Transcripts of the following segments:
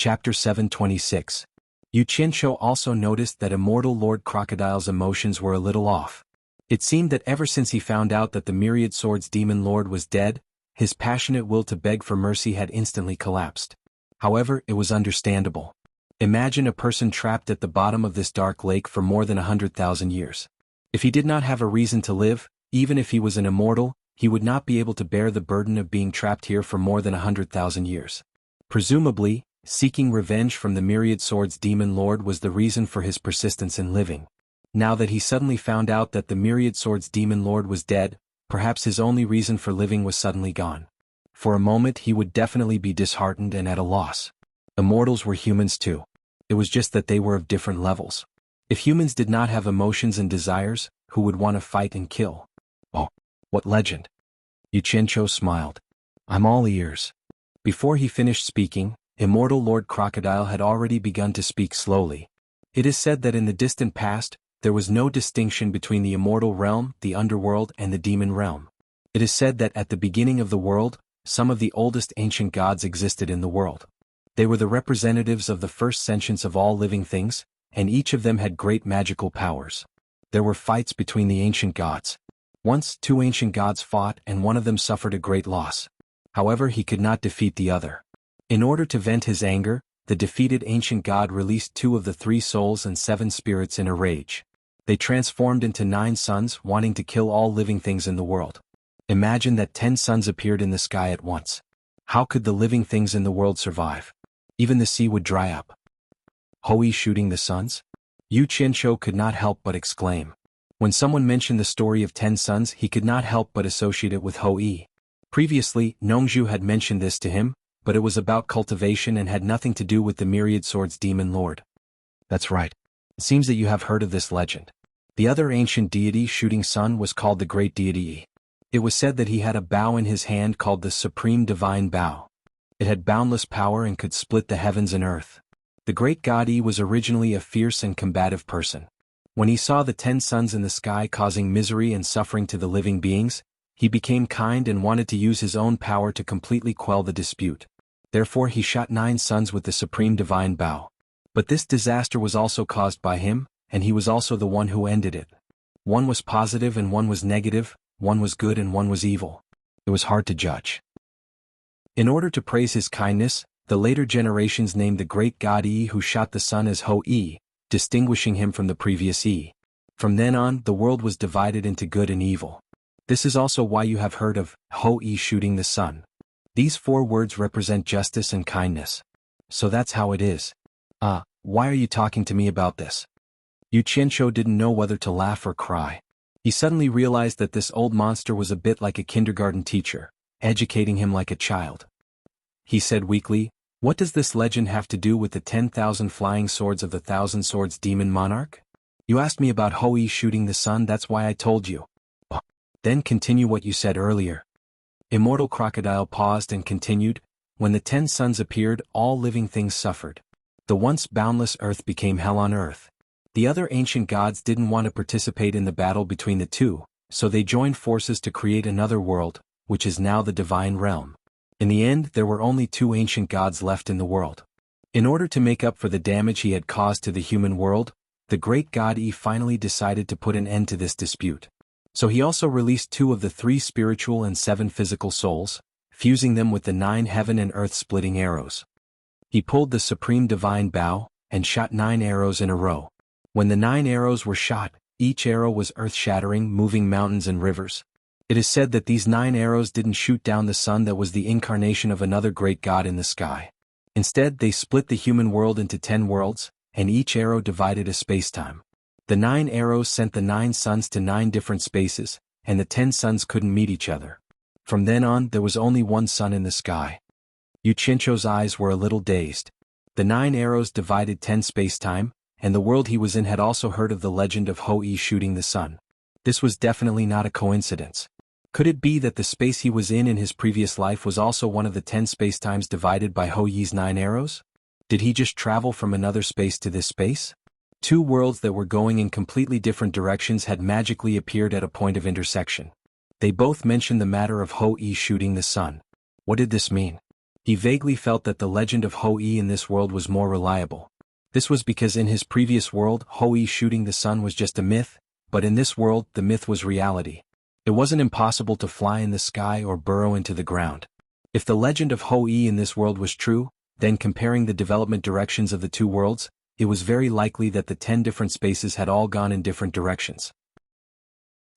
Chapter 726. Yu Qianqiu also noticed that immortal Lord Crocodile's emotions were a little off. It seemed that ever since he found out that the Myriad Swords Demon Lord was dead, his passionate will to beg for mercy had instantly collapsed. However, it was understandable. Imagine a person trapped at the bottom of this dark lake for more than 100,000 years. If he did not have a reason to live, even if he was an immortal, he would not be able to bear the burden of being trapped here for more than 100,000 years. Presumably, seeking revenge from the Myriad Swords Demon Lord was the reason for his persistence in living. Now that he suddenly found out that the Myriad Swords Demon Lord was dead, perhaps his only reason for living was suddenly gone. For a moment he would definitely be disheartened and at a loss. Immortals were humans too. It was just that they were of different levels. If humans did not have emotions and desires, who would want to fight and kill? Oh, what legend? Yu Qianqiu smiled. I'm all ears. Before he finished speaking, immortal Lord Crocodile had already begun to speak slowly. It is said that in the distant past, there was no distinction between the immortal realm, the underworld, and the demon realm. It is said that at the beginning of the world, some of the oldest ancient gods existed in the world. They were the representatives of the first sentience of all living things, and each of them had great magical powers. There were fights between the ancient gods. Once, two ancient gods fought and one of them suffered a great loss. However, he could not defeat the other. In order to vent his anger, the defeated ancient god released 2 of the 3 souls and 7 spirits in a rage. They transformed into 9 suns, wanting to kill all living things in the world. Imagine that 10 suns appeared in the sky at once. How could the living things in the world survive? Even the sea would dry up. Hou shooting the suns? Yu Qianqiu could not help but exclaim. When someone mentioned the story of 10 suns, he could not help but associate it with Hou. Previously, Nongzhu had mentioned this to him, but it was about cultivation and had nothing to do with the Myriad Swords Demon Lord. That's right. It seems that you have heard of this legend. The other ancient deity shooting sun was called the Great Deity. It was said that he had a bow in his hand called the Supreme Divine Bow. It had boundless power and could split the heavens and earth. The great god Yi was originally a fierce and combative person. When he saw the 10 suns in the sky causing misery and suffering to the living beings, he became kind and wanted to use his own power to completely quell the dispute. Therefore he shot 9 suns with the Supreme Divine Bow. But this disaster was also caused by him, and he was also the one who ended it. One was positive and one was negative, one was good and one was evil. It was hard to judge. In order to praise his kindness, the later generations named the great god Yi who shot the sun as Hou, distinguishing him from the previous Yi. From then on, the world was divided into good and evil. This is also why you have heard of Hou shooting the sun. These 4 words represent justice and kindness. So that's how it is. Why are you talking to me about this? Yu Qianqiu didn't know whether to laugh or cry. He suddenly realized that this old monster was a bit like a kindergarten teacher, educating him like a child. He said weakly, "What does this legend have to do with the 10,000 flying swords of the Thousand Swords Demon Monarch? You asked me about Hou shooting the sun, that's why I told you." Then continue what you said earlier. Immortal Crocodile paused and continued, "When the 10 suns appeared, all living things suffered. The once boundless earth became hell on earth. The other ancient gods didn't want to participate in the battle between the two, so they joined forces to create another world, which is now the divine realm. In the end, there were only 2 ancient gods left in the world. In order to make up for the damage he had caused to the human world, the great god Yi finally decided to put an end to this dispute. So he also released 2 of the 3 spiritual and 7 physical souls, fusing them with the 9 heaven and earth splitting arrows. He pulled the Supreme Divine Bow, and shot 9 arrows in a row. When the 9 arrows were shot, each arrow was earth-shattering, moving mountains and rivers. It is said that these 9 arrows didn't shoot down the sun that was the incarnation of another great god in the sky. Instead, they split the human world into 10 worlds, and each arrow divided a space-time. The 9 arrows sent the 9 suns to 9 different spaces, and the 10 suns couldn't meet each other. From then on, there was only one sun in the sky. Yu Qianqiu's eyes were a little dazed. The 9 arrows divided 10 space-time, and the world he was in had also heard of the legend of Hou shooting the sun. This was definitely not a coincidence. Could it be that the space he was in his previous life was also one of the 10 spacetimes divided by Hou's 9 arrows? Did he just travel from another space to this space? 2 worlds that were going in completely different directions had magically appeared at a point of intersection. They both mentioned the matter of Hou shooting the sun. What did this mean? He vaguely felt that the legend of Hou-Yi in this world was more reliable. This was because in his previous world, Hou-Yi shooting the sun was just a myth, but in this world, the myth was reality. It wasn't impossible to fly in the sky or burrow into the ground. If the legend of Hou-Yi in this world was true, then comparing the development directions of the two worlds, it was very likely that the 10 different spaces had all gone in different directions.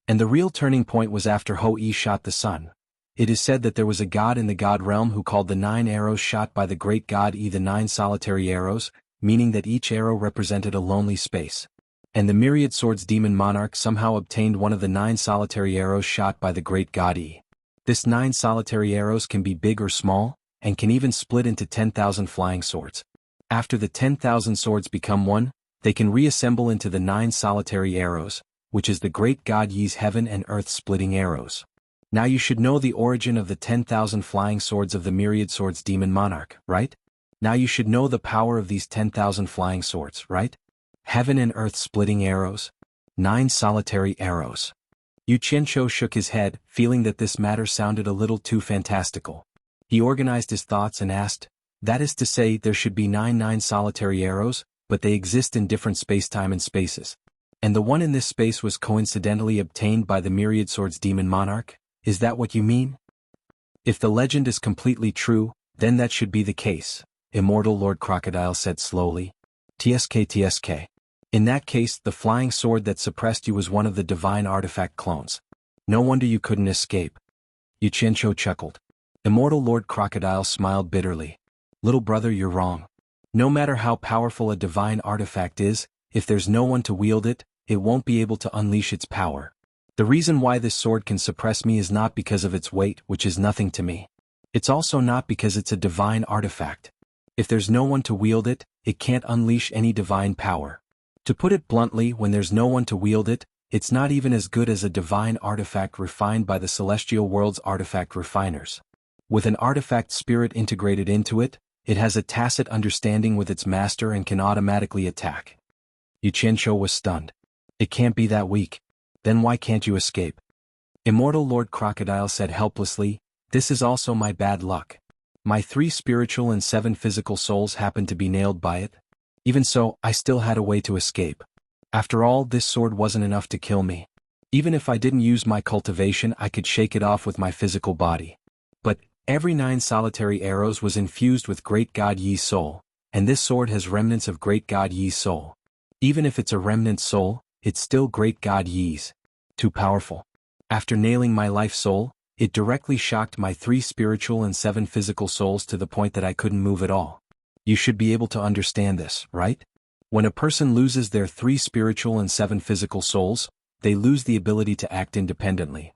And the real turning point was after Hou-Yi shot the sun. It is said that there was a god in the god realm who called the 9 arrows shot by the great god Yi the 9 solitary arrows, meaning that each arrow represented a lonely space. And the myriad swords demon monarch somehow obtained one of the 9 solitary arrows shot by the great god Yi. This 9 solitary arrows can be big or small, and can even split into 10,000 flying swords. After the 10,000 swords become one, they can reassemble into the 9 solitary arrows, which is the great god Yi's heaven and earth splitting arrows. Now you should know the origin of the 10,000 flying swords of the myriad swords demon monarch, right? Now you should know the power of these 10,000 flying swords, right? Heaven and earth splitting arrows. 9 solitary arrows. Yu Qianqiu shook his head, feeling that this matter sounded a little too fantastical. He organized his thoughts and asked, that is to say there should be 9 solitary arrows, but they exist in different spacetime and spaces. And the one in this space was coincidentally obtained by the myriad swords demon monarch? Is that what you mean? If the legend is completely true, then that should be the case, Immortal Lord Crocodile said slowly. TSK. In that case, the flying sword that suppressed you was one of the divine artifact clones. No wonder you couldn't escape. Yu Qianqiu chuckled. Immortal Lord Crocodile smiled bitterly. Little brother, you're wrong. No matter how powerful a divine artifact is, if there's no one to wield it, it won't be able to unleash its power. The reason why this sword can suppress me is not because of its weight, which is nothing to me. It's also not because it's a divine artifact. If there's no one to wield it, it can't unleash any divine power. To put it bluntly, when there's no one to wield it, it's not even as good as a divine artifact refined by the celestial world's artifact refiners. With an artifact spirit integrated into it, it has a tacit understanding with its master and can automatically attack. Yu Qianqiu was stunned. It can't be that weak. Then why can't you escape? Immortal Lord Crocodile said helplessly, this is also my bad luck. My 3 spiritual and 7 physical souls happened to be nailed by it. Even so, I still had a way to escape. After all, this sword wasn't enough to kill me. Even if I didn't use my cultivation, I could shake it off with my physical body. But every 9 solitary arrows was infused with great god Yi's soul, and this sword has remnants of great god Yi's soul. Even if it's a remnant soul, it's still great god Yi's. Too powerful. After nailing my life soul, it directly shocked my 3 spiritual and 7 physical souls to the point that I couldn't move at all. You should be able to understand this, right? When a person loses their 3 spiritual and 7 physical souls, they lose the ability to act independently.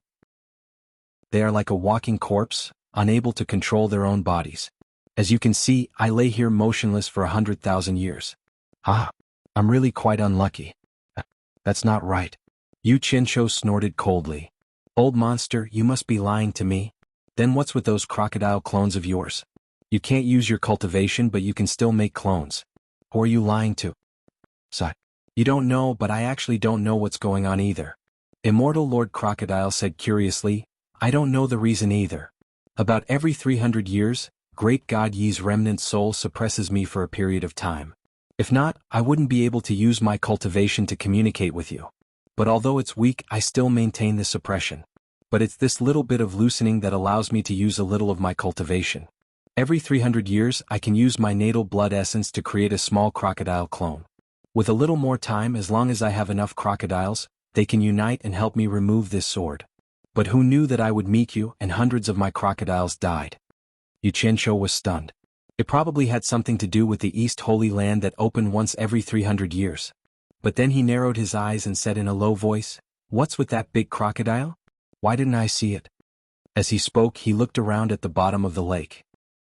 They are like a walking corpse, unable to control their own bodies. As you can see, I lay here motionless for 100,000 years. I'm really quite unlucky. That's not right. Yu Qianqiu snorted coldly. Old monster, you must be lying to me. Then what's with those crocodile clones of yours? You can't use your cultivation, but you can still make clones. Who are you lying to? Sigh. You don't know, but I actually don't know what's going on either. Immortal Lord Crocodile said curiously, I don't know the reason either. About every 300 years, great god Yi's remnant soul suppresses me for a period of time. If not, I wouldn't be able to use my cultivation to communicate with you. But although it's weak, I still maintain the suppression. But it's this little bit of loosening that allows me to use a little of my cultivation. Every 300 years, I can use my natal blood essence to create a small crocodile clone. With a little more time, as long as I have enough crocodiles, they can unite and help me remove this sword. But who knew that I would meet you, and hundreds of my crocodiles died? Yu Qianqiu was stunned. It probably had something to do with the East Holy Land that opened once every 300 years. But then he narrowed his eyes and said in a low voice, What's with that big crocodile? Why didn't I see it? As he spoke, he looked around at the bottom of the lake.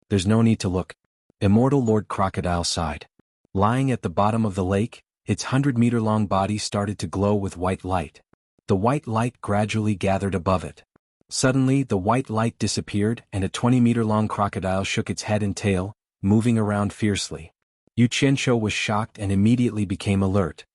There's no need to look. Immortal Lord Crocodile sighed. Lying at the bottom of the lake, its 100-meter-long body started to glow with white light. The white light gradually gathered above it. Suddenly, the white light disappeared and a 20-meter-long crocodile shook its head and tail, moving around fiercely. Yu Qianqiu was shocked and immediately became alert.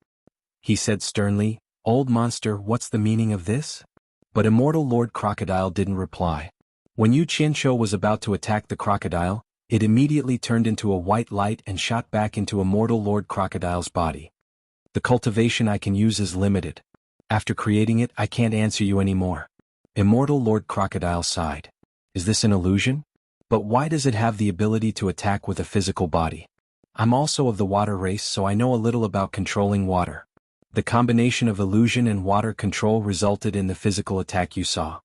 He said sternly, Old monster, what's the meaning of this? But Immortal Lord Crocodile didn't reply. When Yu Qianqiu was about to attack the crocodile, It immediately turned into a white light and shot back into Immortal Lord Crocodile's body. The cultivation I can use is limited. After creating it, I can't answer you anymore. Immortal Lord Crocodile sighed. Is this an illusion? But why does it have the ability to attack with a physical body? I'm also of the water race, so I know a little about controlling water. The combination of illusion and water control resulted in the physical attack you saw.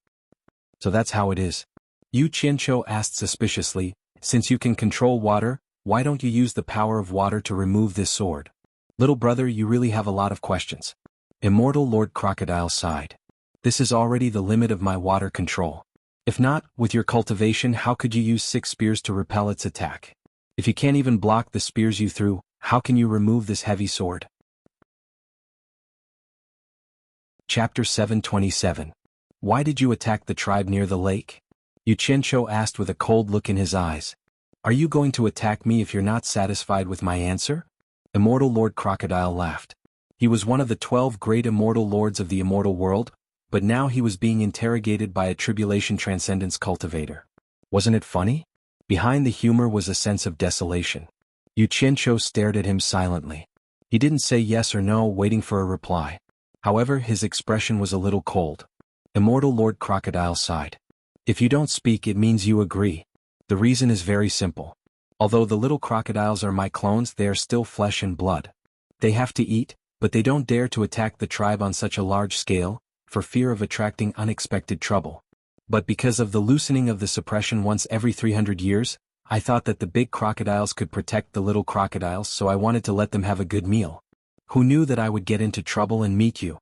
So that's how it is. Yu Qianqiu asked suspiciously, since you can control water, why don't you use the power of water to remove this sword? Little brother, you really have a lot of questions. Immortal Lord Crocodile sighed. This is already the limit of my water control. If not, with your cultivation, how could you use 6 spears to repel its attack? If you can't even block the spears you threw, how can you remove this heavy sword? Chapter 727. Why did you attack the tribe near the lake? Yu Qianqiu asked with a cold look in his eyes. Are you going to attack me if you're not satisfied with my answer? Immortal Lord Crocodile laughed. He was one of the 12 great immortal lords of the immortal world, but now he was being interrogated by a tribulation transcendence cultivator. Wasn't it funny? Behind the humor was a sense of desolation. Yu Qianqiu stared at him silently. He didn't say yes or no, waiting for a reply. However, his expression was a little cold. Immortal Lord Crocodile sighed. If you don't speak, it means you agree. The reason is very simple. Although the little crocodiles are my clones, they are still flesh and blood. They have to eat, but they don't dare to attack the tribe on such a large scale, for fear of attracting unexpected trouble. But because of the loosening of the suppression once every 300 years, I thought that the big crocodiles could protect the little crocodiles, so I wanted to let them have a good meal. Who knew that I would get into trouble and meet you?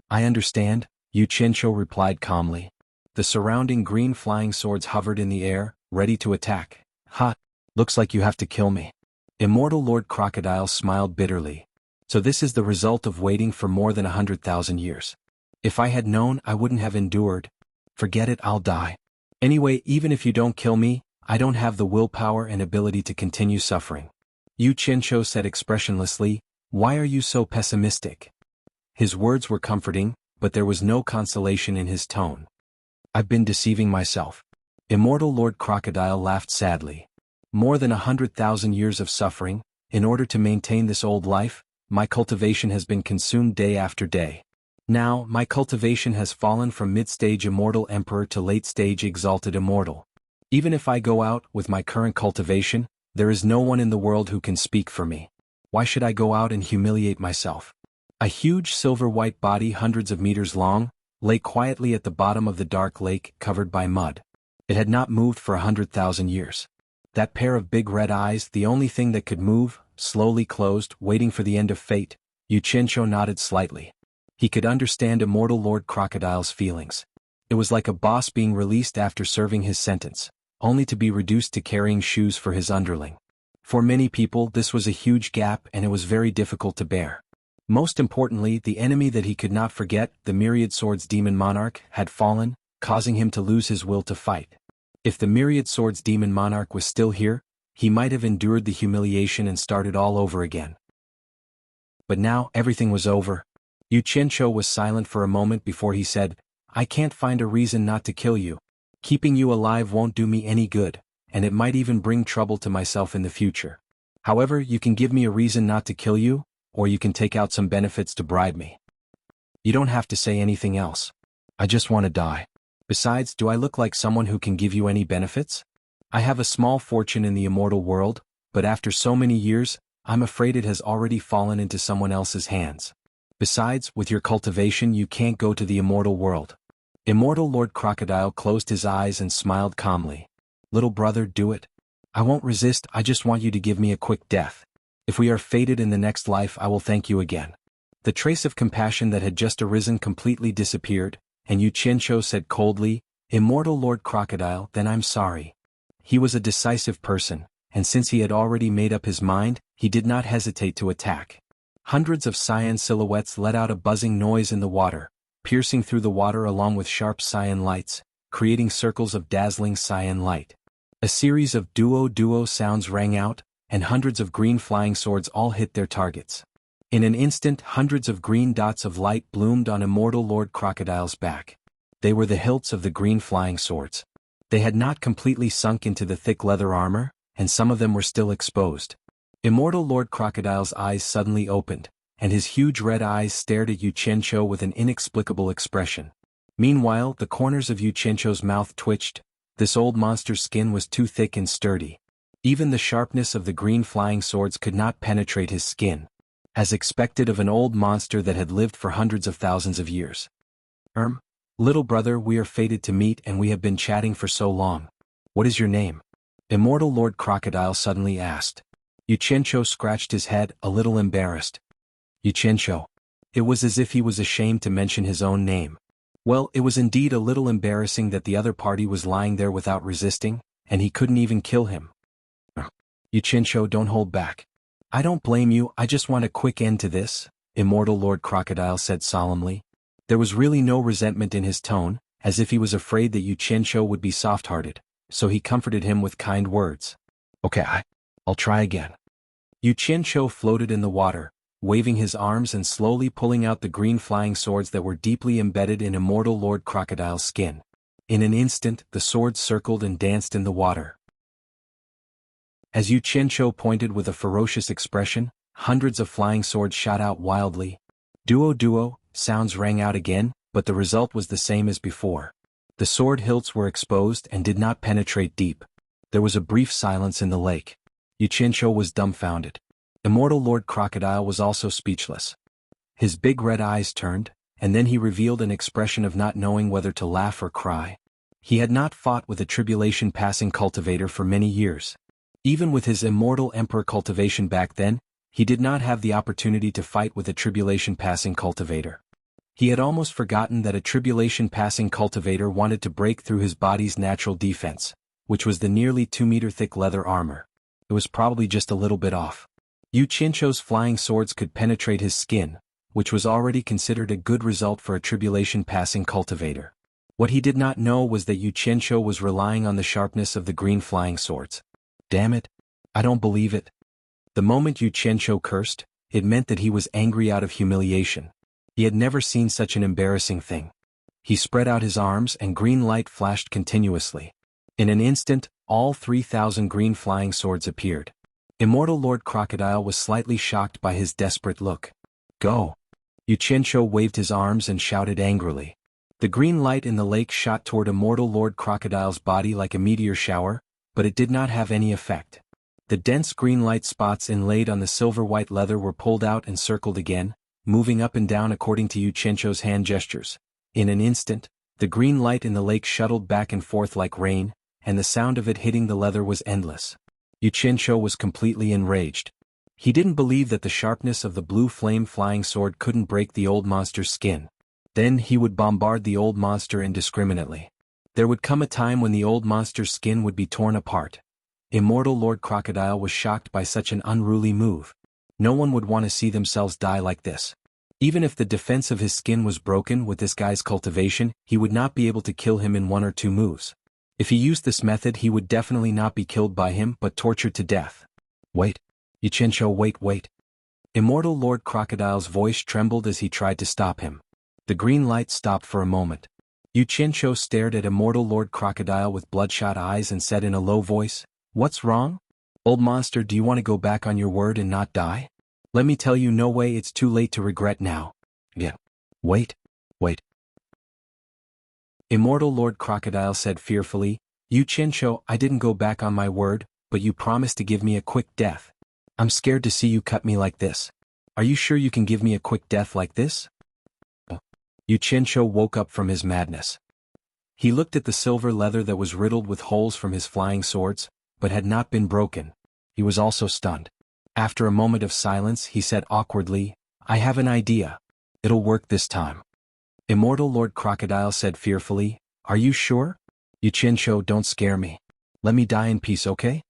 I understand, Yu Qianqiu replied calmly. The surrounding green flying swords hovered in the air, ready to attack. Ha! Looks like you have to kill me. Immortal Lord Crocodile smiled bitterly. So this is the result of waiting for more than 100,000 years. If I had known, I wouldn't have endured. Forget it, I'll die. Anyway, even if you don't kill me, I don't have the willpower and ability to continue suffering. Yu Qianqiu said expressionlessly, why are you so pessimistic? His words were comforting, but there was no consolation in his tone. I've been deceiving myself. Immortal Lord Crocodile laughed sadly. More than 100,000 years of suffering, in order to maintain this old life, my cultivation has been consumed day after day. Now, my cultivation has fallen from mid-stage immortal emperor to late-stage exalted immortal. Even if I go out with my current cultivation, there is no one in the world who can speak for me. Why should I go out and humiliate myself? A huge silver-white body hundreds of meters long, lay quietly at the bottom of the dark lake covered by mud. It had not moved for 100,000 years. That pair of big red eyes, the only thing that could move, slowly closed, waiting for the end of fate. Yu Qianqiu nodded slightly. He could understand Immortal Lord Crocodile's feelings. It was like a boss being released after serving his sentence, only to be reduced to carrying shoes for his underling. For many people, this was a huge gap and it was very difficult to bear. Most importantly, the enemy that he could not forget, the Myriad Swords Demon Monarch, had fallen, causing him to lose his will to fight. If the Myriad Swords Demon Monarch was still here, he might have endured the humiliation and started all over again. But now, everything was over. Yu Qianqiu was silent for a moment before he said, I can't find a reason not to kill you. Keeping you alive won't do me any good, and it might even bring trouble to myself in the future. However, you can give me a reason not to kill you, or you can take out some benefits to bribe me. You don't have to say anything else. I just want to die. Besides, do I look like someone who can give you any benefits? I have a small fortune in the immortal world, but after so many years, I'm afraid it has already fallen into someone else's hands. Besides, with your cultivation you can't go to the immortal world. Immortal Lord Crocodile closed his eyes and smiled calmly. Little brother, do it. I won't resist, I just want you to give me a quick death. If we are fated in the next life, I will thank you again. The trace of compassion that had just arisen completely disappeared, and Yu Qianqiu said coldly, Immortal Lord Crocodile, then I'm sorry. He was a decisive person, and since he had already made up his mind, he did not hesitate to attack. Hundreds of cyan silhouettes let out a buzzing noise in the water, piercing through the water along with sharp cyan lights, creating circles of dazzling cyan light. A series of duo sounds rang out, and hundreds of green flying swords all hit their targets. In an instant, hundreds of green dots of light bloomed on Immortal Lord Crocodile's back. They were the hilts of the green flying swords. They had not completely sunk into the thick leather armor, and some of them were still exposed. Immortal Lord Crocodile's eyes suddenly opened, and his huge red eyes stared at Yu Qianqiu with an inexplicable expression. Meanwhile, the corners of Yu Qianqiu's mouth twitched. This old monster's skin was too thick and sturdy. Even the sharpness of the green flying swords could not penetrate his skin, as expected of an old monster that had lived for hundreds of thousands of years. Little brother, we are fated to meet and we have been chatting for so long. What is your name? Immortal Lord Crocodile suddenly asked. Yu Qianqiu scratched his head, a little embarrassed. Yu Qianqiu. It was as if he was ashamed to mention his own name. Well, it was indeed a little embarrassing that the other party was lying there without resisting, and he couldn't even kill him. Yu Qianqiu, don't hold back. I don't blame you, I just want a quick end to this, Immortal Lord Crocodile said solemnly. There was really no resentment in his tone, as if he was afraid that Yu Qianqiu would be soft-hearted, so he comforted him with kind words. Okay, I'll try again. Yu Qianqiu floated in the water, waving his arms and slowly pulling out the green flying swords that were deeply embedded in Immortal Lord Crocodile's skin. In an instant, the swords circled and danced in the water. As Yu Qianqiu pointed with a ferocious expression, hundreds of flying swords shot out wildly. Duo, sounds rang out again, but the result was the same as before. The sword hilts were exposed and did not penetrate deep. There was a brief silence in the lake. Yu Qianqiu was dumbfounded. Immortal Lord Crocodile was also speechless. His big red eyes turned, and then he revealed an expression of not knowing whether to laugh or cry. He had not fought with a tribulation-passing cultivator for many years. Even with his immortal Emperor cultivation back then, he did not have the opportunity to fight with a tribulation-passing cultivator. He had almost forgotten that a tribulation-passing cultivator wanted to break through his body's natural defense, which was the nearly 2-meter-thick leather armor. It was probably just a little bit off. Yu Qianqiu's flying swords could penetrate his skin, which was already considered a good result for a tribulation-passing cultivator. What he did not know was that Yu Qianqiu was relying on the sharpness of the green flying swords. Damn it! I don't believe it. The moment Yu Qianqiu cursed, it meant that he was angry out of humiliation. He had never seen such an embarrassing thing. He spread out his arms and green light flashed continuously. In an instant, all 3,000 green flying swords appeared. Immortal Lord Crocodile was slightly shocked by his desperate look. Go! Yu Qianqiu waved his arms and shouted angrily. The green light in the lake shot toward Immortal Lord Crocodile's body like a meteor shower, but it did not have any effect. The dense green light spots inlaid on the silver-white leather were pulled out and circled again, moving up and down according to Yu Qianqiu's hand gestures. In an instant, the green light in the lake shuttled back and forth like rain, and the sound of it hitting the leather was endless. Yu Qianqiu was completely enraged. He didn't believe that the sharpness of the blue flame flying sword couldn't break the old monster's skin. Then he would bombard the old monster indiscriminately. There would come a time when the old monster's skin would be torn apart. Immortal Lord Crocodile was shocked by such an unruly move. No one would want to see themselves die like this. Even if the defense of his skin was broken with this guy's cultivation, he would not be able to kill him in 1 or 2 moves. If he used this method, he would definitely not be killed by him but tortured to death. Wait. Yu Qianqiu, wait. Immortal Lord Crocodile's voice trembled as he tried to stop him. The green light stopped for a moment. Yu Qianqiu stared at Immortal Lord Crocodile with bloodshot eyes and said in a low voice, "What's wrong? Old monster, do you want to go back on your word and not die? Let me tell you, no way, it's too late to regret now." Yeah. Wait. Immortal Lord Crocodile said fearfully, "Yu Qianqiu, I didn't go back on my word, but you promised to give me a quick death. I'm scared to see you cut me like this. Are you sure you can give me a quick death like this?" Yu Qianqiu woke up from his madness. He looked at the silver leather that was riddled with holes from his flying swords, but had not been broken. He was also stunned. After a moment of silence, he said awkwardly, "I have an idea. It'll work this time." Immortal Lord Crocodile said fearfully, "Are you sure? Yu Qianqiu, don't scare me. Let me die in peace, okay?"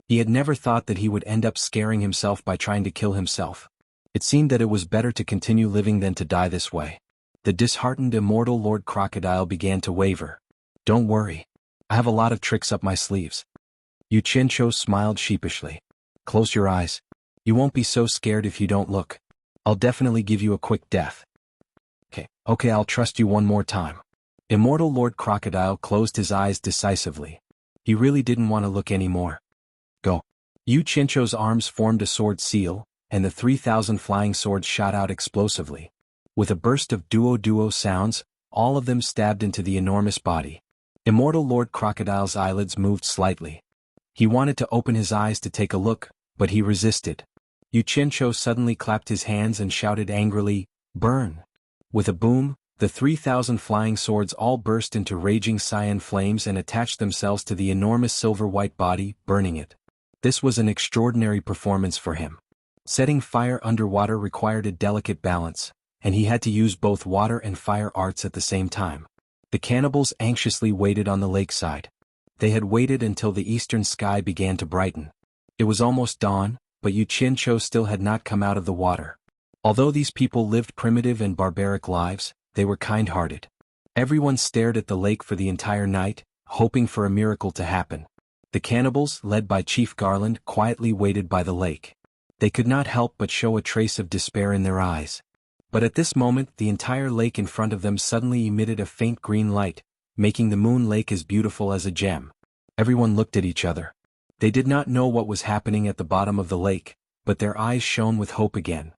He had never thought that he would end up scaring himself by trying to kill himself. It seemed that it was better to continue living than to die this way. The disheartened Immortal Lord Crocodile began to waver. "Don't worry. I have a lot of tricks up my sleeves." Yu Qianqiu smiled sheepishly. "Close your eyes. You won't be so scared if you don't look. I'll definitely give you a quick death." Okay, I'll trust you one more time." Immortal Lord Crocodile closed his eyes decisively. He really didn't want to look anymore. "Go." Yu Qianzhou's arms formed a sword seal, and the 3,000 flying swords shot out explosively. With a burst of duo-duo sounds, all of them stabbed into the enormous body. Immortal Lord Crocodile's eyelids moved slightly. He wanted to open his eyes to take a look, but he resisted. Yu Qianzhou suddenly clapped his hands and shouted angrily, "Burn!" With a boom, the 3,000 flying swords all burst into raging cyan flames and attached themselves to the enormous silver-white body, burning it. This was an extraordinary performance for him. Setting fire underwater required a delicate balance, and he had to use both water and fire arts at the same time. The cannibals anxiously waited on the lakeside. They had waited until the eastern sky began to brighten. It was almost dawn, but Yu Qianzhou still had not come out of the water. Although these people lived primitive and barbaric lives, they were kind-hearted. Everyone stared at the lake for the entire night, hoping for a miracle to happen. The cannibals, led by Chief Garland, quietly waited by the lake. They could not help but show a trace of despair in their eyes. But at this moment the entire lake in front of them suddenly emitted a faint green light, making the moon lake as beautiful as a gem. Everyone looked at each other. They did not know what was happening at the bottom of the lake, but their eyes shone with hope again.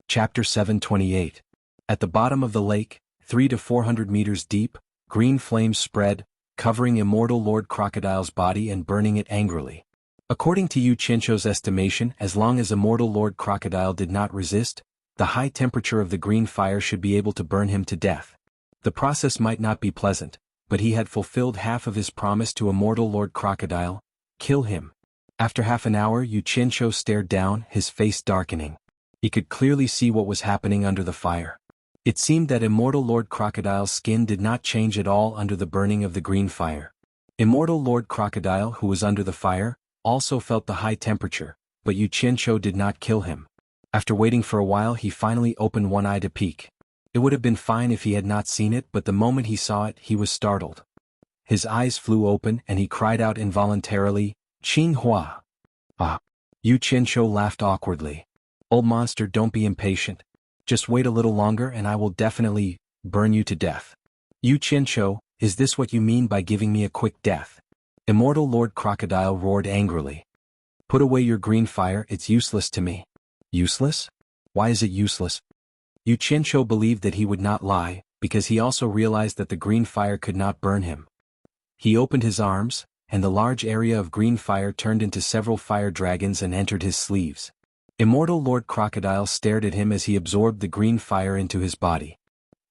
Chapter 728. At the bottom of the lake, 300 to 400 meters deep, green flames spread, covering immortal Lord Crocodile's body and burning it angrily. According to Yu Qianzhou's estimation, as long as immortal Lord Crocodile did not resist, the high temperature of the green fire should be able to burn him to death. The process might not be pleasant, but he had fulfilled half of his promise to immortal Lord Crocodile: kill him. After half an hour, Yu Qianzhou stared down, his face darkening. He could clearly see what was happening under the fire. It seemed that immortal Lord Crocodile's skin did not change at all under the burning of the green fire. Immortal Lord Crocodile, who was under the fire, also felt the high temperature, but Yu Qianzhou did not kill him. After waiting for a while, he finally opened one eye to peek. It would have been fine if he had not seen it, but the moment he saw it, he was startled. His eyes flew open and he cried out involuntarily, "Qin Hua!" "Ah!" Yu Qianzhou laughed awkwardly. "Old monster, don't be impatient. Just wait a little longer and I will definitely burn you to death." "Yu Qianzhou, is this what you mean by giving me a quick death?" Immortal Lord Crocodile roared angrily. "Put away your green fire, it's useless to me." "Useless? Why is it useless?" Yu Qianzhou believed that he would not lie, because he also realized that the green fire could not burn him. He opened his arms, and the large area of green fire turned into several fire dragons and entered his sleeves. Immortal Lord Crocodile stared at him as he absorbed the green fire into his body.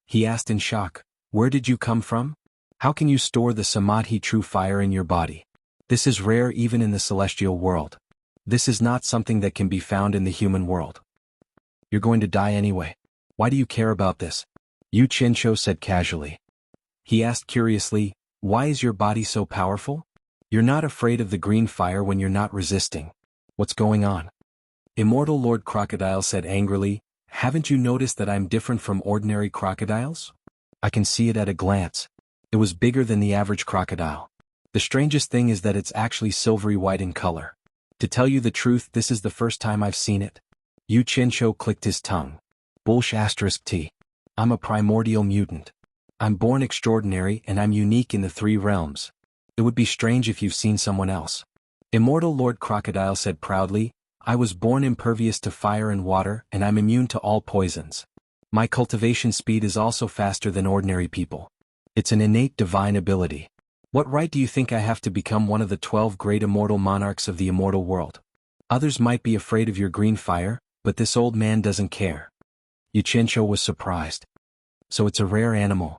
He asked in shock, "Where did you come from? How can you store the Samadhi true fire in your body? This is rare even in the celestial world. This is not something that can be found in the human world. You're going to die anyway. Why do you care about this?" Yu Qianzhou said casually. He asked curiously, "Why is your body so powerful? You're not afraid of the green fire when you're not resisting. What's going on?" Immortal Lord Crocodile said angrily, "Haven't you noticed that I'm different from ordinary crocodiles? I can see it at a glance. It was bigger than the average crocodile. The strangest thing is that it's actually silvery white in color. To tell you the truth, this is the first time I've seen it." Yu Qianzhou clicked his tongue. "T. I'm a primordial mutant. I'm born extraordinary and I'm unique in the 3 realms. It would be strange if you've seen someone else." Immortal Lord Crocodile said proudly, "I was born impervious to fire and water and I'm immune to all poisons. My cultivation speed is also faster than ordinary people. It's an innate divine ability. What right do you think I have to become one of the 12 great immortal monarchs of the immortal world? Others might be afraid of your green fire, but this old man doesn't care." Yu Qianzhou was surprised. "So it's a rare animal.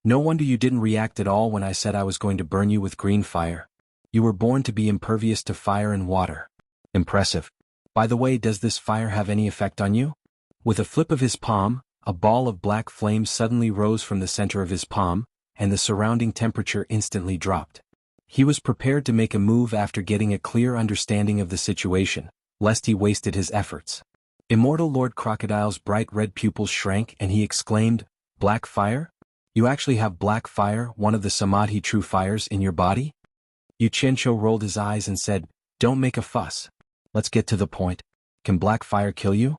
No wonder you didn't react at all when I said I was going to burn you with green fire. You were born to be impervious to fire and water. Impressive. By the way, does this fire have any effect on you?" With a flip of his palm, a ball of black flame suddenly rose from the center of his palm, and the surrounding temperature instantly dropped. He was prepared to make a move after getting a clear understanding of the situation, lest he wasted his efforts. Immortal Lord Crocodile's bright red pupils shrank and he exclaimed, "Black fire? You actually have black fire, one of the Samadhi true fires, in your body?" Yu Qianzhou rolled his eyes and said, "Don't make a fuss. Let's get to the point. Can black fire kill you?"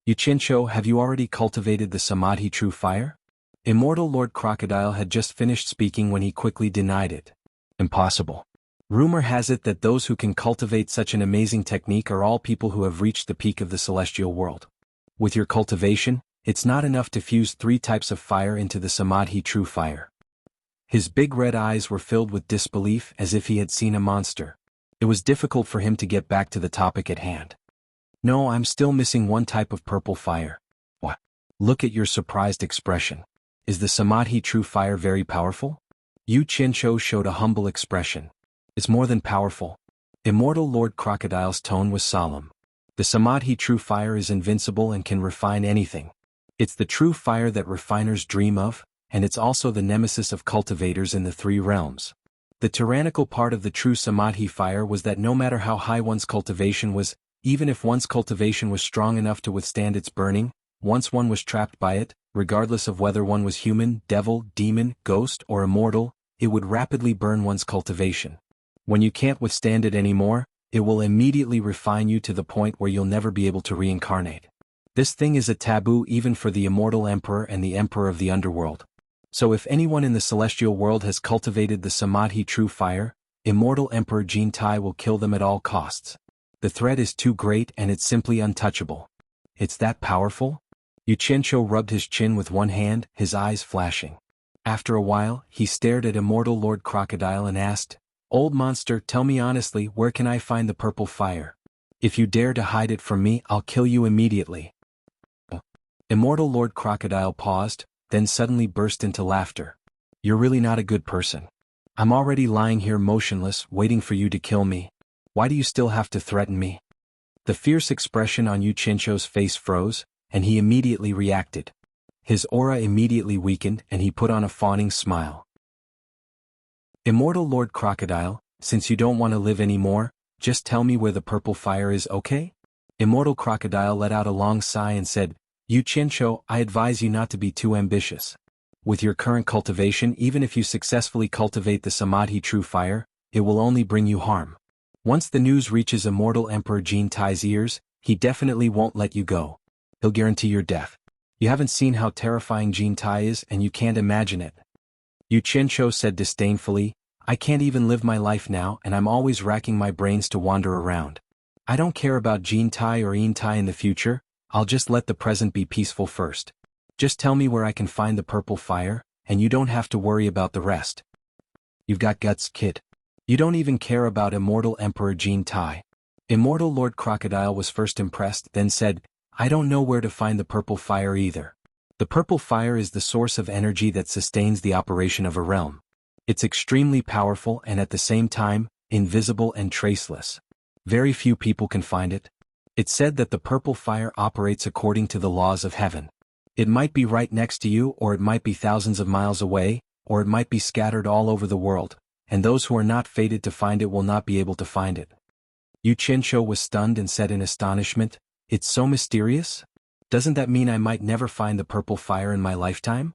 "Yu Qianzhou, have you already cultivated the Samadhi true fire?" Immortal Lord Crocodile had just finished speaking when he quickly denied it. Impossible. Rumor has it that those who can cultivate such an amazing technique are all people who have reached the peak of the celestial world. With your cultivation, it's not enough to fuse 3 types of fire into the samadhi true fire. His big red eyes were filled with disbelief as if he had seen a monster. It was difficult for him to get back to the topic at hand. No, I'm still missing 1 type of purple fire. What? Look at your surprised expression. Is the samadhi true fire very powerful? Yu Qianqiu showed a humble expression. It's more than powerful. Immortal Lord Crocodile's tone was solemn. The samadhi true fire is invincible and can refine anything. It's the true fire that refiners dream of, and it's also the nemesis of cultivators in the 3 realms. The tyrannical part of the true samadhi fire was that no matter how high one's cultivation was, even if one's cultivation was strong enough to withstand its burning, once one was trapped by it, regardless of whether one was human, devil, demon, ghost, or immortal, it would rapidly burn one's cultivation. When you can't withstand it anymore, it will immediately refine you to the point where you'll never be able to reincarnate. This thing is a taboo even for the immortal emperor and the emperor of the underworld. So if anyone in the celestial world has cultivated the samadhi true fire, immortal Emperor Jin Tai will kill them at all costs. The threat is too great and it's simply untouchable. It's that powerful? Yu Qianqiu rubbed his chin with one hand, his eyes flashing. After a while, he stared at immortal Lord Crocodile and asked, "Old monster, tell me honestly, where can I find the purple fire? If you dare to hide it from me, I'll kill you immediately." Immortal Lord Crocodile paused, then suddenly burst into laughter. "You're really not a good person. I'm already lying here motionless, waiting for you to kill me. Why do you still have to threaten me?" The fierce expression on Yu Qianqiu's face froze, and he immediately reacted. His aura immediately weakened and he put on a fawning smile. "Immortal Lord Crocodile, since you don't want to live anymore, just tell me where the purple fire is, okay?" Immortal Crocodile let out a long sigh and said, "Yu Qianqiu, I advise you not to be too ambitious. With your current cultivation, even if you successfully cultivate the samadhi true fire, it will only bring you harm. Once the news reaches immortal Emperor Jin Tai's ears, he definitely won't let you go. He'll guarantee your death. You haven't seen how terrifying Jin Tai is and you can't imagine it." Yu Qianqiu said disdainfully, "I can't even live my life now and I'm always racking my brains to wander around. I don't care about Jin Tai or Yin Tai in the future, I'll just let the present be peaceful first. Just tell me where I can find the purple fire, and you don't have to worry about the rest." "You've got guts, kid. You don't even care about immortal Emperor Jin Tai." Immortal Lord Crocodile was first impressed, then said, "I don't know where to find the purple fire either. The purple fire is the source of energy that sustains the operation of a realm. It's extremely powerful and at the same time, invisible and traceless. Very few people can find it. It's said that the purple fire operates according to the laws of heaven. It might be right next to you, or it might be thousands of miles away, or it might be scattered all over the world, and those who are not fated to find it will not be able to find it." Yu Qianqiu was stunned and said in astonishment, "It's so mysterious? Doesn't that mean I might never find the purple fire in my lifetime?"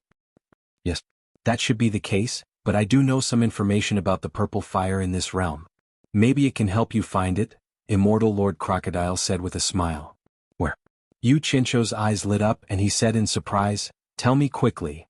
"Yes, that should be the case, but I do know some information about the purple fire in this realm. Maybe it can help you find it," Immortal Lord Crocodile said with a smile. "Where?" Yu Qianqiu's eyes lit up and he said in surprise, "Tell me quickly."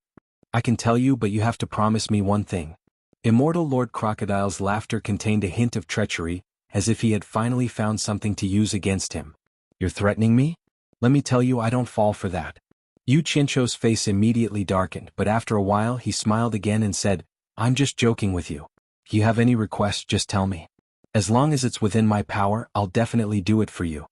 "I can tell you, but you have to promise me one thing." Immortal Lord Crocodile's laughter contained a hint of treachery, as if he had finally found something to use against him. "You're threatening me? Let me tell you, I don't fall for that." Yu Qianqiu's face immediately darkened, but after a while he smiled again and said, "I'm just joking with you. If you have any requests, just tell me. As long as it's within my power, I'll definitely do it for you."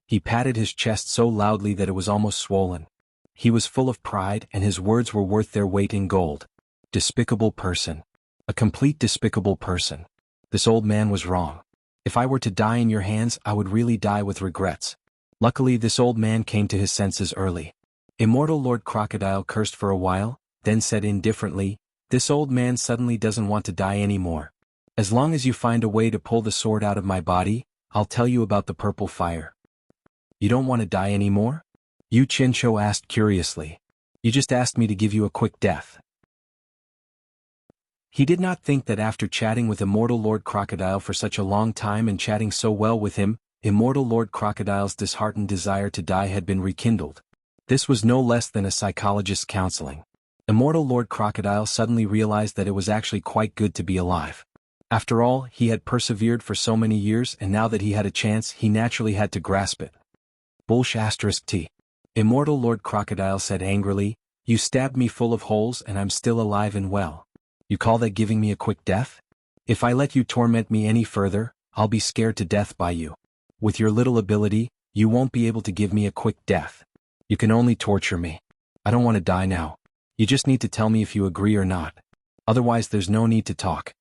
He patted his chest so loudly that it was almost swollen. He was full of pride and his words were worth their weight in gold. Despicable person. A complete despicable person. This old man was wrong. If I were to die in your hands, I would really die with regrets. Luckily, this old man came to his senses early. Immortal Lord Crocodile cursed for a while, then said indifferently, "This old man suddenly doesn't want to die anymore. As long as you find a way to pull the sword out of my body, I'll tell you about the purple fire." "You don't want to die anymore?" Yu Qianqiu asked curiously. "You just asked me to give you a quick death." He did not think that after chatting with Immortal Lord Crocodile for such a long time and chatting so well with him, Immortal Lord Crocodile's disheartened desire to die had been rekindled. This was no less than a psychologist's counseling. Immortal Lord Crocodile suddenly realized that it was actually quite good to be alive. After all, he had persevered for so many years, and now that he had a chance, he naturally had to grasp it. Bullsh*t. Immortal Lord Crocodile said angrily, "You stabbed me full of holes and I'm still alive and well. You call that giving me a quick death? If I let you torment me any further, I'll be scared to death by you. With your little ability, you won't be able to give me a quick death. You can only torture me. I don't want to die now. You just need to tell me if you agree or not. Otherwise there's no need to talk."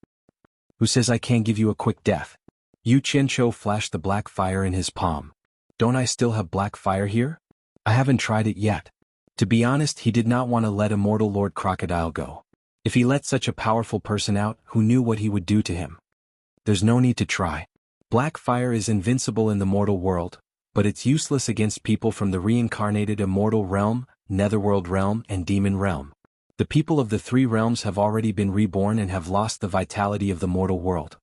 "Who says I can't give you a quick death?" Yu Qianqiu flashed the black fire in his palm. "Don't I still have black fire here? I haven't tried it yet." To be honest, he did not want to let Immortal Lord Crocodile go. If he let such a powerful person out, who knew what he would do to him? "There's no need to try. Black fire is invincible in the mortal world, but it's useless against people from the reincarnated immortal realm, netherworld realm, and demon realm. The people of the three realms have already been reborn and have lost the vitality of the mortal world.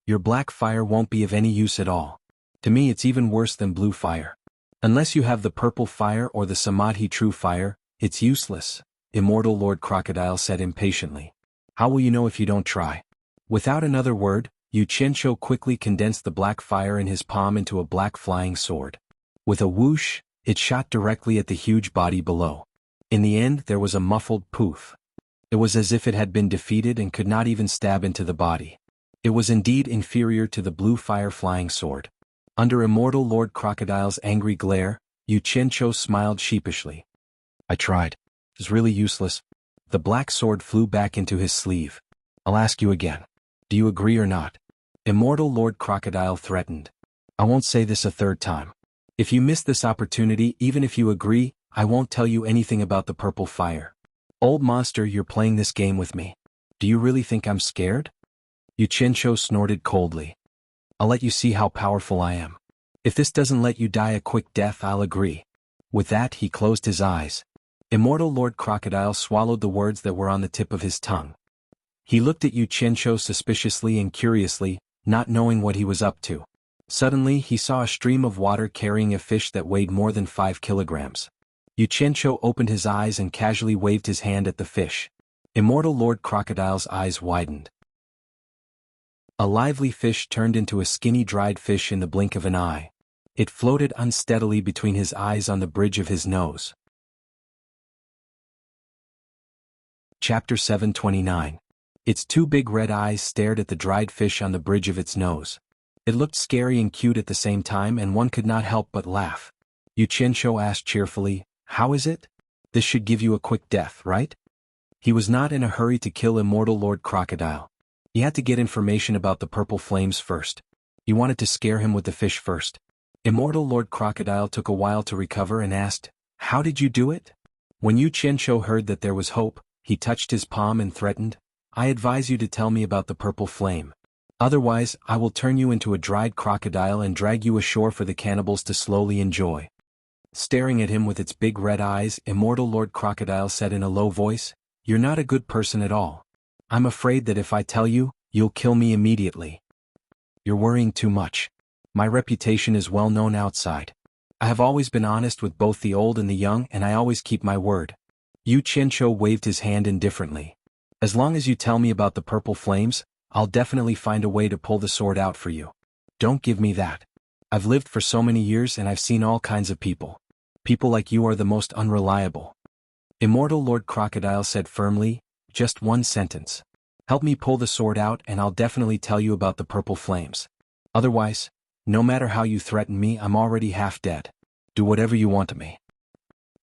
Your black fire won't be of any use at all. To me it's even worse than blue fire. Unless you have the purple fire or the Samadhi true fire, it's useless," Immortal Lord Crocodile said impatiently. "How will you know if you don't try?" Without another word, Yu Qianqiu quickly condensed the black fire in his palm into a black flying sword. With a whoosh, it shot directly at the huge body below. In the end there was a muffled poof. It was as if it had been defeated and could not even stab into the body. It was indeed inferior to the blue fire flying sword. Under Immortal Lord Crocodile's angry glare, Yu Qianqiu smiled sheepishly. "I tried. It's really useless." The black sword flew back into his sleeve. "I'll ask you again. Do you agree or not?" Immortal Lord Crocodile threatened. "I won't say this a third time. If you miss this opportunity, even if you agree, I won't tell you anything about the purple fire. Old monster, you're playing this game with me. Do you really think I'm scared?" Yu Qianqiu snorted coldly. "I'll let you see how powerful I am. If this doesn't let you die a quick death, I'll agree." With that he closed his eyes. Immortal Lord Crocodile swallowed the words that were on the tip of his tongue. He looked at Yu Qianqiu suspiciously and curiously, not knowing what he was up to. Suddenly he saw a stream of water carrying a fish that weighed more than 5 kilograms. Yu Qianqiu opened his eyes and casually waved his hand at the fish. Immortal Lord Crocodile's eyes widened. A lively fish turned into a skinny dried fish in the blink of an eye. It floated unsteadily between his eyes on the bridge of his nose. Chapter 729. Its two big red eyes stared at the dried fish on the bridge of its nose. It looked scary and cute at the same time, and one could not help but laugh. Yu Qianqiu asked cheerfully, "How is it? This should give you a quick death, right?" He was not in a hurry to kill Immortal Lord Crocodile. He had to get information about the purple flames first. He wanted to scare him with the fish first. Immortal Lord Crocodile took a while to recover and asked, "How did you do it?" When Yu Qianqiu heard that there was hope, he touched his palm and threatened, "I advise you to tell me about the purple flame. Otherwise, I will turn you into a dried crocodile and drag you ashore for the cannibals to slowly enjoy." Staring at him with its big red eyes, Immortal Lord Crocodile said in a low voice, "You're not a good person at all. I'm afraid that if I tell you, you'll kill me immediately. You're worrying too much. My reputation is well known outside. I have always been honest with both the old and the young, and I always keep my word." Yu Qianqiu waved his hand indifferently. "As long as you tell me about the purple flames, I'll definitely find a way to pull the sword out for you. Don't give me that. I've lived for so many years and I've seen all kinds of people. People like you are the most unreliable." Immortal Lord Crocodile said firmly, "Just one sentence. Help me pull the sword out and I'll definitely tell you about the purple flames. Otherwise, no matter how you threaten me, I'm already half dead. Do whatever you want to me."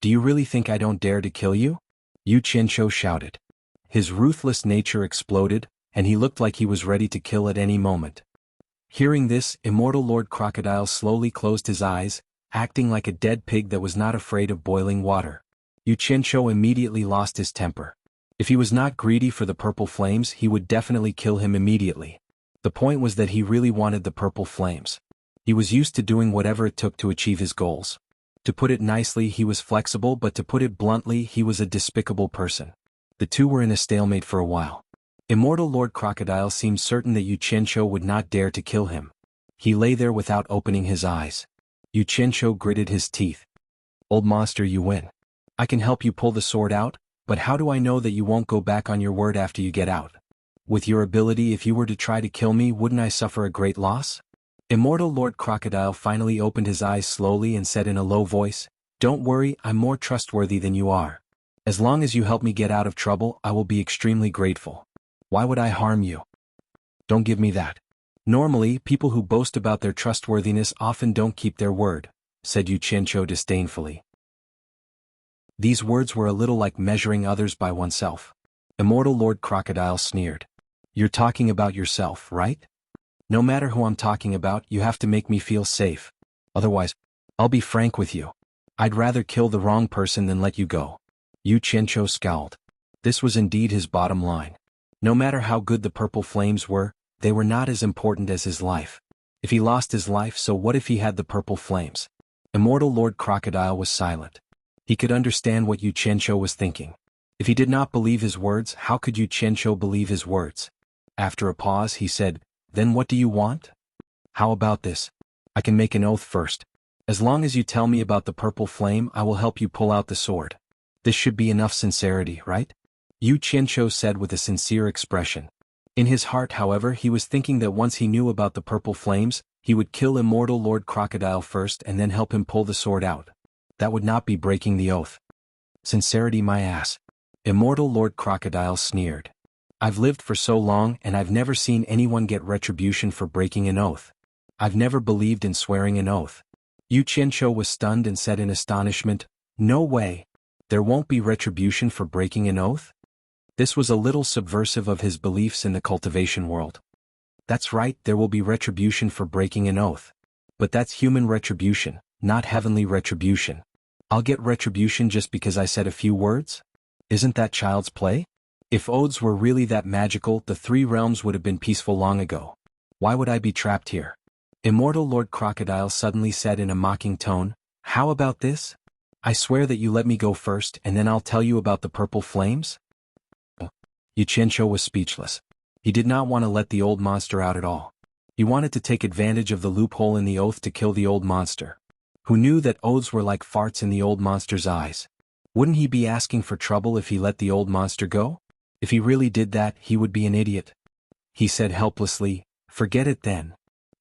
"Do you really think I don't dare to kill you?" Yu Qianqiu shouted. His ruthless nature exploded, and he looked like he was ready to kill at any moment. Hearing this, Immortal Lord Crocodile slowly closed his eyes, acting like a dead pig that was not afraid of boiling water. Yu Qianqiu immediately lost his temper. If he was not greedy for the purple flames, he would definitely kill him immediately. The point was that he really wanted the purple flames. He was used to doing whatever it took to achieve his goals. To put it nicely, he was flexible, but to put it bluntly, he was a despicable person. The two were in a stalemate for a while. Immortal Lord Crocodile seemed certain that Yu Qianqiu would not dare to kill him. He lay there without opening his eyes. Yu Qianqiu gritted his teeth. "Old monster, you win. I can help you pull the sword out, but how do I know that you won't go back on your word after you get out?" With your ability, if you were to try to kill me, wouldn't I suffer a great loss? Immortal Lord Crocodile finally opened his eyes slowly and said in a low voice, "Don't worry, I'm more trustworthy than you are. As long as you help me get out of trouble, I will be extremely grateful. Why would I harm you? Don't give me that." "Normally, people who boast about their trustworthiness often don't keep their word," said Yu Qianqiu disdainfully. These words were a little like measuring others by oneself. Immortal Lord Crocodile sneered. "You're talking about yourself, right? No matter who I'm talking about, you have to make me feel safe. Otherwise, I'll be frank with you. I'd rather kill the wrong person than let you go." Yu Qianqiu scowled. This was indeed his bottom line. No matter how good the purple flames were, they were not as important as his life. If he lost his life, so what if he had the purple flames? Immortal Lord Crocodile was silent. He could understand what Yu Qianqiu was thinking. If he did not believe his words, how could Yu Qianqiu believe his words? After a pause, he said, "Then what do you want? How about this? I can make an oath first. As long as you tell me about the purple flame, I will help you pull out the sword. This should be enough sincerity, right?" Yu Qianqiu said with a sincere expression. In his heart, however, he was thinking that once he knew about the purple flames, he would kill Immortal Lord Crocodile first and then help him pull the sword out. That would not be breaking the oath. "Sincerity, my ass." Immortal Lord Crocodile sneered. "I've lived for so long and I've never seen anyone get retribution for breaking an oath. I've never believed in swearing an oath." Yu Qianqiu was stunned and said in astonishment, "No way. There won't be retribution for breaking an oath?" This was a little subversive of his beliefs in the cultivation world. "That's right, there will be retribution for breaking an oath. But that's human retribution, not heavenly retribution. I'll get retribution just because I said a few words? Isn't that child's play? If oaths were really that magical, the three realms would have been peaceful long ago. Why would I be trapped here?" Immortal Lord Crocodile suddenly said in a mocking tone, "How about this? I swear that you let me go first and then I'll tell you about the purple flames?" Yu Qianqiu was speechless. He did not want to let the old monster out at all. He wanted to take advantage of the loophole in the oath to kill the old monster. Who knew that oaths were like farts in the old monster's eyes? Wouldn't he be asking for trouble if he let the old monster go? If he really did that, he would be an idiot. He said helplessly, "Forget it then.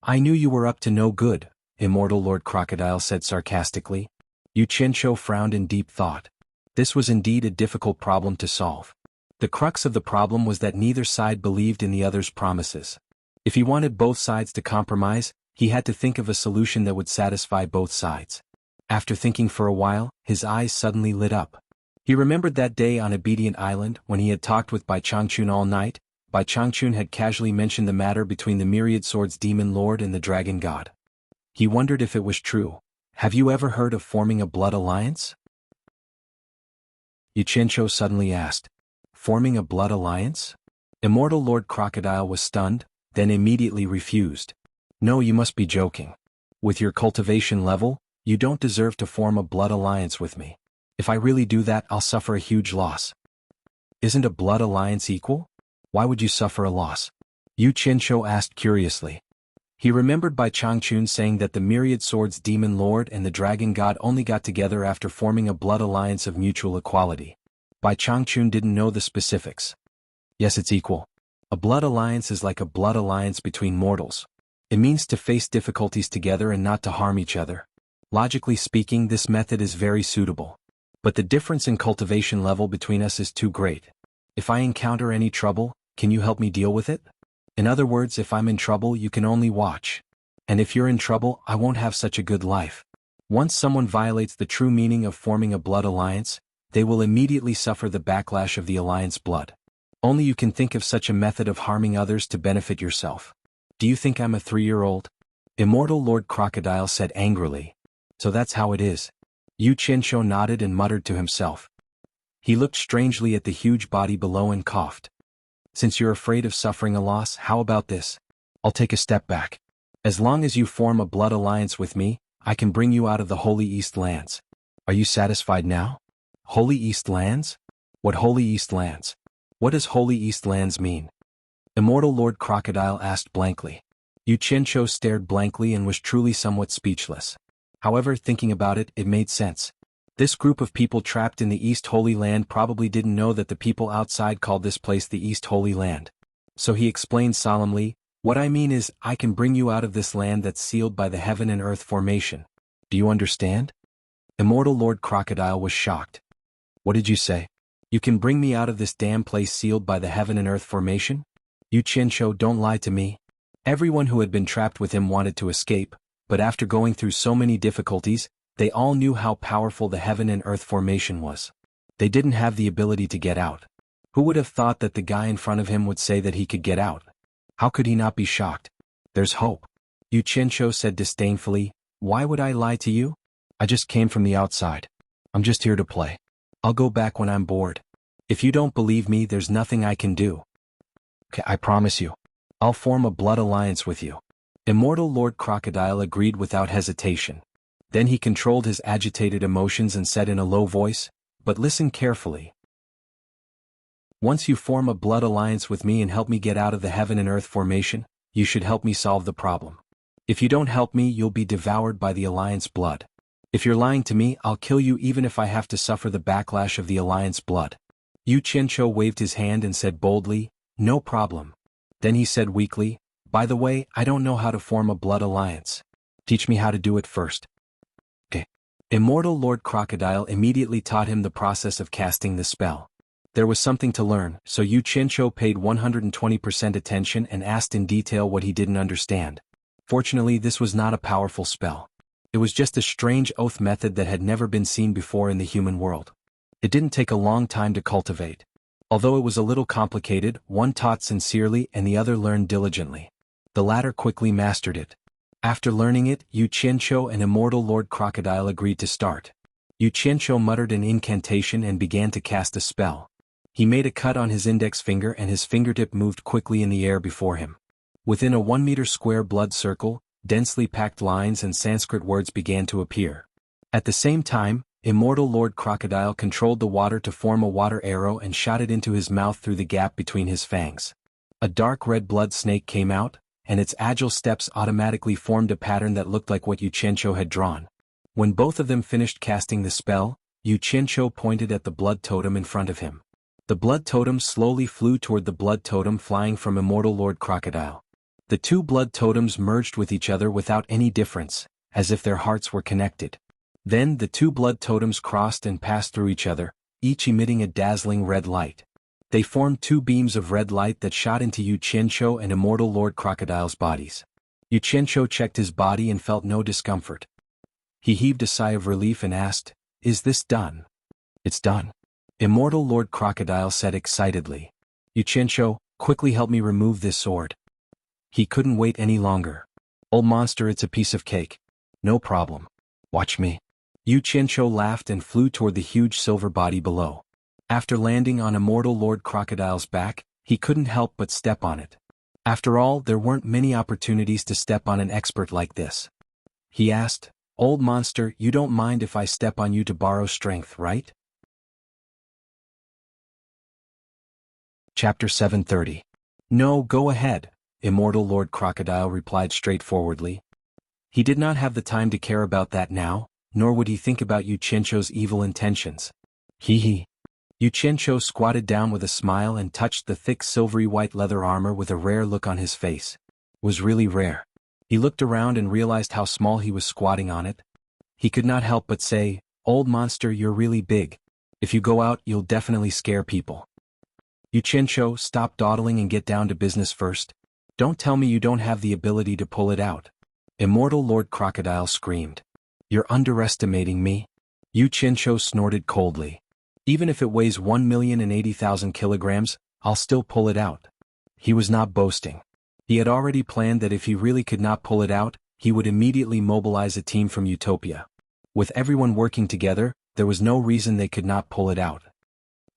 I knew you were up to no good," Immortal Lord Crocodile said sarcastically. Yu Qianqiu frowned in deep thought. This was indeed a difficult problem to solve. The crux of the problem was that neither side believed in the other's promises. If he wanted both sides to compromise, he had to think of a solution that would satisfy both sides. After thinking for a while, his eyes suddenly lit up. He remembered that day on Obedient Island when he had talked with Bai Changchun all night. Bai Changchun had casually mentioned the matter between the Myriad Swords Demon Lord and the Dragon God. He wondered if it was true. "Have you ever heard of forming a blood alliance?" Yu Qianqiu suddenly asked. "Forming a blood alliance?" Immortal Lord Crocodile was stunned, then immediately refused. "No, you must be joking. With your cultivation level, you don't deserve to form a blood alliance with me. If I really do that, I'll suffer a huge loss." "Isn't a blood alliance equal? Why would you suffer a loss?" Yu Qianqiu asked curiously. He remembered Bai Changchun saying that the Myriad Swords Demon Lord and the Dragon God only got together after forming a blood alliance of mutual equality. Bai Changchun didn't know the specifics. "Yes, it's equal. A blood alliance is like a blood alliance between mortals. It means to face difficulties together and not to harm each other. Logically speaking, this method is very suitable. But the difference in cultivation level between us is too great. If I encounter any trouble, can you help me deal with it? In other words, if I'm in trouble, you can only watch. And if you're in trouble, I won't have such a good life. Once someone violates the true meaning of forming a blood alliance, they will immediately suffer the backlash of the alliance blood. Only you can think of such a method of harming others to benefit yourself. Do you think I'm a 3-year-old? Immortal Lord Crocodile said angrily. "So that's how it is." Yu Qianqiu nodded and muttered to himself. He looked strangely at the huge body below and coughed. "Since you're afraid of suffering a loss, how about this? I'll take a step back. As long as you form a blood alliance with me, I can bring you out of the Holy East Lands. Are you satisfied now?" "Holy East Lands? What Holy East Lands? What does Holy East Lands mean?" Immortal Lord Crocodile asked blankly. Yu Qianqiu stared blankly and was truly somewhat speechless. However, thinking about it, it made sense. This group of people trapped in the East Holy Land probably didn't know that the people outside called this place the East Holy Land. So he explained solemnly, "What I mean is, I can bring you out of this land that's sealed by the heaven and earth formation. Do you understand?" Immortal Lord Crocodile was shocked. "What did you say? You can bring me out of this damn place sealed by the heaven and earth formation? You Chincho, don't lie to me." Everyone who had been trapped with him wanted to escape, but after going through so many difficulties, they all knew how powerful the heaven and earth formation was. They didn't have the ability to get out. Who would have thought that the guy in front of him would say that he could get out? How could he not be shocked? "There's hope," Yu Chincho said disdainfully. "Why would I lie to you? I just came from the outside. I'm just here to play. I'll go back when I'm bored. If you don't believe me, there's nothing I can do. Okay, I promise you. I'll form a blood alliance with you." Immortal Lord Crocodile agreed without hesitation. Then he controlled his agitated emotions and said in a low voice, "But listen carefully. Once you form a blood alliance with me and help me get out of the heaven and earth formation, you should help me solve the problem. If you don't help me, you'll be devoured by the alliance blood. If you're lying to me, I'll kill you even if I have to suffer the backlash of the alliance blood." Yu Chincho waved his hand and said boldly, "No problem." Then he said weakly, "By the way, I don't know how to form a blood alliance. Teach me how to do it first." Okay. Immortal Lord Crocodile immediately taught him the process of casting the spell. There was something to learn, so Yu Chincho paid 120% attention and asked in detail what he didn't understand. Fortunately, this was not a powerful spell. It was just a strange oath method that had never been seen before in the human world. It didn't take a long time to cultivate. Although it was a little complicated, one taught sincerely and the other learned diligently. The latter quickly mastered it. After learning it, Yu Chincho and Immortal Lord Crocodile agreed to start. Yu Chincho muttered an incantation and began to cast a spell. He made a cut on his index finger and his fingertip moved quickly in the air before him. Within a 1-meter square blood circle, densely packed lines and Sanskrit words began to appear. At the same time, Immortal Lord Crocodile controlled the water to form a water arrow and shot it into his mouth through the gap between his fangs. A dark red blood snake came out, and its agile steps automatically formed a pattern that looked like what Yu Chincho had drawn. When both of them finished casting the spell, Yu Chincho pointed at the blood totem in front of him. The blood totem slowly flew toward the blood totem flying from Immortal Lord Crocodile. The two blood totems merged with each other without any difference, as if their hearts were connected. Then the two blood totems crossed and passed through each other, each emitting a dazzling red light. They formed two beams of red light that shot into Yu Chincho and Immortal Lord Crocodile's bodies. Yu Chincho checked his body and felt no discomfort. He heaved a sigh of relief and asked, "Is this done?" "It's done," Immortal Lord Crocodile said excitedly. "Yu Chincho, quickly help me remove this sword." He couldn't wait any longer. "Old monster, it's a piece of cake. No problem. Watch me." Yu Chincho laughed and flew toward the huge silver body below. After landing on Immortal Lord Crocodile's back, he couldn't help but step on it. After all, there weren't many opportunities to step on an expert like this. He asked, "Old monster, you don't mind if I step on you to borrow strength, right?" Chapter 730. "No, go ahead," Immortal Lord Crocodile replied straightforwardly. He did not have the time to care about that now, nor would he think about Yu Chincho's evil intentions. Hee. Yu Chincho squatted down with a smile and touched the thick silvery white leather armor with a rare look on his face. It was really rare. He looked around and realized how small he was squatting on it. He could not help but say, "Old monster, you're really big. If you go out, you'll definitely scare people." "Yu Chincho, stop dawdling and get down to business first. Don't tell me you don't have the ability to pull it out." Immortal Lord Crocodile screamed. "You're underestimating me." Yu Chincho snorted coldly. "Even if it weighs 1,080,000 kilograms, I'll still pull it out." He was not boasting. He had already planned that if he really could not pull it out, he would immediately mobilize a team from Utopia. With everyone working together, there was no reason they could not pull it out.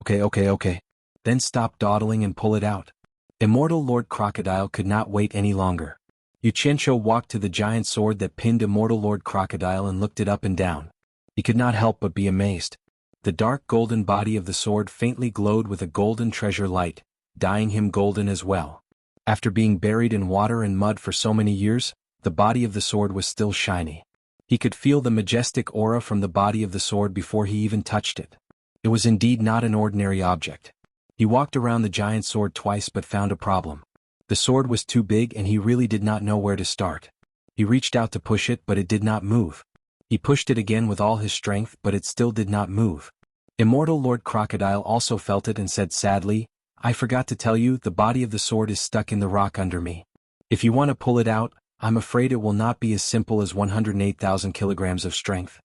Okay. Then stop dawdling and pull it out." Immortal Lord Crocodile could not wait any longer. Yu Chincho walked to the giant sword that pinned Immortal Lord Crocodile and looked it up and down. He could not help but be amazed. The dark golden body of the sword faintly glowed with a golden treasure light, dyeing him golden as well. After being buried in water and mud for so many years, the body of the sword was still shiny. He could feel the majestic aura from the body of the sword before he even touched it. It was indeed not an ordinary object. He walked around the giant sword twice but found a problem. The sword was too big and he really did not know where to start. He reached out to push it but it did not move. He pushed it again with all his strength but it still did not move. Immortal Lord Crocodile also felt it and said sadly, "I forgot to tell you, the body of the sword is stuck in the rock under me. If you want to pull it out, I'm afraid it will not be as simple as 108,000 kilograms of strength."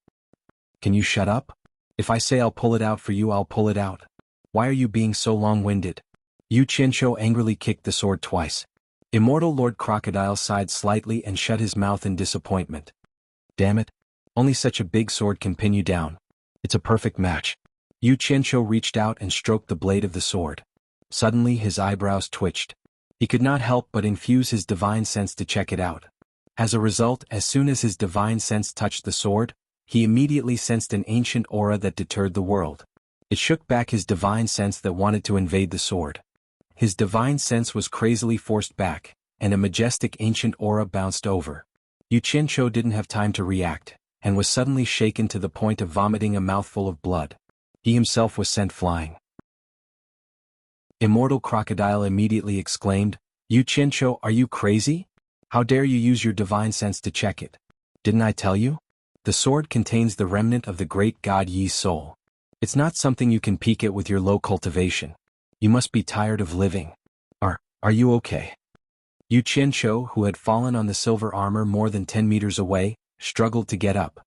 "Can you shut up? If I say I'll pull it out for you, I'll pull it out. Why are you being so long-winded?" Yu Qianqiu angrily kicked the sword twice. Immortal Lord Crocodile sighed slightly and shut his mouth in disappointment. "Damn it. Only such a big sword can pin you down. It's a perfect match." Yu Qianqiu reached out and stroked the blade of the sword. Suddenly his eyebrows twitched. He could not help but infuse his divine sense to check it out. As a result, as soon as his divine sense touched the sword, he immediately sensed an ancient aura that deterred the world. It shook back his divine sense that wanted to invade the sword. His divine sense was crazily forced back, and a majestic ancient aura bounced over. Yu Qianqiu didn't have time to react, and was suddenly shaken to the point of vomiting a mouthful of blood. He himself was sent flying. Immortal Crocodile immediately exclaimed, "Yu Qianqiu, are you crazy? How dare you use your divine sense to check it? Didn't I tell you? The sword contains the remnant of the great god Yi's soul. It's not something you can peek at with your low cultivation. You must be tired of living. Are you okay?" Yu Qianqiu, who had fallen on the silver armor more than 10 meters away, struggled to get up.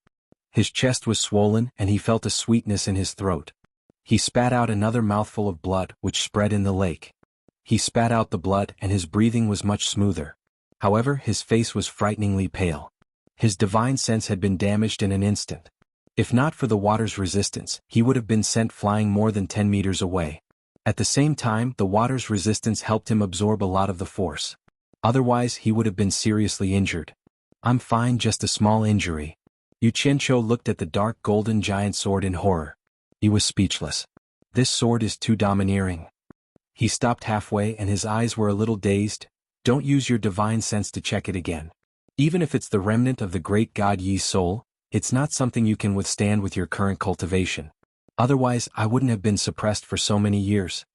His chest was swollen and he felt a sweetness in his throat. He spat out another mouthful of blood which spread in the lake. He spat out the blood and his breathing was much smoother. However, his face was frighteningly pale. His divine sense had been damaged in an instant. If not for the water's resistance, he would have been sent flying more than 10 meters away. At the same time, the water's resistance helped him absorb a lot of the force. Otherwise, he would have been seriously injured. "I'm fine, just a small injury." Yu Qianqiu looked at the dark golden giant sword in horror. He was speechless. This sword is too domineering. He stopped halfway and his eyes were a little dazed. "Don't use your divine sense to check it again. Even if it's the remnant of the great god Yi's soul, it's not something you can withstand with your current cultivation. Otherwise, I wouldn't have been suppressed for so many years."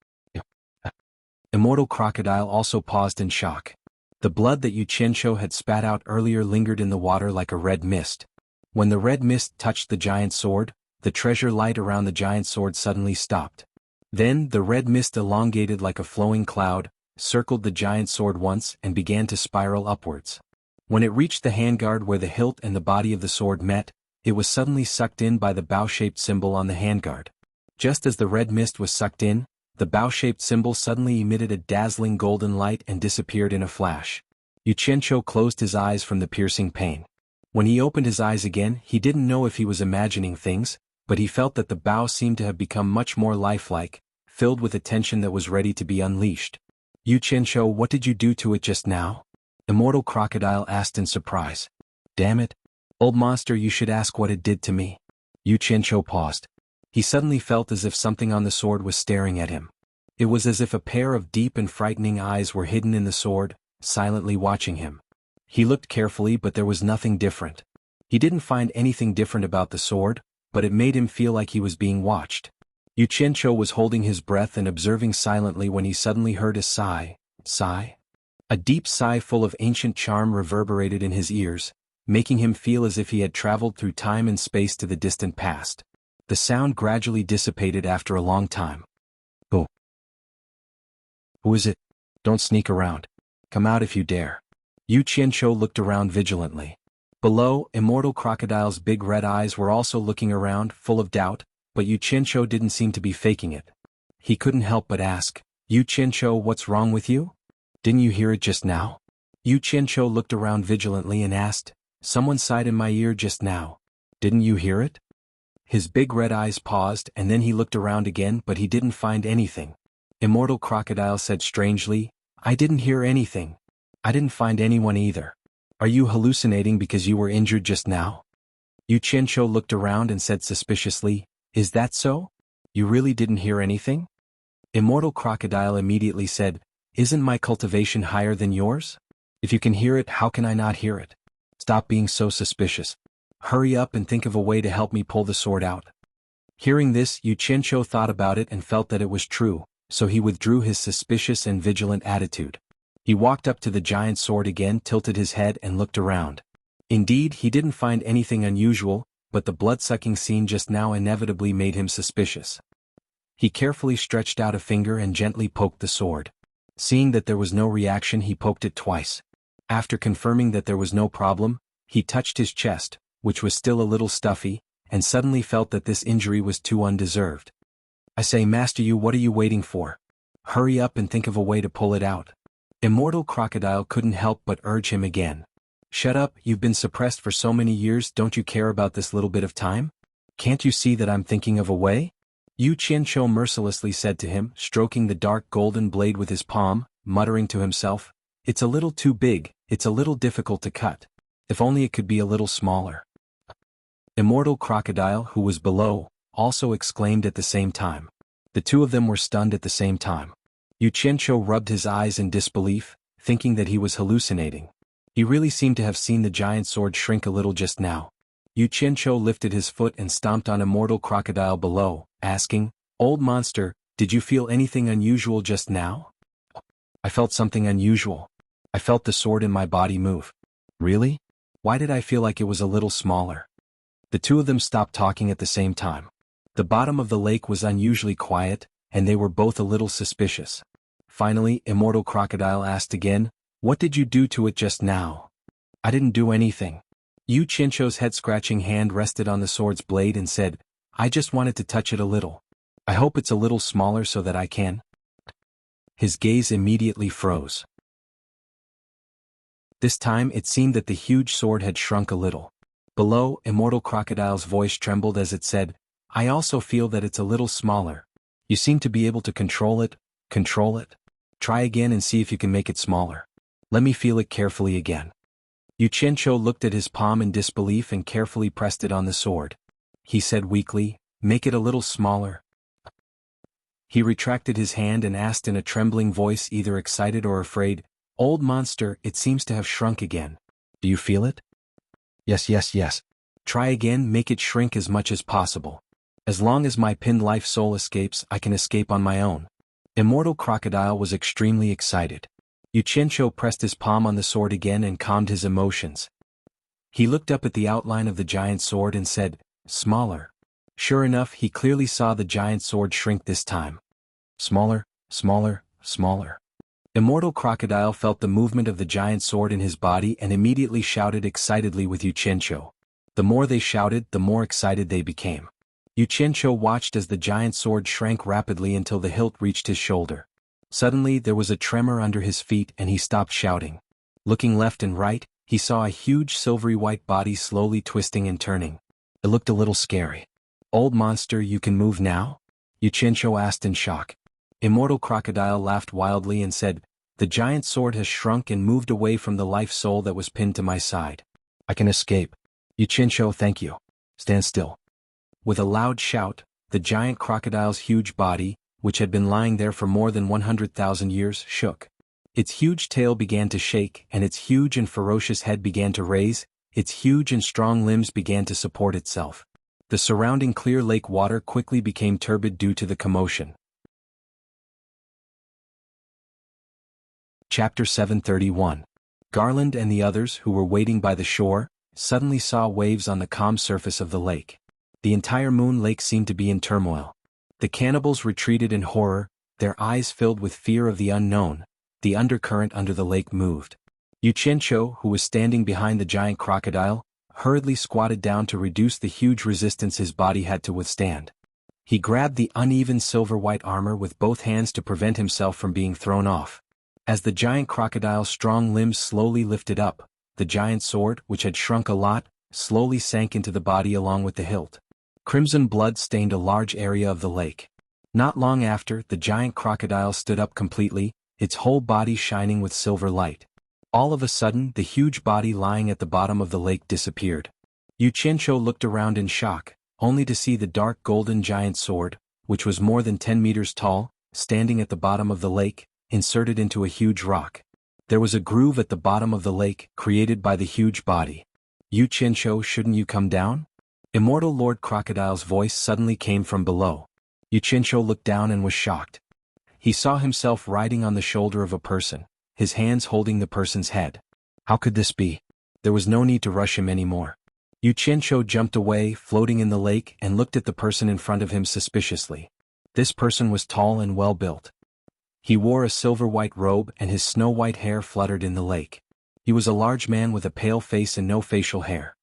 Immortal Crocodile also paused in shock. The blood that Yu Qianqiu had spat out earlier lingered in the water like a red mist. When the red mist touched the giant sword, the treasure light around the giant sword suddenly stopped. Then, the red mist elongated like a flowing cloud, circled the giant sword once and began to spiral upwards. When it reached the handguard where the hilt and the body of the sword met, it was suddenly sucked in by the bow-shaped symbol on the handguard. Just as the red mist was sucked in, the bow-shaped symbol suddenly emitted a dazzling golden light and disappeared in a flash. Yu Qianqiu closed his eyes from the piercing pain. When he opened his eyes again, he didn't know if he was imagining things, but he felt that the bow seemed to have become much more lifelike, filled with a tension that was ready to be unleashed. "Yu Qianqiu, what did you do to it just now?" Immortal Crocodile asked in surprise. "Damn it. Old monster, you should ask what it did to me." Yu Qianqiu paused. He suddenly felt as if something on the sword was staring at him. It was as if a pair of deep and frightening eyes were hidden in the sword, silently watching him. He looked carefully but there was nothing different. He didn't find anything different about the sword, but it made him feel like he was being watched. Yu Qianqiu was holding his breath and observing silently when he suddenly heard a sigh. A deep sigh full of ancient charm reverberated in his ears, making him feel as if he had traveled through time and space to the distant past. The sound gradually dissipated after a long time. Who is it? Don't sneak around. Come out if you dare." Yu Qianqiu looked around vigilantly. Below, Immortal Crocodile's big red eyes were also looking around, full of doubt, but Yu Qianqiu didn't seem to be faking it. He couldn't help but ask, "Yu Qianqiu, what's wrong with you? Didn't you hear it just now?" Yu Qianqiu looked around vigilantly and asked, "Someone sighed in my ear just now. Didn't you hear it?" His big red eyes paused and then he looked around again but he didn't find anything. Immortal Crocodile said strangely, "I didn't hear anything. I didn't find anyone either. Are you hallucinating because you were injured just now?" Yu Qianqiu looked around and said suspiciously, "Is that so? You really didn't hear anything?" Immortal Crocodile immediately said, "Isn't my cultivation higher than yours? If you can hear it, how can I not hear it? Stop being so suspicious. Hurry up and think of a way to help me pull the sword out." Hearing this, Yu Qianqiu thought about it and felt that it was true, so he withdrew his suspicious and vigilant attitude. He walked up to the giant sword again, tilted his head and looked around. Indeed, he didn't find anything unusual, but the blood-sucking scene just now inevitably made him suspicious. He carefully stretched out a finger and gently poked the sword. Seeing that there was no reaction, he poked it twice. After confirming that there was no problem, he touched his chest, which was still a little stuffy, and suddenly felt that this injury was too undeserved. "I say, Master, what are you waiting for? Hurry up and think of a way to pull it out." Immortal Crocodile couldn't help but urge him again. "Shut up, you've been suppressed for so many years, don't you care about this little bit of time? Can't you see that I'm thinking of a way?" Yu Qianqiu mercilessly said to him, stroking the dark golden blade with his palm, muttering to himself, "It's a little too big, it's a little difficult to cut. If only it could be a little smaller." Immortal Crocodile, who was below, also exclaimed at the same time. The two of them were stunned at the same time. Yu Qianqiu rubbed his eyes in disbelief, thinking that he was hallucinating. He really seemed to have seen the giant sword shrink a little just now. Yu Qianqiu lifted his foot and stomped on Immortal Crocodile below, asking, "Old monster, did you feel anything unusual just now?" "I felt something unusual. I felt the sword in my body move." "Really? Why did I feel like it was a little smaller?" The two of them stopped talking at the same time. The bottom of the lake was unusually quiet, and they were both a little suspicious. Finally, Immortal Crocodile asked again, "What did you do to it just now?" "I didn't do anything." Yu Qianqiu's head-scratching hand rested on the sword's blade and said, "I just wanted to touch it a little. I hope it's a little smaller so that I can." His gaze immediately froze. This time it seemed that the huge sword had shrunk a little. Below, Immortal Crocodile's voice trembled as it said, "I also feel that it's a little smaller. You seem to be able to control it. Try again and see if you can make it smaller. Let me feel it carefully again." Yu Qianqiu looked at his palm in disbelief and carefully pressed it on the sword. He said weakly, "Make it a little smaller." He retracted his hand and asked in a trembling voice, either excited or afraid, "Old monster, it seems to have shrunk again. Do you feel it?" Yes. "Try again, make it shrink as much as possible. As long as my pinned life soul escapes, I can escape on my own." Immortal Crocodile was extremely excited. Yu Qianqiu pressed his palm on the sword again and calmed his emotions. He looked up at the outline of the giant sword and said, "Smaller." Sure enough, he clearly saw the giant sword shrink this time. Smaller. Immortal Crocodile felt the movement of the giant sword in his body and immediately shouted excitedly with Yu Qianqiu. The more they shouted, the more excited they became. Yu Qianqiu watched as the giant sword shrank rapidly until the hilt reached his shoulder. Suddenly there was a tremor under his feet and he stopped shouting. Looking left and right, he saw a huge silvery white body slowly twisting and turning. It looked a little scary. "Old monster, you can move now?" Yu Qianqiu asked in shock. Immortal Crocodile laughed wildly and said, "The giant sword has shrunk and moved away from the life soul that was pinned to my side. I can escape." "Yu Qianqiu, thank you. Stand still." With a loud shout, the giant crocodile's huge body, which had been lying there for more than 100,000 years, shook. Its huge tail began to shake and its huge and ferocious head began to raise, its huge and strong limbs began to support itself. The surrounding clear lake water quickly became turbid due to the commotion. Chapter 731. Garland and the others, who were waiting by the shore, suddenly saw waves on the calm surface of the lake. The entire moon lake seemed to be in turmoil. The cannibals retreated in horror, their eyes filled with fear of the unknown. The undercurrent under the lake moved. Yu Qianqiu, who was standing behind the giant crocodile, hurriedly squatted down to reduce the huge resistance his body had to withstand. He grabbed the uneven silver-white armor with both hands to prevent himself from being thrown off. As the giant crocodile's strong limbs slowly lifted up, the giant sword, which had shrunk a lot, slowly sank into the body along with the hilt. Crimson blood stained a large area of the lake. Not long after, the giant crocodile stood up completely, its whole body shining with silver light. All of a sudden, the huge body lying at the bottom of the lake disappeared. Yu Qianqiu looked around in shock, only to see the dark golden giant sword, which was more than 10 meters tall, standing at the bottom of the lake, inserted into a huge rock. There was a groove at the bottom of the lake, created by the huge body. "Yu Qianqiu, shouldn't you come down?" Immortal Lord Crocodile's voice suddenly came from below. Yu Qianqiu looked down and was shocked. He saw himself riding on the shoulder of a person. his hands holding the person's head. How could this be? There was no need to rush him anymore. Yu Qianqiu jumped away, floating in the lake, and looked at the person in front of him suspiciously. This person was tall and well-built. He wore a silver-white robe and his snow-white hair fluttered in the lake. He was a large man with a pale face and no facial hair.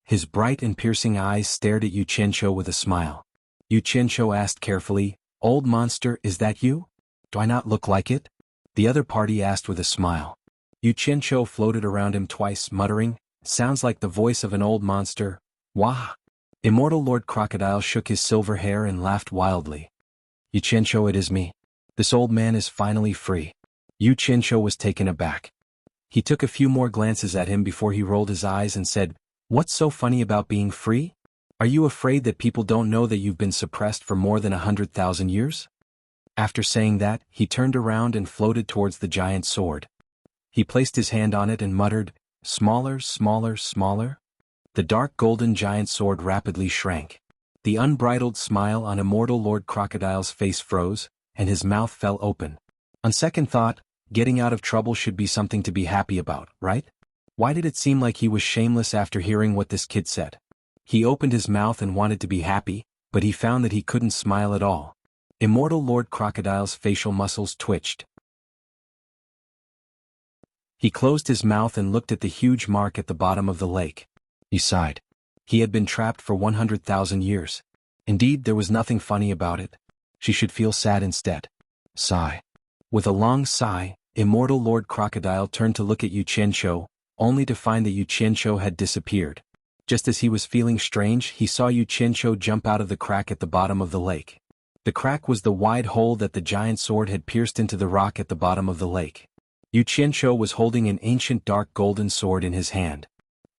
His bright and piercing eyes stared at Yu Qianqiu with a smile. Yu Qianqiu asked carefully, "Old monster, is that you? Do I not look like it?" The other party asked with a smile. Yu Qianqiu floated around him twice, muttering, "Sounds like the voice of an old monster. Wah!" Immortal Lord Crocodile shook his silver hair and laughed wildly. "Yu Qianqiu, it is me. This old man is finally free." Yu Qianqiu was taken aback. He took a few more glances at him before he rolled his eyes and said, "What's so funny about being free? Are you afraid that people don't know that you've been suppressed for more than 100,000 years?" After saying that, he turned around and floated towards the giant sword. He placed his hand on it and muttered, "Smaller, smaller, smaller." The dark golden giant sword rapidly shrank. The unbridled smile on Immortal Lord Crocodile's face froze, and his mouth fell open. On second thought, getting out of trouble should be something to be happy about, right? Why did it seem like he was shameless after hearing what this kid said? He opened his mouth and wanted to be happy, but he found that he couldn't smile at all. Immortal Lord Crocodile's facial muscles twitched. He closed his mouth and looked at the huge mark at the bottom of the lake. He sighed. He had been trapped for 100,000 years. Indeed, there was nothing funny about it. She should feel sad instead. Sigh. With a long sigh, Immortal Lord Crocodile turned to look at Yu Qianqiu, only to find that Yu Qianqiu had disappeared. Just as he was feeling strange, he saw Yu Qianqiu jump out of the crack at the bottom of the lake. The crack was the wide hole that the giant sword had pierced into the rock at the bottom of the lake. Yu Qianqiu was holding an ancient dark golden sword in his hand.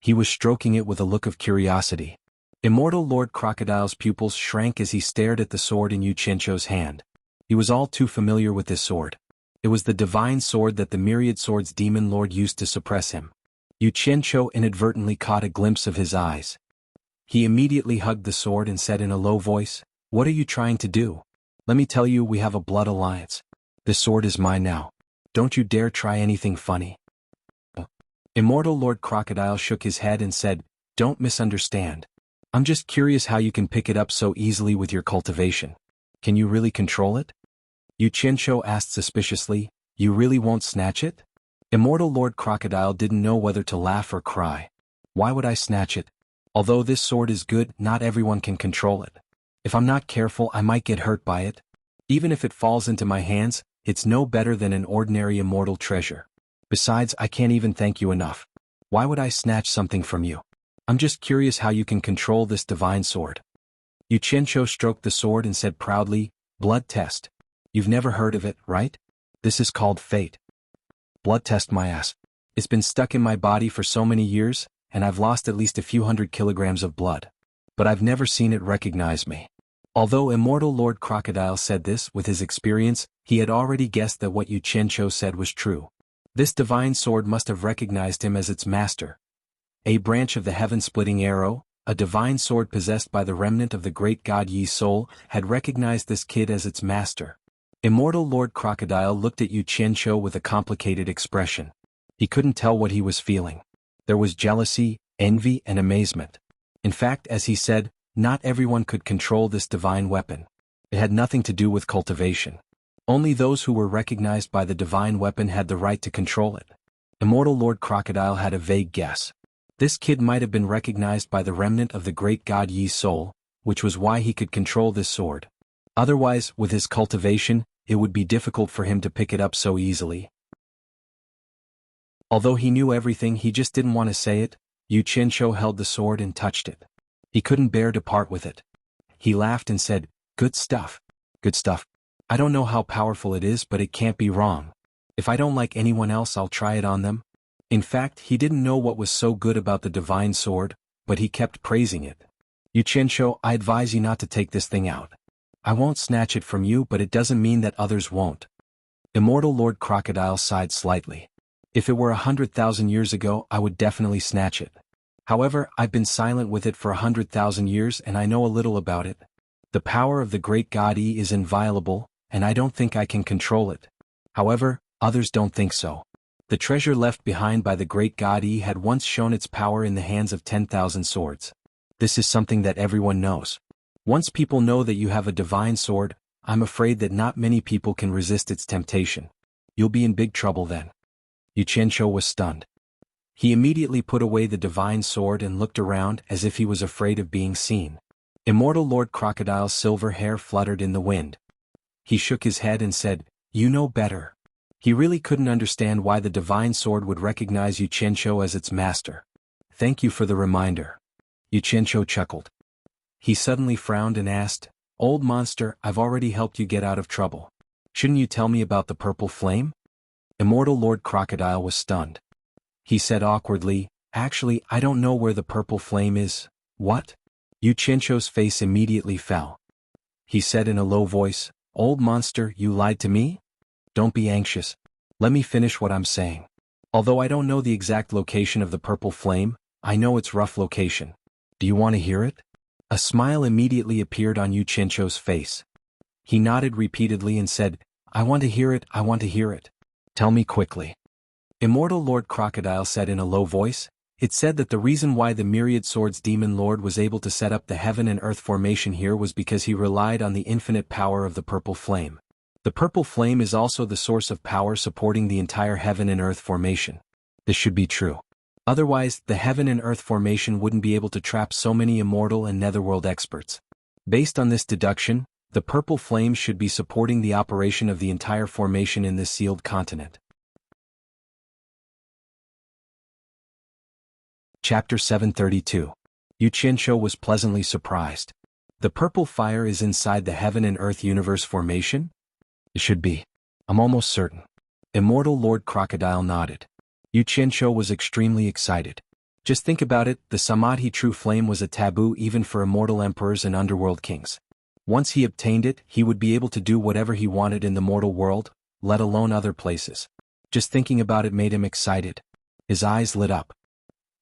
He was stroking it with a look of curiosity. Immortal Lord Crocodile's pupils shrank as he stared at the sword in Yu Qianqiu's hand. He was all too familiar with this sword. It was the divine sword that the Myriad Swords Demon Lord used to suppress him. Yu Qianqiu inadvertently caught a glimpse of his eyes. He immediately hugged the sword and said in a low voice, "What are you trying to do? Let me tell you, we have a blood alliance. This sword is mine now. Don't you dare try anything funny." Immortal Lord Crocodile shook his head and said, "Don't misunderstand. I'm just curious how you can pick it up so easily with your cultivation. Can you really control it?" Yu Qianqiu asked suspiciously, "You really won't snatch it?" Immortal Lord Crocodile didn't know whether to laugh or cry. "Why would I snatch it? Although this sword is good, not everyone can control it. If I'm not careful, I might get hurt by it. Even if it falls into my hands, it's no better than an ordinary immortal treasure. Besides, I can't even thank you enough. Why would I snatch something from you? I'm just curious how you can control this divine sword." Yu Qianqiu stroked the sword and said proudly, "Blood test. You've never heard of it, right? This is called fate." "Blood test my ass. It's been stuck in my body for so many years, and I've lost at least a few hundred kilograms of blood. But I've never seen it recognize me." Although Immortal Lord Crocodile said this with his experience, he had already guessed that what Yu Qianqiu said was true. This divine sword must have recognized him as its master. A branch of the heaven-splitting arrow, a divine sword possessed by the remnant of the great god Yi's soul, had recognized this kid as its master. Immortal Lord Crocodile looked at Yu Qianqiu with a complicated expression. He couldn't tell what he was feeling. There was jealousy, envy, and amazement. In fact, as he said, not everyone could control this divine weapon. It had nothing to do with cultivation. Only those who were recognized by the divine weapon had the right to control it. Immortal Lord Crocodile had a vague guess. This kid might have been recognized by the remnant of the great god Yi's soul, which was why he could control this sword. Otherwise, with his cultivation, it would be difficult for him to pick it up so easily. Although he knew everything, he just didn't want to say it. Yu Qianqiu held the sword and touched it. He couldn't bear to part with it. He laughed and said, "Good stuff. Good stuff. I don't know how powerful it is, but it can't be wrong. If I don't like anyone else, I'll try it on them." In fact, he didn't know what was so good about the divine sword, but he kept praising it. "Yu Qianqiu, I advise you not to take this thing out. I won't snatch it from you, but it doesn't mean that others won't." Immortal Lord Crocodile sighed slightly. "If it were 100,000 years ago, I would definitely snatch it. However, I've been silent with it for 100,000 years and I know a little about it. The power of the great god Yi is inviolable, and I don't think I can control it. However, others don't think so. The treasure left behind by the great god Yi had once shown its power in the hands of 10,000 swords. This is something that everyone knows. Once people know that you have a divine sword, I'm afraid that not many people can resist its temptation. You'll be in big trouble then. Yu Qianqiu was stunned. He immediately put away the divine sword and looked around as if he was afraid of being seen. Immortal Lord Crocodile's silver hair fluttered in the wind. He shook his head and said, "You know better." He really couldn't understand why the divine sword would recognize Yu Qianqiu as its master. "Thank you for the reminder." Yu Qianqiu chuckled. He suddenly frowned and asked, "Old monster, I've already helped you get out of trouble. Shouldn't you tell me about the purple flame?" Immortal Lord Crocodile was stunned. He said awkwardly, "Actually, I don't know where the purple flame is." "What?" Yu Qianqiu's face immediately fell. He said in a low voice, "Old monster, you lied to me? Don't be anxious. Let me finish what I'm saying. Although I don't know the exact location of the purple flame, I know its rough location. Do you want to hear it?" A smile immediately appeared on Yu Qianqiu's face. He nodded repeatedly and said, "I want to hear it, I want to hear it. Tell me quickly." Immortal Lord Crocodile said in a low voice, "It said that the reason why the Myriad Swords Demon Lord was able to set up the heaven and earth formation here was because he relied on the infinite power of the purple flame. The purple flame is also the source of power supporting the entire heaven and earth formation. This should be true. Otherwise, the heaven and earth formation wouldn't be able to trap so many immortal and netherworld experts. Based on this deduction, the purple flame should be supporting the operation of the entire formation in this sealed continent." Chapter 732. Yu Qianqiu was pleasantly surprised. The purple fire is inside the heaven and earth universe formation? It should be. I'm almost certain. Immortal Lord Crocodile nodded. Yu Qianqiu was extremely excited. Just think about it, the Samadhi true flame was a taboo even for immortal emperors and underworld kings. Once he obtained it, he would be able to do whatever he wanted in the mortal world, let alone other places. Just thinking about it made him excited. His eyes lit up.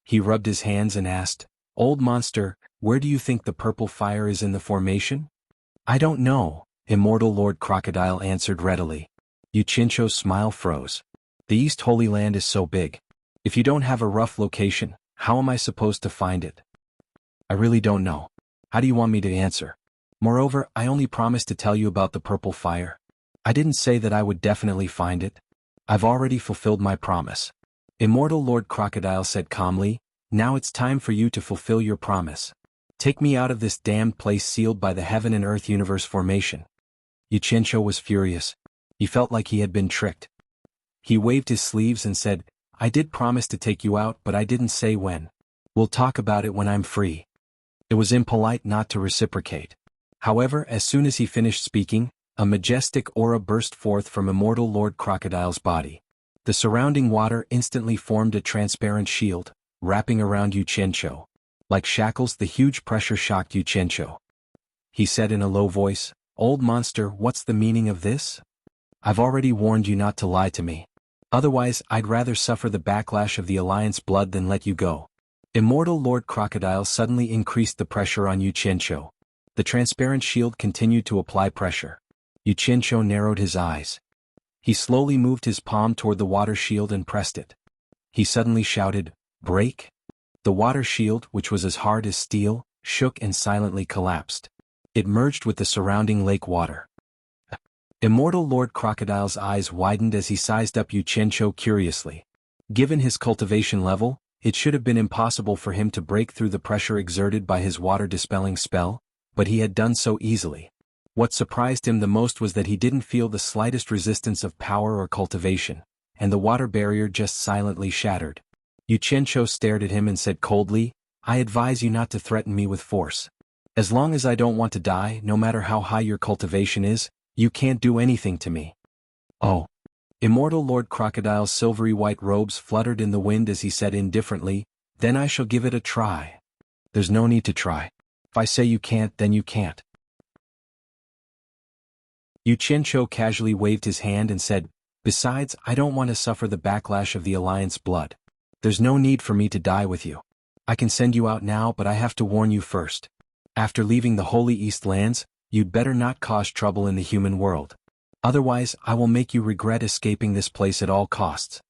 He rubbed his hands and asked, "Old monster, where do you think the purple fire is in the formation?" "I don't know," Immortal Lord Crocodile answered readily. Yu Qianqiu's smile froze. The East Holy Land is so big. If you don't have a rough location, how am I supposed to find it? I really don't know. How do you want me to answer? Moreover, I only promised to tell you about the purple fire. I didn't say that I would definitely find it. I've already fulfilled my promise. Immortal Lord Crocodile said calmly, "Now it's time for you to fulfill your promise. Take me out of this damned place sealed by the heaven and earth universe formation." Yu Qianqiu was furious. He felt like he had been tricked. He waved his sleeves and said, "I did promise to take you out, but I didn't say when. We'll talk about it when I'm free." It was impolite not to reciprocate. However, as soon as he finished speaking, a majestic aura burst forth from Immortal Lord Crocodile's body. The surrounding water instantly formed a transparent shield, wrapping around Yu Qianqiu. Like shackles, the huge pressure shocked Yu Qianqiu. He said in a low voice, "Old monster, what's the meaning of this? I've already warned you not to lie to me. Otherwise, I'd rather suffer the backlash of the Alliance blood than let you go." Immortal Lord Crocodile suddenly increased the pressure on Yu Qianqiu. The transparent shield continued to apply pressure. Yu Qianqiu narrowed his eyes. He slowly moved his palm toward the water shield and pressed it. He suddenly shouted, "Break!" The water shield, which was as hard as steel, shook and silently collapsed. It merged with the surrounding lake water. Immortal Lord Crocodile's eyes widened as he sized up Yu Qianqiu curiously. Given his cultivation level, it should have been impossible for him to break through the pressure exerted by his water-dispelling spell, but he had done so easily. What surprised him the most was that he didn't feel the slightest resistance of power or cultivation, and the water barrier just silently shattered. Yu Qianqiu stared at him and said coldly, "I advise you not to threaten me with force. As long as I don't want to die, no matter how high your cultivation is, you can't do anything to me." "Oh." Immortal Lord Crocodile's silvery white robes fluttered in the wind as he said indifferently, "Then I shall give it a try." "There's no need to try. If I say you can't, then you can't." Yu Qianqiu casually waved his hand and said, "Besides, I don't want to suffer the backlash of the Alliance blood. There's no need for me to die with you. I can send you out now, but I have to warn you first. After leaving the Holy East Lands, you'd better not cause trouble in the human world. Otherwise, I will make you regret escaping this place at all costs."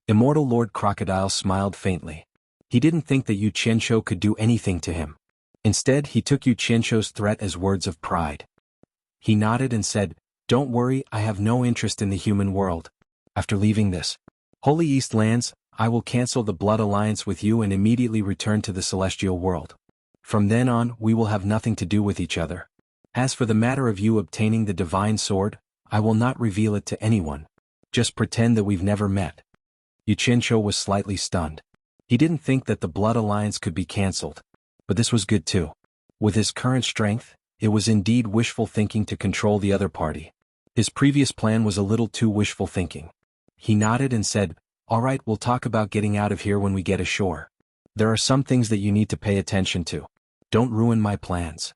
Immortal Lord Crocodile smiled faintly. He didn't think that Yu Qianqiu could do anything to him. Instead, he took Yu Qianqiu's threat as words of pride. He nodded and said, "Don't worry, I have no interest in the human world. After leaving this Holy East lands, I will cancel the blood alliance with you and immediately return to the celestial world. From then on, we will have nothing to do with each other. As for the matter of you obtaining the divine sword, I will not reveal it to anyone. Just pretend that we've never met." Yu Qianqiu was slightly stunned. He didn't think that the blood alliance could be cancelled. But this was good too. With his current strength, it was indeed wishful thinking to control the other party. His previous plan was a little too wishful thinking. He nodded and said, "All right, we'll talk about getting out of here when we get ashore. There are some things that you need to pay attention to. Don't ruin my plans."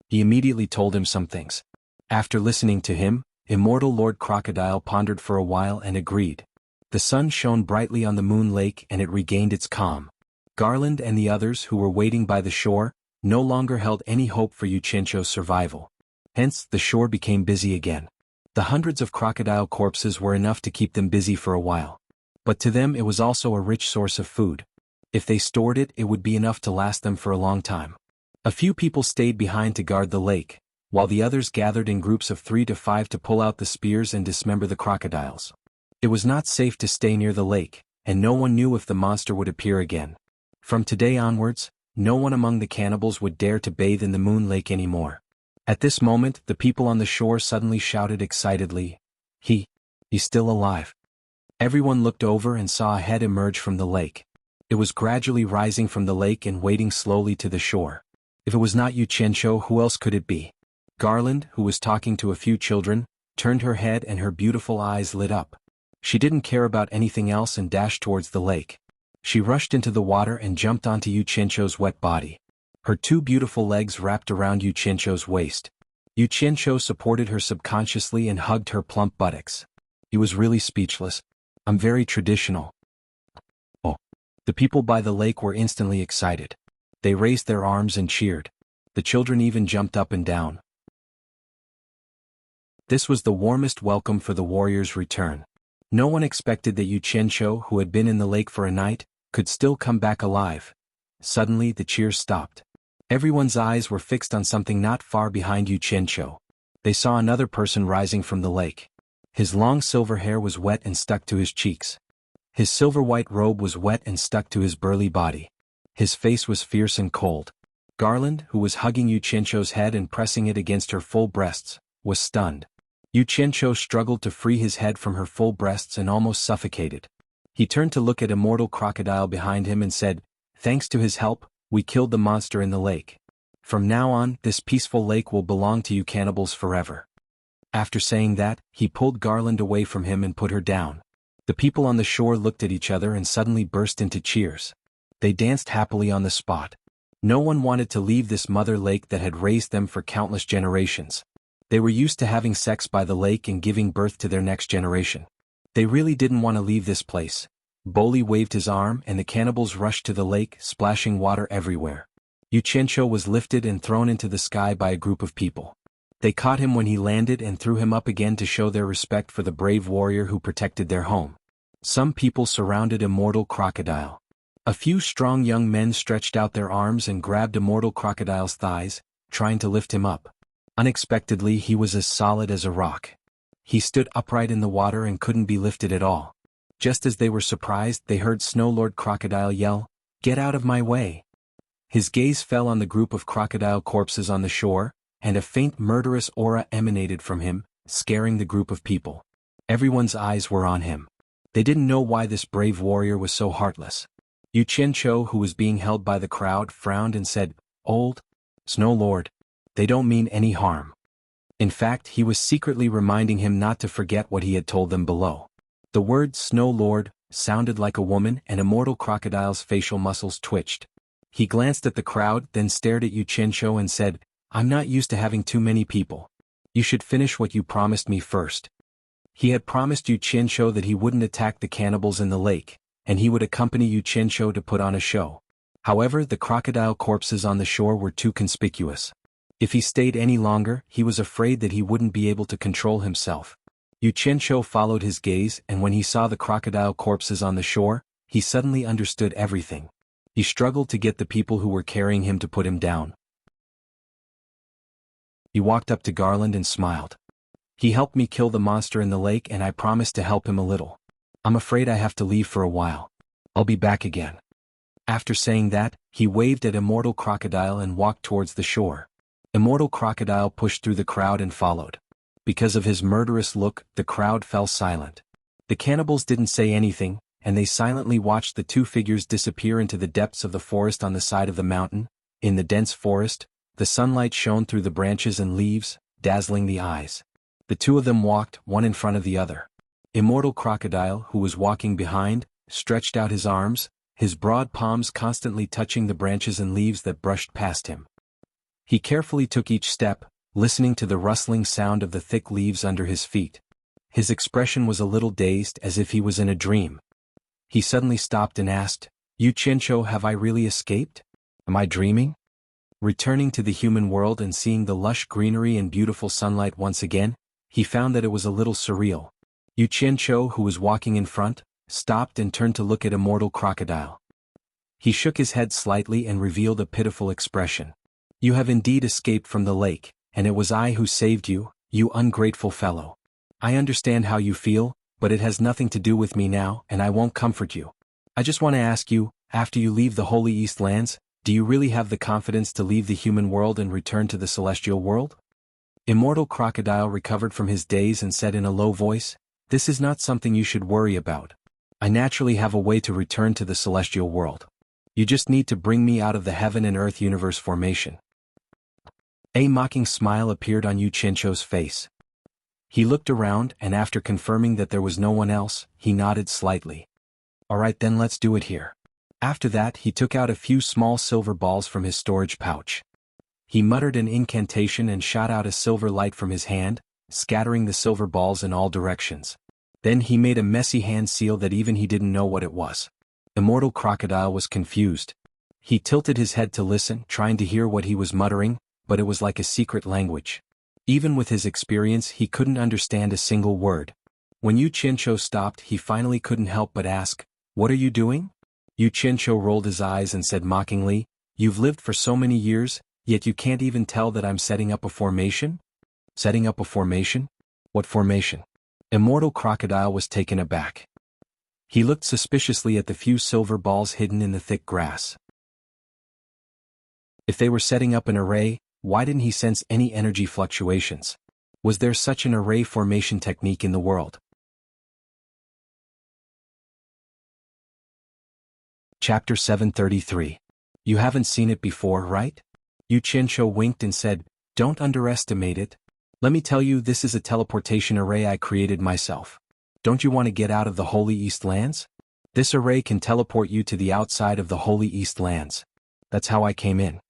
He immediately told him some things. After listening to him, Immortal Lord Crocodile pondered for a while and agreed. The sun shone brightly on the moon lake and it regained its calm. Garland and the others who were waiting by the shore no longer held any hope for Yu Qianqiu's survival. Hence, the shore became busy again. The hundreds of crocodile corpses were enough to keep them busy for a while. But to them it was also a rich source of food. If they stored it, it would be enough to last them for a long time. A few people stayed behind to guard the lake, while the others gathered in groups of 3 to 5 to pull out the spears and dismember the crocodiles. It was not safe to stay near the lake, and no one knew if the monster would appear again. From today onwards, no one among the cannibals would dare to bathe in the moon lake anymore. At this moment, the people on the shore suddenly shouted excitedly, He's still alive." Everyone looked over and saw a head emerge from the lake. It was gradually rising from the lake and wading slowly to the shore. If it was not Yu Qianqiu, who else could it be? Garland, who was talking to a few children, turned her head and her beautiful eyes lit up. She didn't care about anything else and dashed towards the lake. She rushed into the water and jumped onto Yu Qianqiu's wet body. Her 2 beautiful legs wrapped around Yu Qianqiu's waist. Yu Qianqiu supported her subconsciously and hugged her plump buttocks. He was really speechless. "I'm very traditional." Oh. The people by the lake were instantly excited. They raised their arms and cheered. The children even jumped up and down. This was the warmest welcome for the warrior's return. No one expected that Yu Qianqiu, who had been in the lake for a night, could still come back alive. Suddenly the cheers stopped. Everyone's eyes were fixed on something not far behind Yu Qianqiu. They saw another person rising from the lake. His long silver hair was wet and stuck to his cheeks. His silver-white robe was wet and stuck to his burly body. His face was fierce and cold. Garland, who was hugging Yu Qianqiu's head and pressing it against her full breasts, was stunned. Yu Qianqiu struggled to free his head from her full breasts and almost suffocated. He turned to look at Immortal Crocodile behind him and said, "Thanks to his help, we killed the monster in the lake. From now on, this peaceful lake will belong to you cannibals forever." After saying that, he pulled Garland away from him and put her down. The people on the shore looked at each other and suddenly burst into cheers. They danced happily on the spot. No one wanted to leave this mother lake that had raised them for countless generations. They were used to having sex by the lake and giving birth to their next generation. They really didn't want to leave this place. Boli waved his arm and the cannibals rushed to the lake, splashing water everywhere. Yu Qianqiu was lifted and thrown into the sky by a group of people. They caught him when he landed and threw him up again to show their respect for the brave warrior who protected their home. Some people surrounded Immortal Crocodile. A few strong young men stretched out their arms and grabbed Immortal Crocodile's thighs, trying to lift him up. Unexpectedly, he was as solid as a rock. He stood upright in the water and couldn't be lifted at all. Just as they were surprised, they heard Snow Lord Crocodile yell, "Get out of my way!" His gaze fell on the group of crocodile corpses on the shore, and a faint murderous aura emanated from him, scaring the group of people. Everyone's eyes were on him. They didn't know why this brave warrior was so heartless. Yu Qianqiu, who was being held by the crowd, frowned and said, "Old Snow Lord, they don't mean any harm." In fact, he was secretly reminding him not to forget what he had told them below. The word Snow Lord sounded like a woman, and Immortal Crocodile's facial muscles twitched. He glanced at the crowd, then stared at Yu Qianqiu and said, "I'm not used to having too many people. You should finish what you promised me first." He had promised Yu Qianqiu that he wouldn't attack the cannibals in the lake, and he would accompany Yu Qianqiu to put on a show. However, the crocodile corpses on the shore were too conspicuous. If he stayed any longer, he was afraid that he wouldn't be able to control himself. Yu Qianshou followed his gaze, and when he saw the crocodile corpses on the shore, he suddenly understood everything. He struggled to get the people who were carrying him to put him down. He walked up to Garland and smiled. He helped me kill the monster in the lake, and I promised to help him a little. I'm afraid I have to leave for a while. I'll be back again. After saying that, he waved at Immortal Crocodile and walked towards the shore. Immortal Crocodile pushed through the crowd and followed. Because of his murderous look, the crowd fell silent. The cannibals didn't say anything, and they silently watched the two figures disappear into the depths of the forest on the side of the mountain. In the dense forest, the sunlight shone through the branches and leaves, dazzling the eyes. The two of them walked, one in front of the other. Immortal Crocodile, who was walking behind, stretched out his arms, his broad palms constantly touching the branches and leaves that brushed past him. He carefully took each step, listening to the rustling sound of the thick leaves under his feet. His expression was a little dazed, as if he was in a dream. He suddenly stopped and asked, "Yu Qianshou, have I really escaped? Am I dreaming?" Returning to the human world and seeing the lush greenery and beautiful sunlight once again, he found that it was a little surreal. Yu Qianshou, who was walking in front, stopped and turned to look at Immortal Crocodile. He shook his head slightly and revealed a pitiful expression. "You have indeed escaped from the lake, and it was I who saved you, you ungrateful fellow. I understand how you feel, but it has nothing to do with me now, and I won't comfort you. I just want to ask you, after you leave the Holy East Lands, do you really have the confidence to leave the human world and return to the celestial world?" Immortal Crocodile recovered from his daze and said in a low voice, "This is not something you should worry about. I naturally have a way to return to the celestial world. You just need to bring me out of the heaven and earth universe formation." A mocking smile appeared on Yu Qianshou's face. He looked around, and after confirming that there was no one else, he nodded slightly. "All right then, let's do it here." After that, he took out a few small silver balls from his storage pouch. He muttered an incantation and shot out a silver light from his hand, scattering the silver balls in all directions. Then he made a messy hand seal that even he didn't know what it was. Immortal Crocodile was confused. He tilted his head to listen, trying to hear what he was muttering, but it was like a secret language. Even with his experience, he couldn't understand a single word. When Yu Qianshou stopped, he finally couldn't help but ask, "What are you doing?" Yu Qianshou rolled his eyes and said mockingly, "You've lived for so many years, yet you can't even tell that I'm setting up a formation?" "Setting up a formation? What formation?" Immortal Crocodile was taken aback. He looked suspiciously at the few silver balls hidden in the thick grass. If they were setting up an array, why didn't he sense any energy fluctuations? Was there such an array formation technique in the world? Chapter 733. You haven't seen it before, right? Yu Qianshou winked and said, "Don't underestimate it. Let me tell you, this is a teleportation array I created myself. Don't you want to get out of the Holy East Lands? This array can teleport you to the outside of the Holy East Lands. That's how I came in."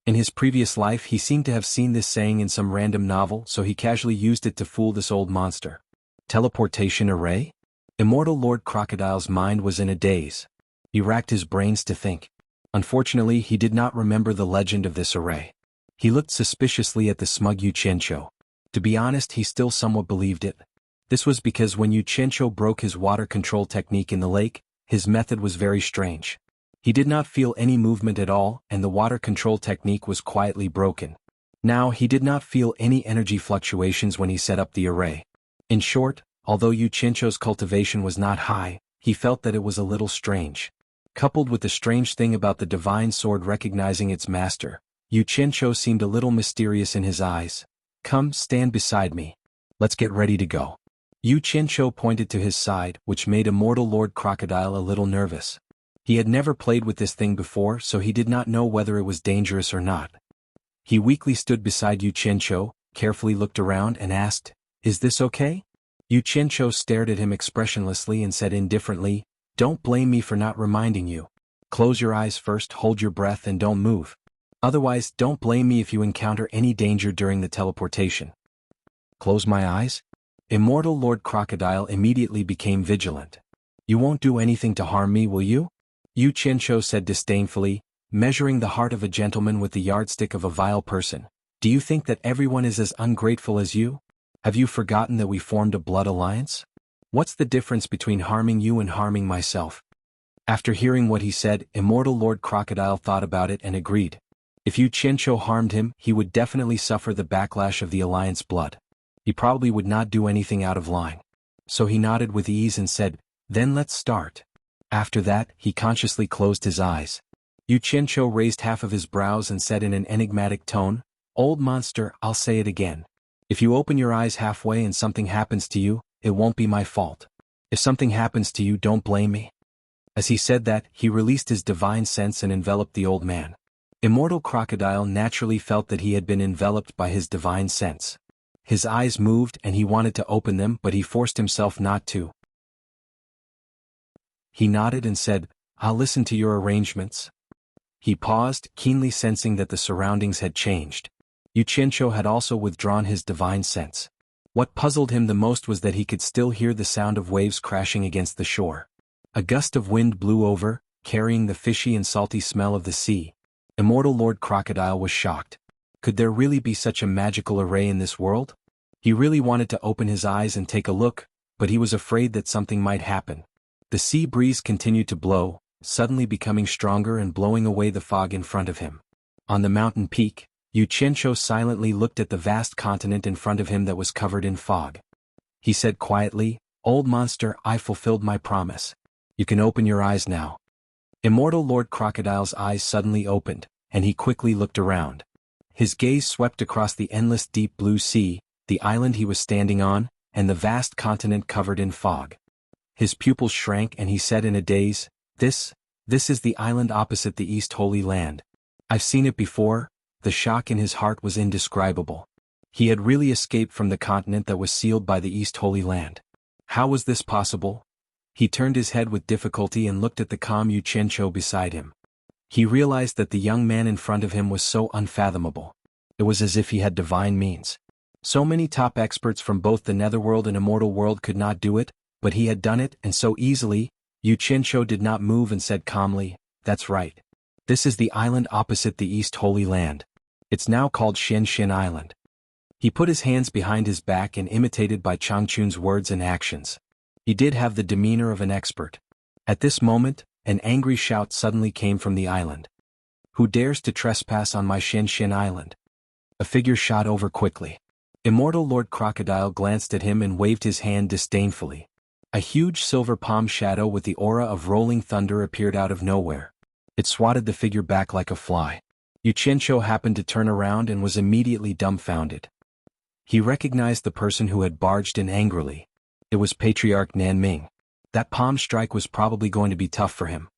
In his previous life, he seemed to have seen this saying in some random novel, so he casually used it to fool this old monster. Teleportation array? Immortal Lord Crocodile's mind was in a daze. He racked his brains to think. Unfortunately, he did not remember the legend of this array. He looked suspiciously at the smug Yu Qianshou. To be honest, he still somewhat believed it. This was because when Yu Qianshou broke his water control technique in the lake, his method was very strange. He did not feel any movement at all, and the water control technique was quietly broken. Now, he did not feel any energy fluctuations when he set up the array. In short, although Yu Qianshou's cultivation was not high, he felt that it was a little strange. Coupled with the strange thing about the divine sword recognizing its master, Yu Qianshou seemed a little mysterious in his eyes. "Come, stand beside me. Let's get ready to go." Yu Qianshou pointed to his side, which made Immortal Lord Crocodile a little nervous. He had never played with this thing before, so he did not know whether it was dangerous or not. He weakly stood beside Yu Qianshou, carefully looked around and asked, "Is this okay?" Yu Qianshou stared at him expressionlessly and said indifferently, "Don't blame me for not reminding you. Close your eyes first, hold your breath and don't move. Otherwise, don't blame me if you encounter any danger during the teleportation." Close my eyes? Immortal Lord Crocodile immediately became vigilant. "You won't do anything to harm me, will you?" Yu Qianshou said disdainfully, measuring the heart of a gentleman with the yardstick of a vile person. "Do you think that everyone is as ungrateful as you? Have you forgotten that we formed a blood alliance? What's the difference between harming you and harming myself? After hearing what he said, Immortal Lord Crocodile thought about it and agreed. If Yu Qianqiu harmed him, he would definitely suffer the backlash of the alliance blood. He probably would not do anything out of line. So he nodded with ease and said, "Then let's start." After that, he consciously closed his eyes. Yu Qianqiu raised half of his brows and said in an enigmatic tone, "Old monster, I'll say it again. If you open your eyes halfway and something happens to you, it won't be my fault. If something happens to you, don't blame me." As he said that, he released his divine sense and enveloped the old man. Immortal Crocodile naturally felt that he had been enveloped by his divine sense. His eyes moved and he wanted to open them, but he forced himself not to. He nodded and said, "I'll listen to your arrangements." He paused, keenly sensing that the surroundings had changed. Yu Qianqiu had also withdrawn his divine sense. What puzzled him the most was that he could still hear the sound of waves crashing against the shore. A gust of wind blew over, carrying the fishy and salty smell of the sea. Immortal Lord Crocodile was shocked. Could there really be such a magical array in this world? He really wanted to open his eyes and take a look, but he was afraid that something might happen. The sea breeze continued to blow, suddenly becoming stronger and blowing away the fog in front of him. On the mountain peak, Yu Qianqiu silently looked at the vast continent in front of him that was covered in fog. He said quietly, "Old monster, I fulfilled my promise. You can open your eyes now." Immortal Lord Crocodile's eyes suddenly opened, and he quickly looked around. His gaze swept across the endless deep blue sea, the island he was standing on, and the vast continent covered in fog. His pupils shrank and he said in a daze, This is the island opposite the East Holy Land. I've seen it before." The shock in his heart was indescribable. He had really escaped from the continent that was sealed by the East Holy Land. How was this possible? He turned his head with difficulty and looked at the calm Yu Qianqiu beside him. He realized that the young man in front of him was so unfathomable. It was as if he had divine means. So many top experts from both the Netherworld and Immortal World could not do it, but he had done it, and so easily. Yu Qianqiu did not move and said calmly, "That's right. This is the island opposite the East Holy Land. It's now called Xianxin Island." He put his hands behind his back and imitated by Changchun's words and actions. He did have the demeanor of an expert. At this moment, an angry shout suddenly came from the island. "Who dares to trespass on my Xianxin Island?" A figure shot over quickly. Immortal Lord Crocodile glanced at him and waved his hand disdainfully. A huge silver palm shadow with the aura of rolling thunder appeared out of nowhere. It swatted the figure back like a fly. Yu Qianqiu happened to turn around and was immediately dumbfounded. He recognized the person who had barged in angrily. It was Patriarch Nanming. That palm strike was probably going to be tough for him.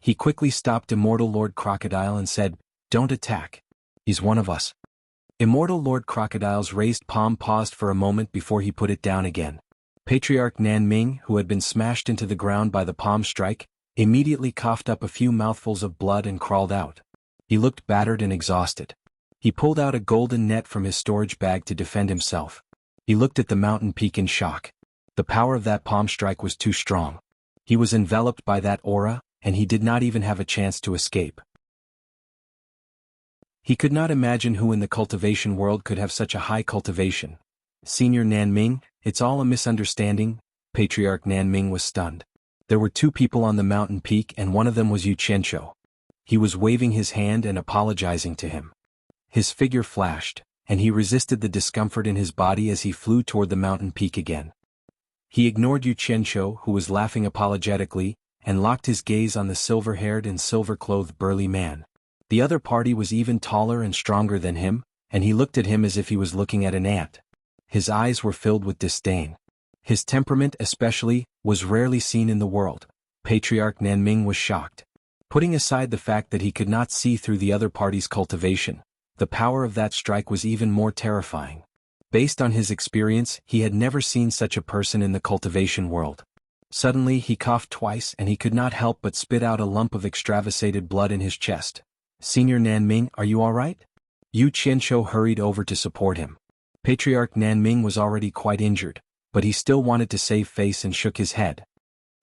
He quickly stopped Immortal Lord Crocodile and said, "Don't attack. He's one of us." Immortal Lord Crocodile's raised palm paused for a moment before he put it down again. Patriarch Nanming, who had been smashed into the ground by the palm strike, immediately coughed up a few mouthfuls of blood and crawled out. He looked battered and exhausted. He pulled out a golden net from his storage bag to defend himself. He looked at the mountain peak in shock. The power of that palm strike was too strong. He was enveloped by that aura, and he did not even have a chance to escape. He could not imagine who in the cultivation world could have such a high cultivation. "Senior Nanming, it's all a misunderstanding." Patriarch Nanming was stunned. There were two people on the mountain peak and one of them was Yu Qianqiu. He was waving his hand and apologizing to him. His figure flashed, and he resisted the discomfort in his body as he flew toward the mountain peak again. He ignored Yu Qianqiu, who was laughing apologetically, and locked his gaze on the silver-haired and silver-clothed burly man. The other party was even taller and stronger than him, and he looked at him as if he was looking at an ant. His eyes were filled with disdain. His temperament, especially, was rarely seen in the world. Patriarch Nanming was shocked. Putting aside the fact that he could not see through the other party's cultivation, the power of that strike was even more terrifying. Based on his experience, he had never seen such a person in the cultivation world. Suddenly he coughed twice and he could not help but spit out a lump of extravasated blood in his chest. "Senior Nanming, are you all right?" Yu Qianqiu hurried over to support him. Patriarch Nanming was already quite injured, but he still wanted to save face and shook his head.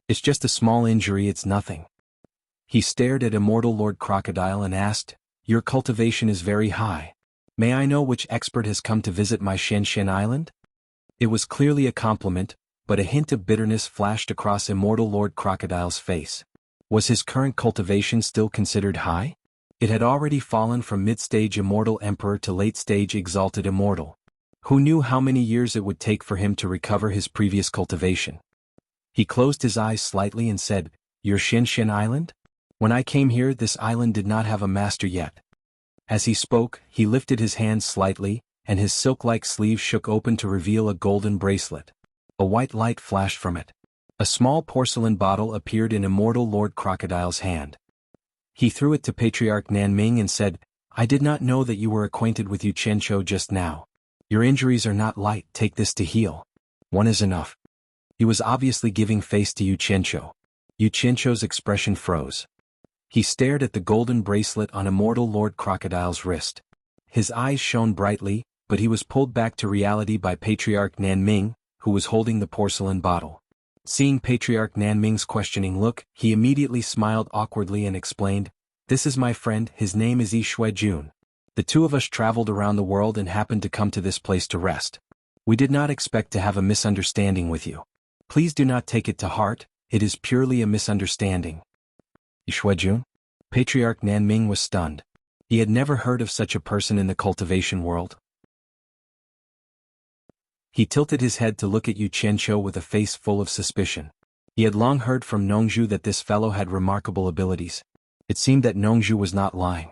"It's just a small injury, it's nothing." He stared at Immortal Lord Crocodile and asked, "Your cultivation is very high. May I know which expert has come to visit my Xianxin Island?" It was clearly a compliment, but a hint of bitterness flashed across immortal Lord Crocodile's face. Was his current cultivation still considered high? It had already fallen from mid-stage immortal emperor to late-stage exalted immortal. Who knew how many years it would take for him to recover his previous cultivation? He closed his eyes slightly and said, "Your Xinshin Island? When I came here, this island did not have a master yet." As he spoke, he lifted his hands slightly, and his silk-like sleeve shook open to reveal a golden bracelet. A white light flashed from it. A small porcelain bottle appeared in immortal Lord Crocodile's hand. He threw it to Patriarch Nanming and said, "I did not know that you were acquainted with Yu Qianqiu just now. Your injuries are not light, take this to heal. One is enough." He was obviously giving face to Yu Qianqiu. Yu Qianqiu's expression froze. He stared at the golden bracelet on immortal Lord Crocodile's wrist. His eyes shone brightly, but he was pulled back to reality by Patriarch Nanming, who was holding the porcelain bottle. Seeing Patriarch Nanming's questioning look, he immediately smiled awkwardly and explained, "This is my friend, his name is Yi Shuijun. The two of us traveled around the world and happened to come to this place to rest. We did not expect to have a misunderstanding with you. Please do not take it to heart, it is purely a misunderstanding." Yi Shuijun? Patriarch Nanming was stunned. He had never heard of such a person in the cultivation world. He tilted his head to look at Yu Qianqiu with a face full of suspicion. He had long heard from Nongzhu that this fellow had remarkable abilities. It seemed that Nongzhu was not lying.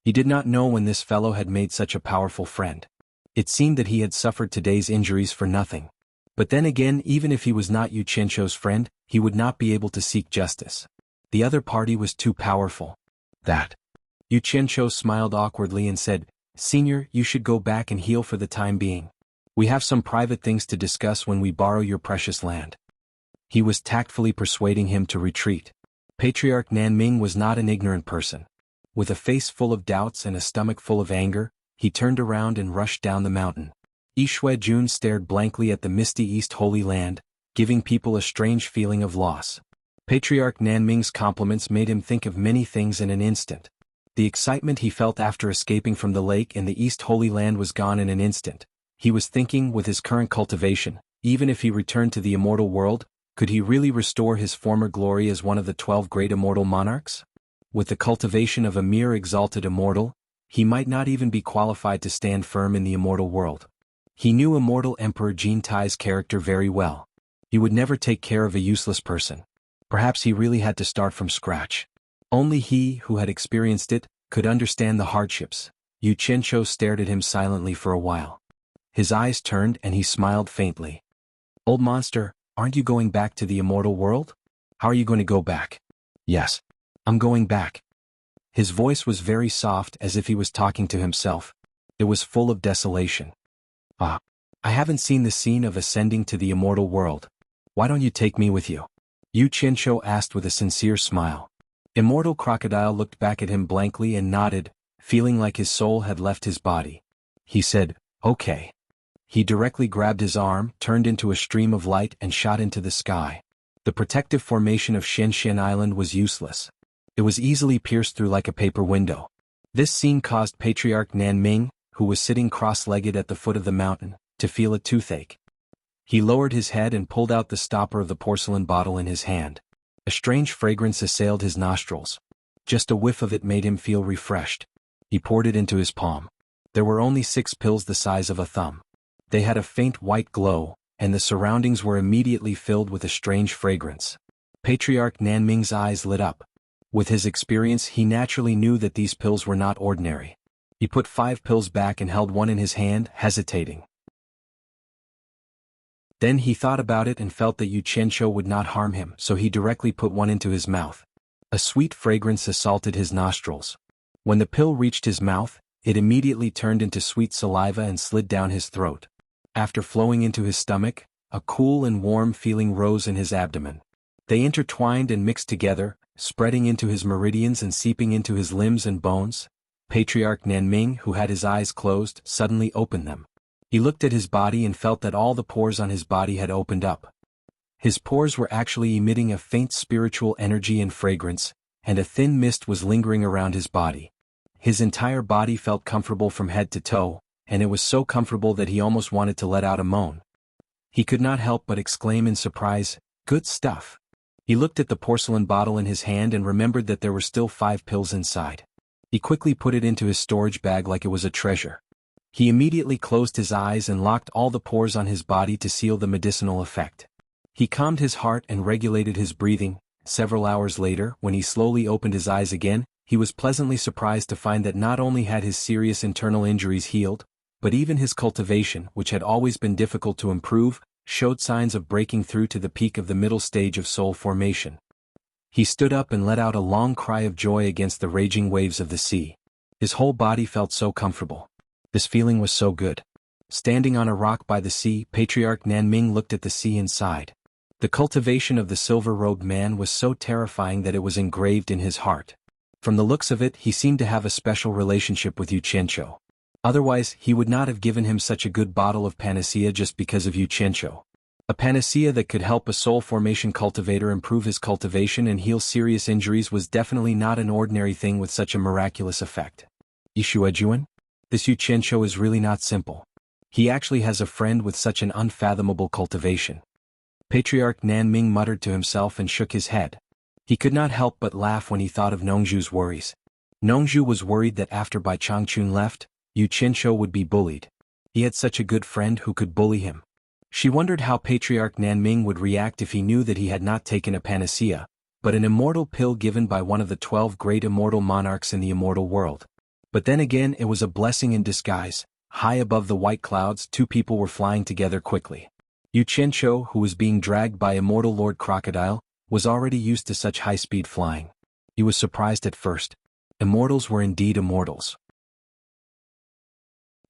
He did not know when this fellow had made such a powerful friend. It seemed that he had suffered today's injuries for nothing. But then again, even if he was not Yu Qianqiu's friend, he would not be able to seek justice. The other party was too powerful. That. Yu Qianqiu smiled awkwardly and said, "Senior, you should go back and heal for the time being. We have some private things to discuss when we borrow your precious land." He was tactfully persuading him to retreat. Patriarch Nanming was not an ignorant person. With a face full of doubts and a stomach full of anger, he turned around and rushed down the mountain. Yi Shuijun stared blankly at the misty East Holy Land, giving people a strange feeling of loss. Patriarch Nanming's compliments made him think of many things in an instant. The excitement he felt after escaping from the lake in the East Holy Land was gone in an instant. He was thinking, with his current cultivation, even if he returned to the immortal world, could he really restore his former glory as one of the 12 great immortal monarchs? With the cultivation of a mere exalted immortal, he might not even be qualified to stand firm in the immortal world. He knew immortal Emperor Jin Tai's character very well. He would never take care of a useless person. Perhaps he really had to start from scratch. Only he, who had experienced it, could understand the hardships. Yu Qianqiu stared at him silently for a while. His eyes turned and he smiled faintly. "Old monster, aren't you going back to the immortal world? How are you going to go back?" "Yes. I'm going back." His voice was very soft, as if he was talking to himself. It was full of desolation. "Ah. I haven't seen the scene of ascending to the immortal world. Why don't you take me with you?" Yu Qianqiu asked with a sincere smile. Immortal Crocodile looked back at him blankly and nodded, feeling like his soul had left his body. He said, "Okay." He directly grabbed his arm, turned into a stream of light and shot into the sky. The protective formation of Xinshin Island was useless. It was easily pierced through like a paper window. This scene caused Patriarch Nanming, who was sitting cross-legged at the foot of the mountain, to feel a toothache. He lowered his head and pulled out the stopper of the porcelain bottle in his hand. A strange fragrance assailed his nostrils. Just a whiff of it made him feel refreshed. He poured it into his palm. There were only 6 pills the size of a thumb. They had a faint white glow, and the surroundings were immediately filled with a strange fragrance. Patriarch Nanming's eyes lit up. With his experience, he naturally knew that these pills were not ordinary. He put 5 pills back and held one in his hand, hesitating. Then he thought about it and felt that Yu Qianqiu would not harm him, so he directly put one into his mouth. A sweet fragrance assaulted his nostrils. When the pill reached his mouth, it immediately turned into sweet saliva and slid down his throat. After flowing into his stomach, a cool and warm feeling rose in his abdomen. They intertwined and mixed together, spreading into his meridians and seeping into his limbs and bones. Patriarch Nanming, who had his eyes closed, suddenly opened them. He looked at his body and felt that all the pores on his body had opened up. His pores were actually emitting a faint spiritual energy and fragrance, and a thin mist was lingering around his body. His entire body felt comfortable from head to toe, and it was so comfortable that he almost wanted to let out a moan. He could not help but exclaim in surprise, "Good stuff." He looked at the porcelain bottle in his hand and remembered that there were still 5 pills inside. He quickly put it into his storage bag like it was a treasure. He immediately closed his eyes and locked all the pores on his body to seal the medicinal effect. He calmed his heart and regulated his breathing. Several hours later, when he slowly opened his eyes again, he was pleasantly surprised to find that not only had his serious internal injuries healed, but even his cultivation, which had always been difficult to improve, showed signs of breaking through to the peak of the middle stage of soul formation. He stood up and let out a long cry of joy against the raging waves of the sea. His whole body felt so comfortable. This feeling was so good. Standing on a rock by the sea, Patriarch Nanming looked at the sea and sighed. The cultivation of the silver-robed man was so terrifying that it was engraved in his heart. From the looks of it, he seemed to have a special relationship with Yu Qianqiu. Otherwise, he would not have given him such a good bottle of panacea just because of Yu Qianqiu. A panacea that could help a soul formation cultivator improve his cultivation and heal serious injuries was definitely not an ordinary thing with such a miraculous effect. Yishuejuan? This Yu Qianqiu is really not simple. He actually has a friend with such an unfathomable cultivation. Patriarch Nanming muttered to himself and shook his head. He could not help but laugh when he thought of Nongzhu's worries. Nongzhu was worried that after Bai Changchun left, Yu Qianqiu would be bullied. He had such a good friend who could bully him. She wondered how Patriarch Nanming would react if he knew that he had not taken a panacea, but an immortal pill given by one of the 12 great immortal monarchs in the immortal world. But then again, it was a blessing in disguise. High above the white clouds, 2 people were flying together quickly. Yu Qianqiu, who was being dragged by immortal Lord Crocodile, was already used to such high-speed flying. He was surprised at first. Immortals were indeed immortals.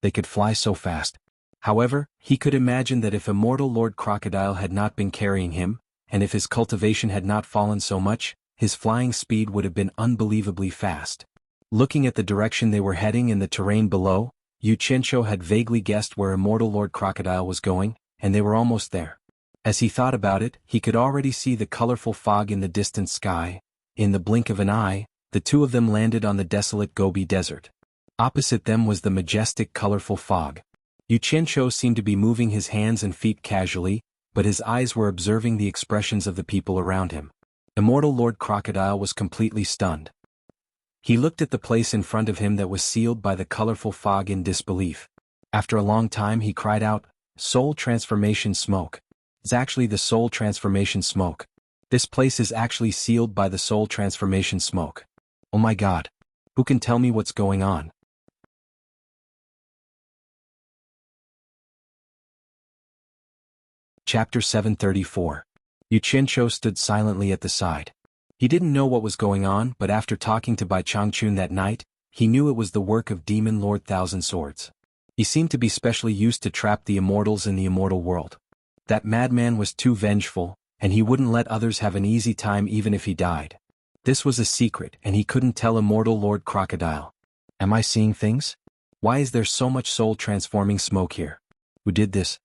They could fly so fast. However, he could imagine that if immortal Lord Crocodile had not been carrying him, and if his cultivation had not fallen so much, his flying speed would have been unbelievably fast. Looking at the direction they were heading in the terrain below, Yu Qianqiu had vaguely guessed where immortal Lord Crocodile was going, and they were almost there. As he thought about it, he could already see the colorful fog in the distant sky. In the blink of an eye, the 2 of them landed on the desolate Gobi Desert. Opposite them was the majestic colorful fog. Yu Qianqiu seemed to be moving his hands and feet casually, but his eyes were observing the expressions of the people around him. Immortal Lord Crocodile was completely stunned. He looked at the place in front of him that was sealed by the colorful fog in disbelief. After a long time he cried out, "Soul transformation smoke. It's actually the soul transformation smoke. This place is actually sealed by the soul transformation smoke. Oh my God. Who can tell me what's going on?" Chapter 734. Yu Qianqiu stood silently at the side. He didn't know what was going on, but after talking to Bai Changchun that night, he knew it was the work of Demon Lord Thousand Swords. He seemed to be specially used to trap the immortals in the immortal world. That madman was too vengeful, and he wouldn't let others have an easy time even if he died. This was a secret, and he couldn't tell immortal Lord Crocodile. Am I seeing things? Why is there so much soul-transforming smoke here? Who did this?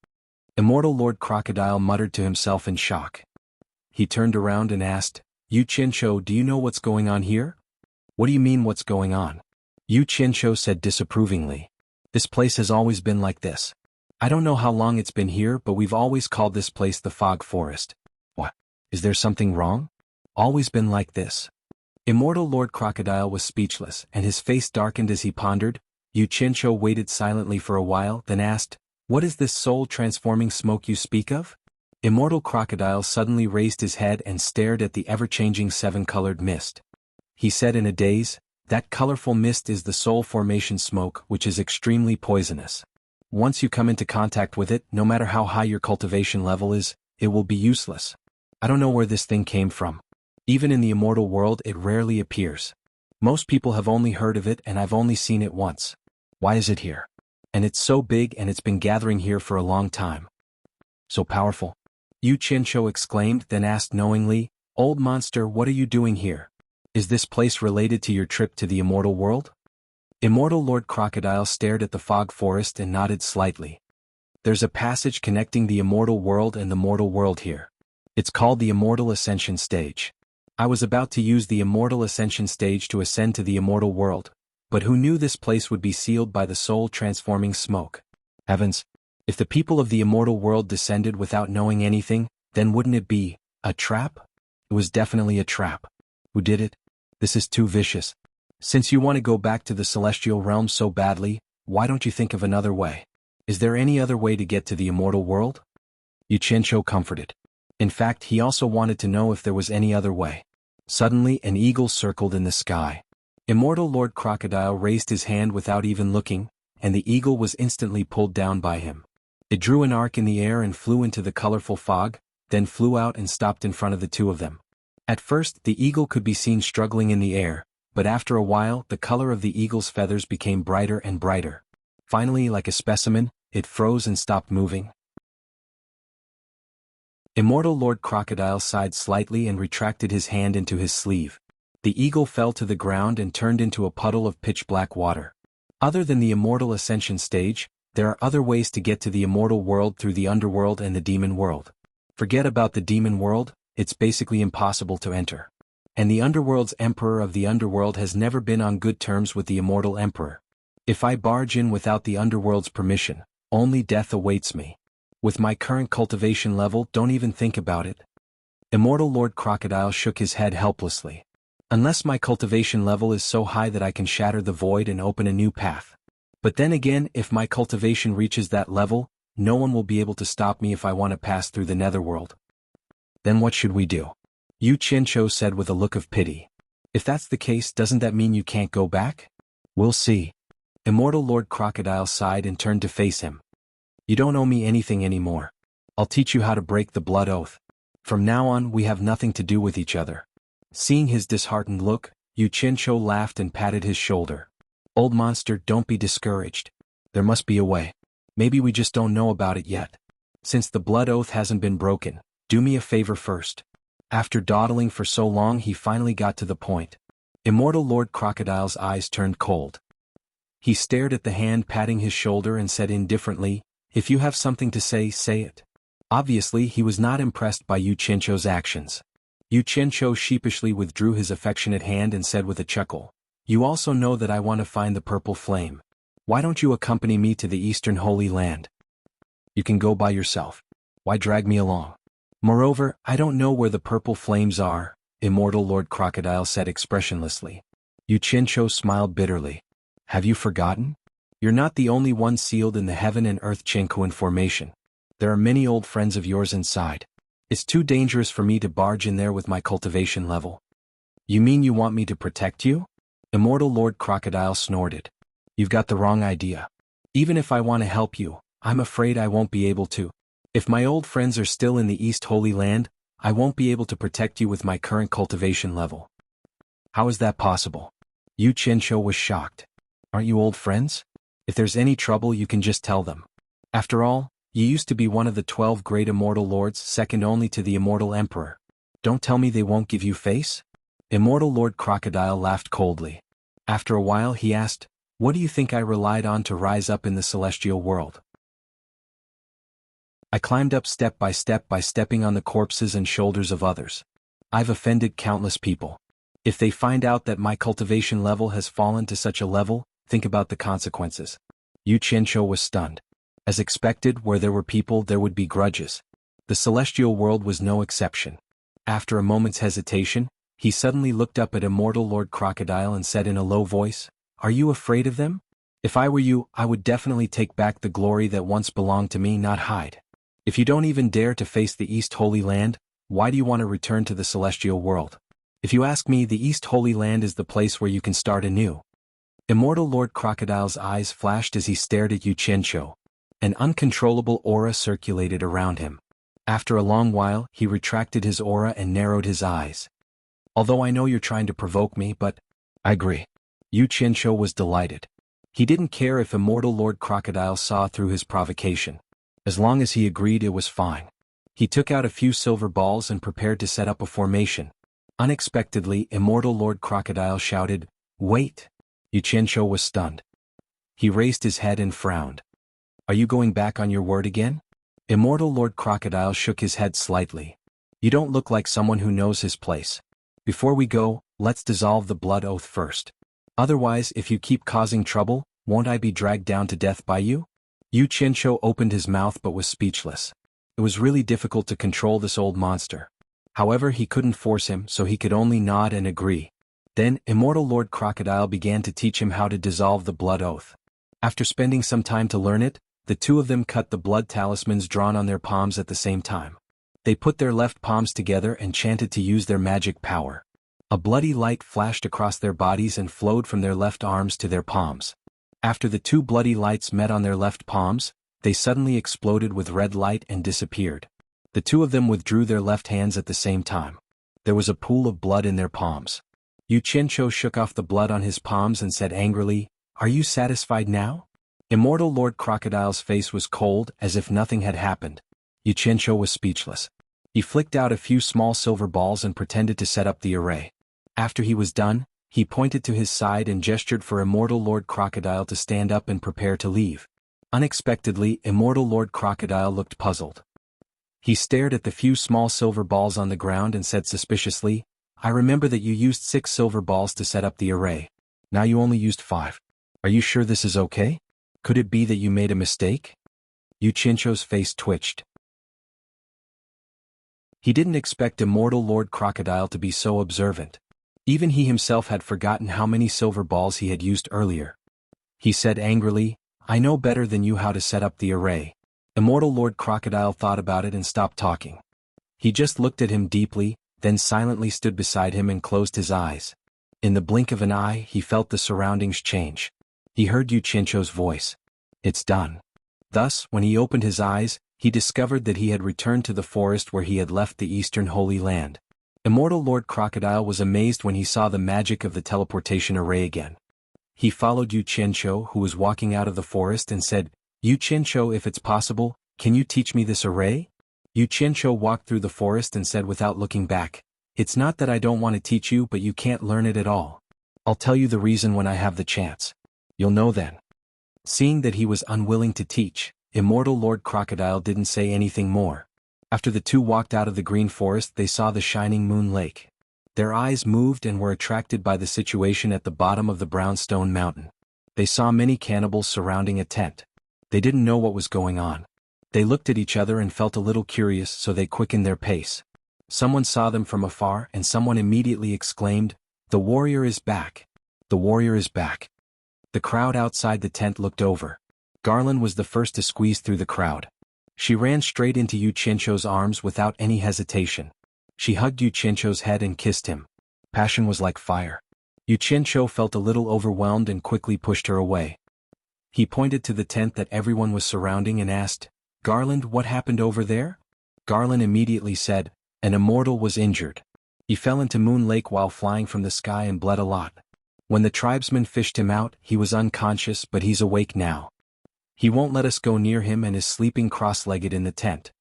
Immortal Lord Crocodile muttered to himself in shock. He turned around and asked, "Yu Qianqiu, do you know what's going on here?" "What do you mean what's going on?" Yu Qianqiu said disapprovingly. "This place has always been like this. I don't know how long it's been here, but we've always called this place the Fog Forest." "What? Is there something wrong?" "Always been like this." Immortal Lord Crocodile was speechless, and his face darkened as he pondered. Yu Qianqiu waited silently for a while, then asked, "What is this soul-transforming smoke you speak of?" Immortal Crocodile suddenly raised his head and stared at the ever-changing 7-colored mist. He said in a daze, "That colorful mist is the soul formation smoke, which is extremely poisonous. Once you come into contact with it, no matter how high your cultivation level is, it will be useless. I don't know where this thing came from. Even in the immortal world it rarely appears. Most people have only heard of it and I've only seen it once. Why is it here? And it's so big and it's been gathering here for a long time." "So powerful?" Yu Qianqiu exclaimed, then asked knowingly, "Old monster, what are you doing here? Is this place related to your trip to the immortal world?" Immortal Lord Crocodile stared at the fog forest and nodded slightly. "There's a passage connecting the immortal world and the mortal world here. It's called the Immortal Ascension Stage. I was about to use the Immortal Ascension Stage to ascend to the immortal world, but who knew this place would be sealed by the soul-transforming smoke? Heavens! If the people of the immortal world descended without knowing anything, then wouldn't it be a trap? It was definitely a trap. Who did it? This is too vicious. Since you want to go back to the celestial realm so badly, why don't you think of another way? Is there any other way to get to the immortal world? Yu Qianqiu comforted. In fact, he also wanted to know if there was any other way. Suddenly, an eagle circled in the sky. Immortal Lord Crocodile raised his hand without even looking, and the eagle was instantly pulled down by him. It drew an arc in the air and flew into the colorful fog, then flew out and stopped in front of the two of them. At first, the eagle could be seen struggling in the air, but after a while, the color of the eagle's feathers became brighter and brighter. Finally, like a specimen, it froze and stopped moving. Immortal Lord Crocodile sighed slightly and retracted his hand into his sleeve. The eagle fell to the ground and turned into a puddle of pitch-black water. Other than the immortal ascension stage, there are other ways to get to the immortal world through the underworld and the demon world. Forget about the demon world, it's basically impossible to enter. And the underworld's emperor of the underworld has never been on good terms with the immortal emperor. If I barge in without the underworld's permission, only death awaits me. With my current cultivation level, don't even think about it. Immortal Lord Crocodile shook his head helplessly. Unless my cultivation level is so high that I can shatter the void and open a new path. But then again, if my cultivation reaches that level, no one will be able to stop me if I want to pass through the netherworld. Then what should we do? Yu Qianqiu said with a look of pity. If that's the case, doesn't that mean you can't go back? We'll see. Immortal Lord Crocodile sighed and turned to face him. You don't owe me anything anymore. I'll teach you how to break the blood oath. From now on, we have nothing to do with each other. Seeing his disheartened look, Yu Qianqiu laughed and patted his shoulder. Old monster, don't be discouraged. There must be a way. Maybe we just don't know about it yet. Since the blood oath hasn't been broken, do me a favor first. After dawdling for so long, he finally got to the point. Immortal Lord Crocodile's eyes turned cold. He stared at the hand patting his shoulder and said indifferently, if you have something to say, say it. Obviously, he was not impressed by Yu Qianqiu's actions. Yu Qianqiu sheepishly withdrew his affectionate hand and said with a chuckle, you also know that I want to find the purple flame. Why don't you accompany me to the Eastern Holy Land? You can go by yourself. Why drag me along? Moreover, I don't know where the purple flames are, Immortal Lord Crocodile said expressionlessly. Yu Qianqiu smiled bitterly. Have you forgotten? You're not the only one sealed in the heaven and earth Qingquan formation. There are many old friends of yours inside. It's too dangerous for me to barge in there with my cultivation level. You mean you want me to protect you? Immortal Lord Crocodile snorted. You've got the wrong idea. Even if I want to help you, I'm afraid I won't be able to. If my old friends are still in the East Holy Land, I won't be able to protect you with my current cultivation level. How is that possible? Yu Qianqiu was shocked. Aren't you old friends? If there's any trouble, you can just tell them. After all, you used to be one of the 12 great immortal lords, second only to the immortal emperor. Don't tell me they won't give you face? Immortal Lord Crocodile laughed coldly. After a while he asked, what do you think I relied on to rise up in the celestial world? I climbed up step by stepping on the corpses and shoulders of others. I've offended countless people. If they find out that my cultivation level has fallen to such a level, think about the consequences. Yu Qianqiu was stunned. As expected, where there were people, there would be grudges. The celestial world was no exception. After a moment's hesitation, he suddenly looked up at Immortal Lord Crocodile and said in a low voice, are you afraid of them? If I were you, I would definitely take back the glory that once belonged to me, not hide. If you don't even dare to face the East Holy Land, why do you want to return to the celestial world? If you ask me, the East Holy Land is the place where you can start anew. Immortal Lord Crocodile's eyes flashed as he stared at Yu Qianqiu. An uncontrollable aura circulated around him. After a long while, he retracted his aura and narrowed his eyes. Although I know you're trying to provoke me, but I agree. Yu Qianqiu was delighted. He didn't care if Immortal Lord Crocodile saw through his provocation. As long as he agreed, it was fine. He took out a few silver balls and prepared to set up a formation. Unexpectedly, Immortal Lord Crocodile shouted, wait! Yu Qianqiu was stunned. He raised his head and frowned. Are you going back on your word again? Immortal Lord Crocodile shook his head slightly. You don't look like someone who knows his place. Before we go, let's dissolve the blood oath first. Otherwise, if you keep causing trouble, won't I be dragged down to death by you? Yu Qianqiu opened his mouth but was speechless. It was really difficult to control this old monster. However, he couldn't force him, so he could only nod and agree. Then, Immortal Lord Crocodile began to teach him how to dissolve the blood oath. After spending some time to learn it, the two of them cut the blood talismans drawn on their palms at the same time. They put their left palms together and chanted to use their magic power. A bloody light flashed across their bodies and flowed from their left arms to their palms. After the two bloody lights met on their left palms, they suddenly exploded with red light and disappeared. The two of them withdrew their left hands at the same time. There was a pool of blood in their palms. Yu Qianqiu shook off the blood on his palms and said angrily, "Are you satisfied now?" Immortal Lord Crocodile's face was cold, as if nothing had happened. Yu Qianqiu was speechless. He flicked out a few small silver balls and pretended to set up the array. After he was done, he pointed to his side and gestured for Immortal Lord Crocodile to stand up and prepare to leave. Unexpectedly, Immortal Lord Crocodile looked puzzled. He stared at the few small silver balls on the ground and said suspiciously, "I remember that you used 6 silver balls to set up the array. Now you only used 5. Are you sure this is okay? Could it be that you made a mistake?" Yu Qianqiu's face twitched. He didn't expect Immortal Lord Crocodile to be so observant. Even he himself had forgotten how many silver balls he had used earlier. He said angrily, "I know better than you how to set up the array." Immortal Lord Crocodile thought about it and stopped talking. He just looked at him deeply, then silently stood beside him and closed his eyes. In the blink of an eye, he felt the surroundings change. He heard Yu Qianqiu's voice. "It's done." Thus, when he opened his eyes, he discovered that he had returned to the forest where he had left the Eastern Holy Land. Immortal Lord Crocodile was amazed when he saw the magic of the teleportation array again. He followed Yu Qianqiu, who was walking out of the forest, and said, "Yu Qianqiu, if it's possible, can you teach me this array?" Yu Qianqiu walked through the forest and said without looking back, "It's not that I don't want to teach you, but you can't learn it at all. I'll tell you the reason when I have the chance. You'll know then." Seeing that he was unwilling to teach, Immortal Lord Crocodile didn't say anything more. After the two walked out of the green forest, they saw the shining moon lake. Their eyes moved and were attracted by the situation at the bottom of the brownstone mountain. They saw many cannibals surrounding a tent. They didn't know what was going on. They looked at each other and felt a little curious, so they quickened their pace. Someone saw them from afar and someone immediately exclaimed, "The warrior is back! The warrior is back!" The crowd outside the tent looked over. Garland was the first to squeeze through the crowd. She ran straight into Yu Qianqiu's arms without any hesitation. She hugged Yu Qianqiu's head and kissed him. Passion was like fire. Yu Qianqiu felt a little overwhelmed and quickly pushed her away. He pointed to the tent that everyone was surrounding and asked, "Garland, what happened over there?" Garland immediately said, "An immortal was injured. He fell into Moon Lake while flying from the sky and bled a lot. When the tribesmen fished him out, he was unconscious, but he's awake now. He won't let us go near him and is sleeping cross-legged in the tent."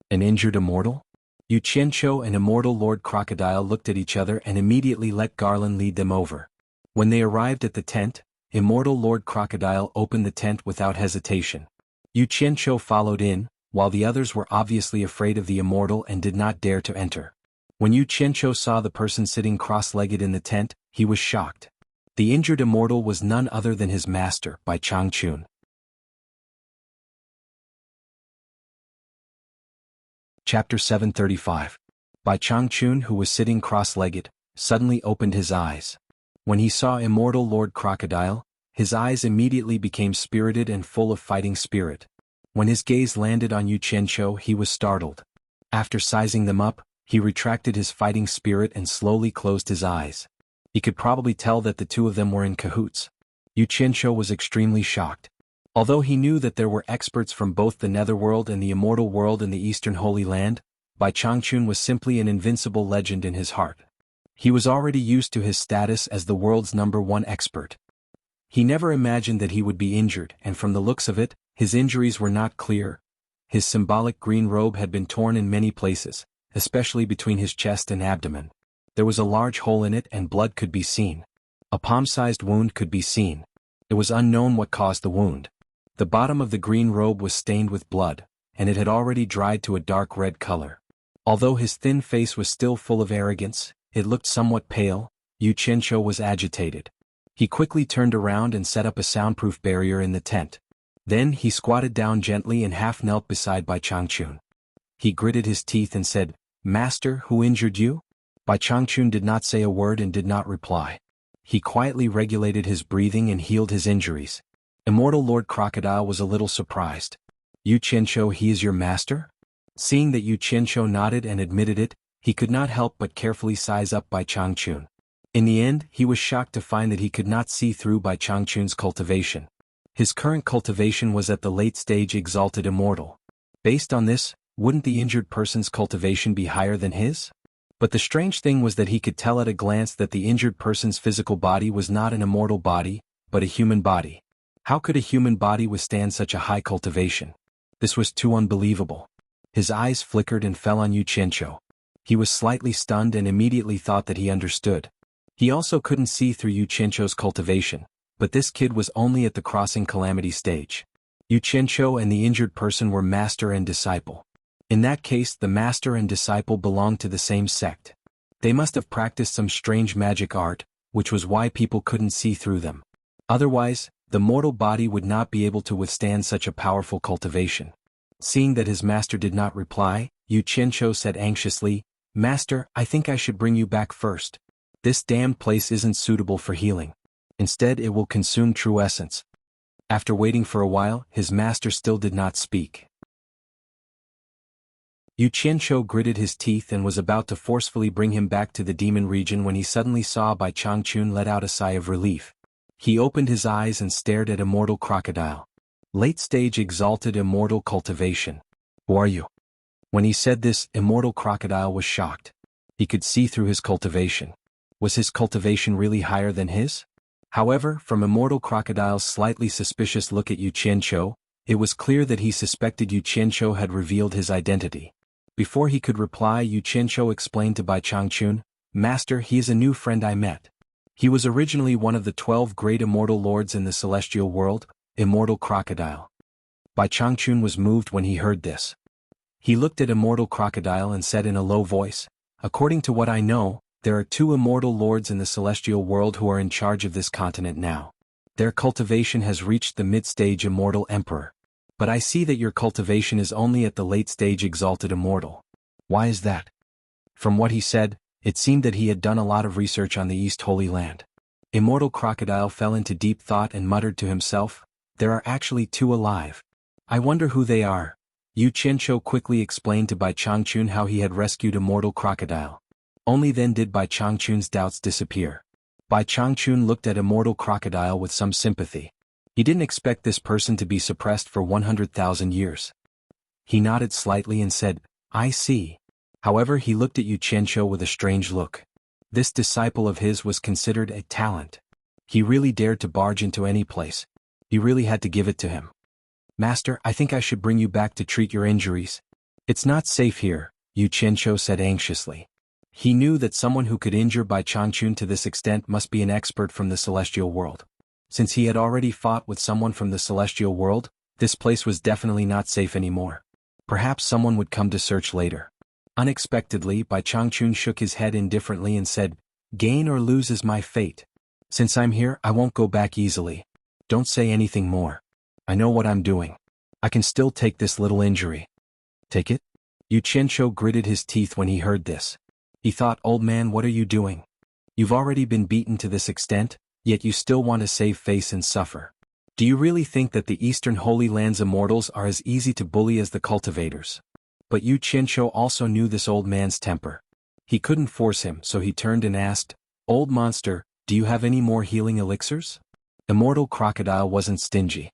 An injured immortal? Yu Qianqiu and Immortal Lord Crocodile looked at each other and immediately let Garland lead them over. When they arrived at the tent, Immortal Lord Crocodile opened the tent without hesitation. Yu Qianqiu followed in, while the others were obviously afraid of the immortal and did not dare to enter. When Yu Qianqiu saw the person sitting cross-legged in the tent, he was shocked. The injured immortal was none other than his master, Bai Changchun. Chapter 735. Bai Changchun, who was sitting cross-legged, suddenly opened his eyes. When he saw Immortal Lord Crocodile, his eyes immediately became spirited and full of fighting spirit. When his gaze landed on Yu Qianqiu, he was startled. After sizing them up, he retracted his fighting spirit and slowly closed his eyes. He could probably tell that the two of them were in cahoots. Yu Qianqiu was extremely shocked. Although he knew that there were experts from both the Netherworld and the Immortal World in the Eastern Holy Land, Bai Changchun was simply an invincible legend in his heart. He was already used to his status as the world's #1 expert. He never imagined that he would be injured, and from the looks of it, his injuries were not clear. His symbolic green robe had been torn in many places, especially between his chest and abdomen. There was a large hole in it and blood could be seen. A palm-sized wound could be seen. It was unknown what caused the wound. The bottom of the green robe was stained with blood, and it had already dried to a dark red color. Although his thin face was still full of arrogance, it looked somewhat pale. Yu Qianqiu was agitated. He quickly turned around and set up a soundproof barrier in the tent. Then he squatted down gently and half knelt beside Bai Changchun. He gritted his teeth and said, "Master, who injured you?" Bai Changchun did not say a word and did not reply. He quietly regulated his breathing and healed his injuries. Immortal Lord Crocodile was a little surprised. "Yu Qianqiu, he is your master?" Seeing that Yu Qianqiu nodded and admitted it, he could not help but carefully size up Bai Changchun. In the end, he was shocked to find that he could not see through Bai Changchun's cultivation. His current cultivation was at the late stage Exalted Immortal. Based on this, wouldn't the injured person's cultivation be higher than his? But the strange thing was that he could tell at a glance that the injured person's physical body was not an immortal body, but a human body. How could a human body withstand such a high cultivation? This was too unbelievable. His eyes flickered and fell on Yu Qianqiu. He was slightly stunned and immediately thought that he understood. He also couldn't see through Yu Qianqiu's cultivation, but this kid was only at the crossing calamity stage. Yu Qianqiu and the injured person were master and disciple. In that case, the master and disciple belonged to the same sect. They must have practiced some strange magic art, which was why people couldn't see through them. Otherwise, the mortal body would not be able to withstand such a powerful cultivation. Seeing that his master did not reply, Yu Qianqiu said anxiously, "Master, I think I should bring you back first. This damned place isn't suitable for healing. Instead, it will consume true essence." After waiting for a while, his master still did not speak. Yu Qianqiu gritted his teeth and was about to forcefully bring him back to the demon region when he suddenly saw Bai Changchun let out a sigh of relief. He opened his eyes and stared at Immortal Crocodile. Late-stage Exalted Immortal Cultivation. "Who are you?" When he said this, Immortal Crocodile was shocked. He could see through his cultivation. Was his cultivation really higher than his? However, from Immortal Crocodile's slightly suspicious look at Yu Qianqiu, it was clear that he suspected Yu Qianqiu had revealed his identity. Before he could reply, Yu Qianqiu explained to Bai Changchun, "Master, he is a new friend I met. He was originally one of the 12 great immortal lords in the celestial world, Immortal Crocodile." Bai Changchun was moved when he heard this. He looked at Immortal Crocodile and said in a low voice, "According to what I know, there are 2 immortal lords in the celestial world who are in charge of this continent now. Their cultivation has reached the mid-stage Immortal Emperor. But I see that your cultivation is only at the late-stage Exalted Immortal. Why is that?" From what he said, it seemed that he had done a lot of research on the East Holy Land. Immortal Crocodile fell into deep thought and muttered to himself, "There are actually 2 alive. I wonder who they are." Yu Qianqiu quickly explained to Bai Changchun how he had rescued Immortal Crocodile. Only then did Bai Changchun's doubts disappear. Bai Changchun looked at Immortal Crocodile with some sympathy. He didn't expect this person to be suppressed for 100,000 years. He nodded slightly and said, "I see." However, he looked at Yu Qianqiu with a strange look. This disciple of his was considered a talent. He really dared to barge into any place. He really had to give it to him. "Master, I think I should bring you back to treat your injuries." "It's not safe here," Yu Qianqiu said anxiously. He knew that someone who could injure Bai Changchun to this extent must be an expert from the celestial world. Since he had already fought with someone from the celestial world, this place was definitely not safe anymore. Perhaps someone would come to search later. Unexpectedly, Bai Changchun shook his head indifferently and said, "Gain or lose is my fate. Since I'm here, I won't go back easily. Don't say anything more. I know what I'm doing. I can still take this little injury." "Take it?" Yu Qianqiu gritted his teeth when he heard this. He thought, "Old man, what are you doing? You've already been beaten to this extent, yet you still want to save face and suffer. Do you really think that the Eastern Holy Land's immortals are as easy to bully as the cultivators?" But Yu Qianqiu also knew this old man's temper. He couldn't force him, so he turned and asked, "Old monster, do you have any more healing elixirs?" Immortal Crocodile wasn't stingy.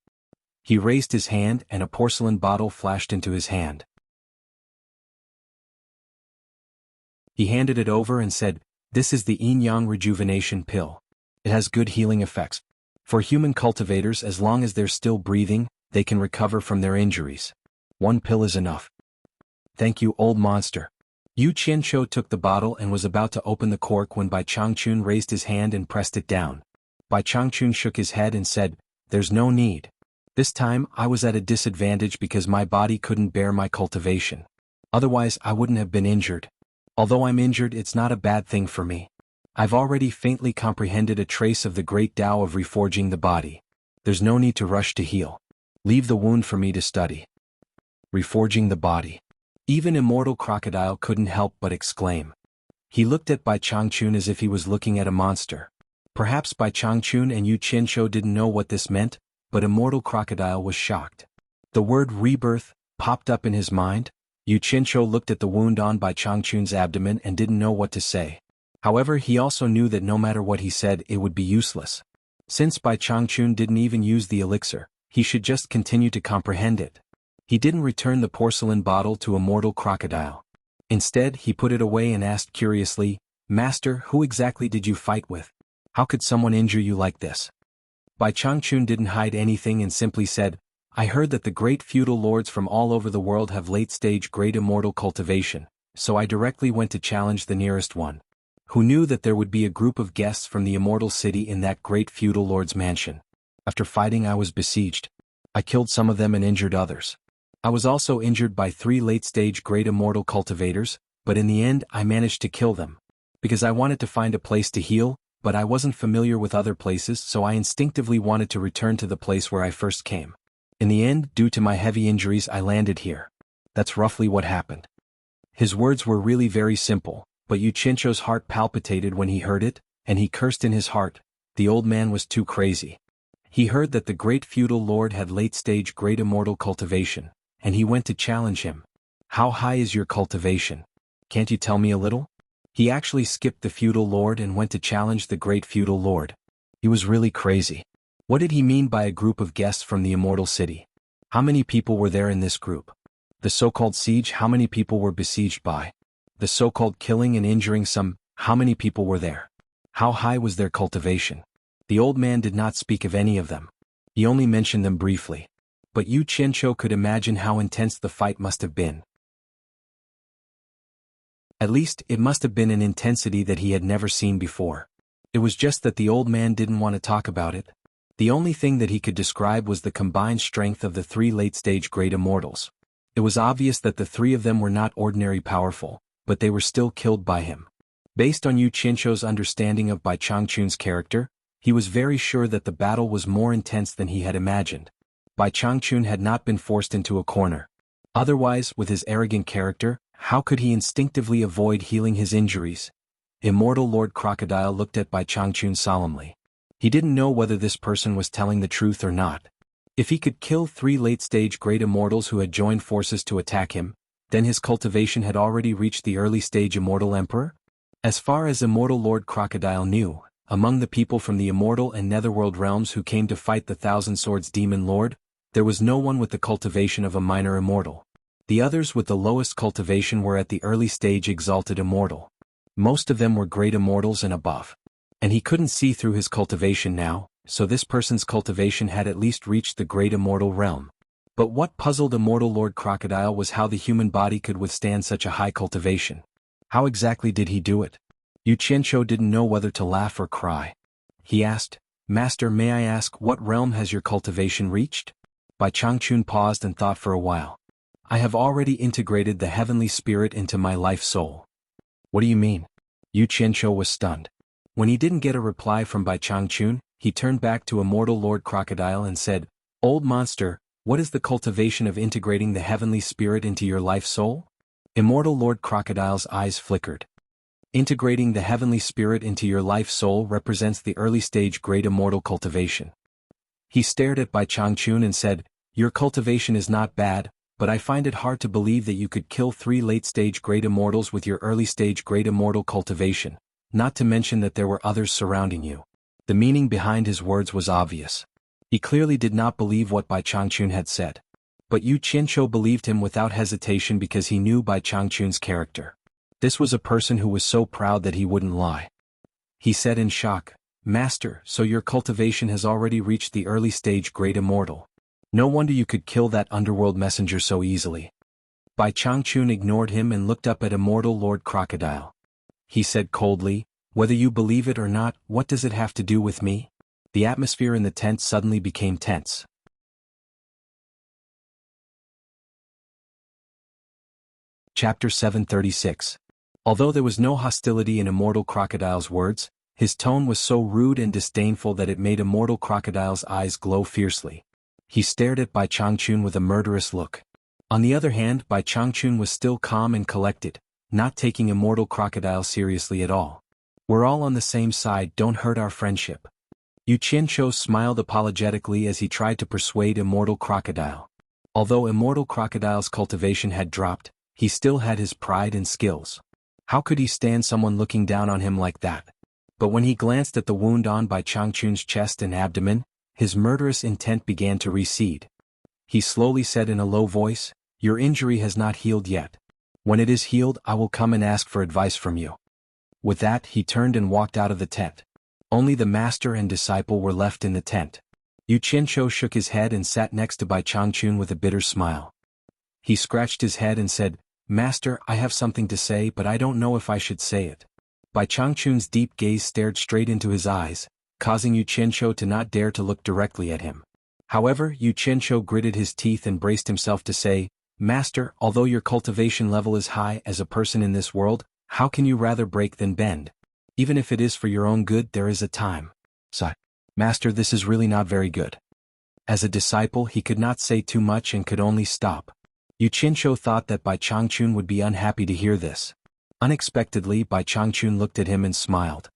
He raised his hand and a porcelain bottle flashed into his hand. He handed it over and said, "This is the Yin-Yang Rejuvenation Pill. It has good healing effects. For human cultivators, as long as they're still breathing, they can recover from their injuries. 1 pill is enough." "Thank you, old monster." Yu Qianqiu took the bottle and was about to open the cork when Bai Changchun raised his hand and pressed it down. Bai Changchun shook his head and said, "There's no need. This time, I was at a disadvantage because my body couldn't bear my cultivation. Otherwise, I wouldn't have been injured. Although I'm injured, it's not a bad thing for me. I've already faintly comprehended a trace of the great Tao of reforging the body. There's no need to rush to heal. Leave the wound for me to study. Reforging the body. Even immortal crocodile couldn't help but exclaim. He looked at Bai Changchun as if he was looking at a monster. Perhaps Bai Changchun and Yu Qianshou didn't know what this meant, but immortal crocodile was shocked. The word rebirth popped up in his mind. Yu Qianshou looked at the wound on Bai Changchun's abdomen and didn't know what to say. However, he also knew that no matter what he said, it would be useless. Since Bai Changchun didn't even use the elixir, he should just continue to comprehend it. He didn't return the porcelain bottle to immortal crocodile. Instead, he put it away and asked curiously, "Master, who exactly did you fight with? How could someone injure you like this?" Bai Changchun didn't hide anything and simply said, "I heard that the great feudal lords from all over the world have late-stage great immortal cultivation, so I directly went to challenge the nearest one. Who knew that there would be a group of guests from the immortal city in that great feudal lord's mansion? After fighting, I was besieged. I killed some of them and injured others. I was also injured by 3 late-stage great immortal cultivators, but in the end I managed to kill them. Because I wanted to find a place to heal, but I wasn't familiar with other places, so I instinctively wanted to return to the place where I first came. In the end, due to my heavy injuries, I landed here. That's roughly what happened." His words were really very simple, but Yu Qianshou's heart palpitated when he heard it, and he cursed in his heart. The old man was too crazy. He heard that the great feudal lord had late-stage great immortal cultivation, and he went to challenge him. "How high is your cultivation? Can't you tell me a little?" He actually skipped the feudal lord and went to challenge the great feudal lord. He was really crazy. What did he mean by a group of guests from the immortal city? How many people were there in this group? The so-called siege, how many people were besieged by? The so-called killing and injuring some, how many people were there? How high was their cultivation? The old man did not speak of any of them. He only mentioned them briefly. But Yu Qianshou could imagine how intense the fight must have been. At least, it must have been an intensity that he had never seen before. It was just that the old man didn't want to talk about it. The only thing that he could describe was the combined strength of the 3 late-stage great immortals. It was obvious that the 3 of them were not ordinary powerful, but they were still killed by him. Based on Yu Qianshou's understanding of Bai Changchun's character, he was very sure that the battle was more intense than he had imagined. Bai Changchun had not been forced into a corner. Otherwise, with his arrogant character, how could he instinctively avoid healing his injuries? Immortal Lord Crocodile looked at Bai Changchun solemnly. He didn't know whether this person was telling the truth or not. If he could kill 3 late-stage great immortals who had joined forces to attack him, then his cultivation had already reached the early-stage immortal emperor? As far as Immortal Lord Crocodile knew, among the people from the immortal and netherworld realms who came to fight the Thousand Swords Demon Lord, there was no one with the cultivation of a minor immortal. The others with the lowest cultivation were at the early stage exalted immortal. Most of them were great immortals and above. And he couldn't see through his cultivation now, so this person's cultivation had at least reached the great immortal realm. But what puzzled Immortal Lord Crocodile was how the human body could withstand such a high cultivation. How exactly did he do it? Yu Qianshou didn't know whether to laugh or cry. He asked, "Master, may I ask what realm has your cultivation reached?" Bai Changchun paused and thought for a while. "I have already integrated the heavenly spirit into my life soul." "What do you mean?" Yu Qianshou was stunned. When he didn't get a reply from Bai Changchun, he turned back to Immortal Lord Crocodile and said, "Old monster, what is the cultivation of integrating the heavenly spirit into your life soul?" Immortal Lord Crocodile's eyes flickered. Integrating the heavenly spirit into your life soul represents the early stage great immortal cultivation. He stared at Bai Changchun and said, "Your cultivation is not bad, but I find it hard to believe that you could kill 3 late-stage great immortals with your early-stage great immortal cultivation, not to mention that there were others surrounding you." The meaning behind his words was obvious. He clearly did not believe what Bai Changchun had said. But Yu Qianshou believed him without hesitation because he knew Bai Changchun's character. This was a person who was so proud that he wouldn't lie. He said in shock, "Master, so your cultivation has already reached the early stage great immortal. No wonder you could kill that underworld messenger so easily." Bai Changchun ignored him and looked up at Immortal Lord Crocodile. He said coldly, "Whether you believe it or not, what does it have to do with me?" The atmosphere in the tent suddenly became tense. Chapter 736. Although there was no hostility in Immortal Crocodile's words, his tone was so rude and disdainful that it made Immortal Crocodile's eyes glow fiercely. He stared at Bai Changchun with a murderous look. On the other hand, Bai Changchun was still calm and collected, not taking immortal crocodile seriously at all. We're all on the same side, don't hurt our friendship. Yu Qianqiu smiled apologetically as he tried to persuade immortal crocodile. Although immortal crocodile's cultivation had dropped, he still had his pride and skills. How could he stand someone looking down on him like that? But when he glanced at the wound on Bai Changchun's chest and abdomen, his murderous intent began to recede. He slowly said in a low voice, "Your injury has not healed yet. When it is healed, I will come and ask for advice from you." With that, he turned and walked out of the tent. Only the master and disciple were left in the tent. Yu Qianqiu shook his head and sat next to Bai Changchun with a bitter smile. He scratched his head and said, "Master, I have something to say, but I don't know if I should say it." Bai Changchun's deep gaze stared straight into his eyes, causing Yu Qianqiu to not dare to look directly at him. However, Yu Qianqiu gritted his teeth and braced himself to say, "Master, although your cultivation level is high as a person in this world, how can you rather break than bend? Even if it is for your own good, there is a time. So, Master, this is really not very good." As a disciple, he could not say too much and could only stop. Yu Qianqiu thought that Bai Changchun would be unhappy to hear this. Unexpectedly, Bai Changchun looked at him and smiled.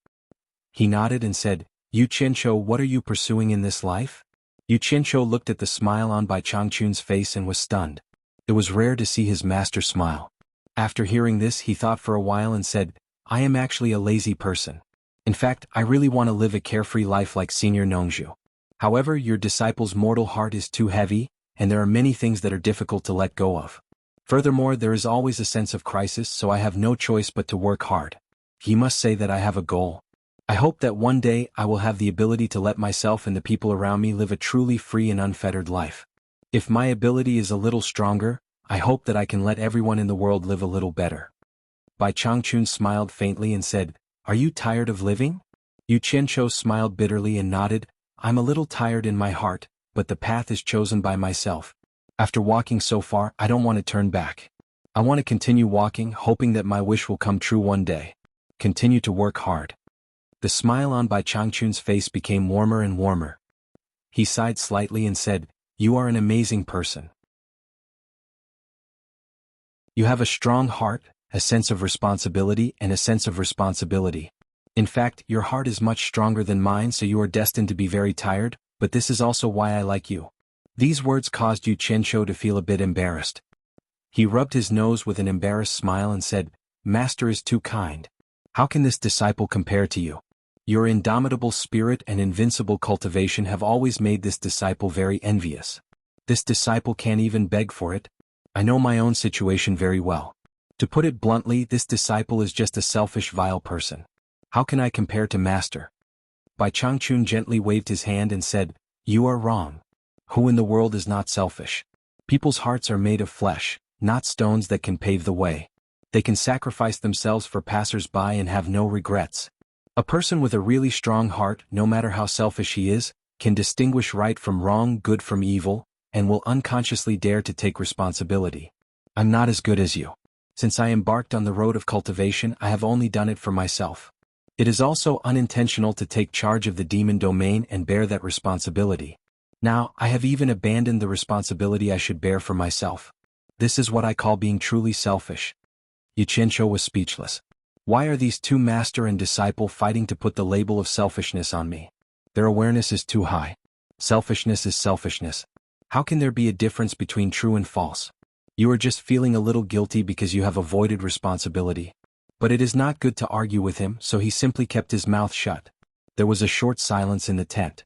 He nodded and said, "Yu Qianqiu, what are you pursuing in this life?" Yu Qianqiu looked at the smile on Bai Changchun's face and was stunned. It was rare to see his master smile. After hearing this, he thought for a while and said, "I am actually a lazy person. In fact, I really want to live a carefree life like Senior Nongzhu. However, your disciple's mortal heart is too heavy, and there are many things that are difficult to let go of. Furthermore, there is always a sense of crisis, so I have no choice but to work hard. He must say that I have a goal. I hope that one day I will have the ability to let myself and the people around me live a truly free and unfettered life. If my ability is a little stronger, I hope that I can let everyone in the world live a little better." Bai Changchun smiled faintly and said, "Are you tired of living?" Yu Qianqiu smiled bitterly and nodded, "I'm a little tired in my heart, but the path is chosen by myself. After walking so far, I don't want to turn back. I want to continue walking, hoping that my wish will come true one day. Continue to work hard." The smile on Bai Changchun's face became warmer and warmer. He sighed slightly and said, "You are an amazing person. You have a strong heart, a sense of responsibility, and a sense of responsibility. In fact, your heart is much stronger than mine, so you are destined to be very tired, but this is also why I like you." These words caused Yu Qianqiu to feel a bit embarrassed. He rubbed his nose with an embarrassed smile and said, "Master is too kind. How can this disciple compare to you? Your indomitable spirit and invincible cultivation have always made this disciple very envious. This disciple can't even beg for it. I know my own situation very well. To put it bluntly, this disciple is just a selfish, vile person. How can I compare to Master?" Bai Changchun gently waved his hand and said, "You are wrong. Who in the world is not selfish? People's hearts are made of flesh, not stones that can pave the way. They can sacrifice themselves for passers-by and have no regrets. A person with a really strong heart, no matter how selfish he is, can distinguish right from wrong, good from evil, and will unconsciously dare to take responsibility. I'm not as good as you. Since I embarked on the road of cultivation, I have only done it for myself. It is also unintentional to take charge of the demon domain and bear that responsibility. Now, I have even abandoned the responsibility I should bear for myself. This is what I call being truly selfish." Yu Qianqiu was speechless. Why are these two master and disciple fighting to put the label of selfishness on me? Their awareness is too high. Selfishness is selfishness. How can there be a difference between true and false? You are just feeling a little guilty because you have avoided responsibility. But it is not good to argue with him, so he simply kept his mouth shut. There was a short silence in the tent.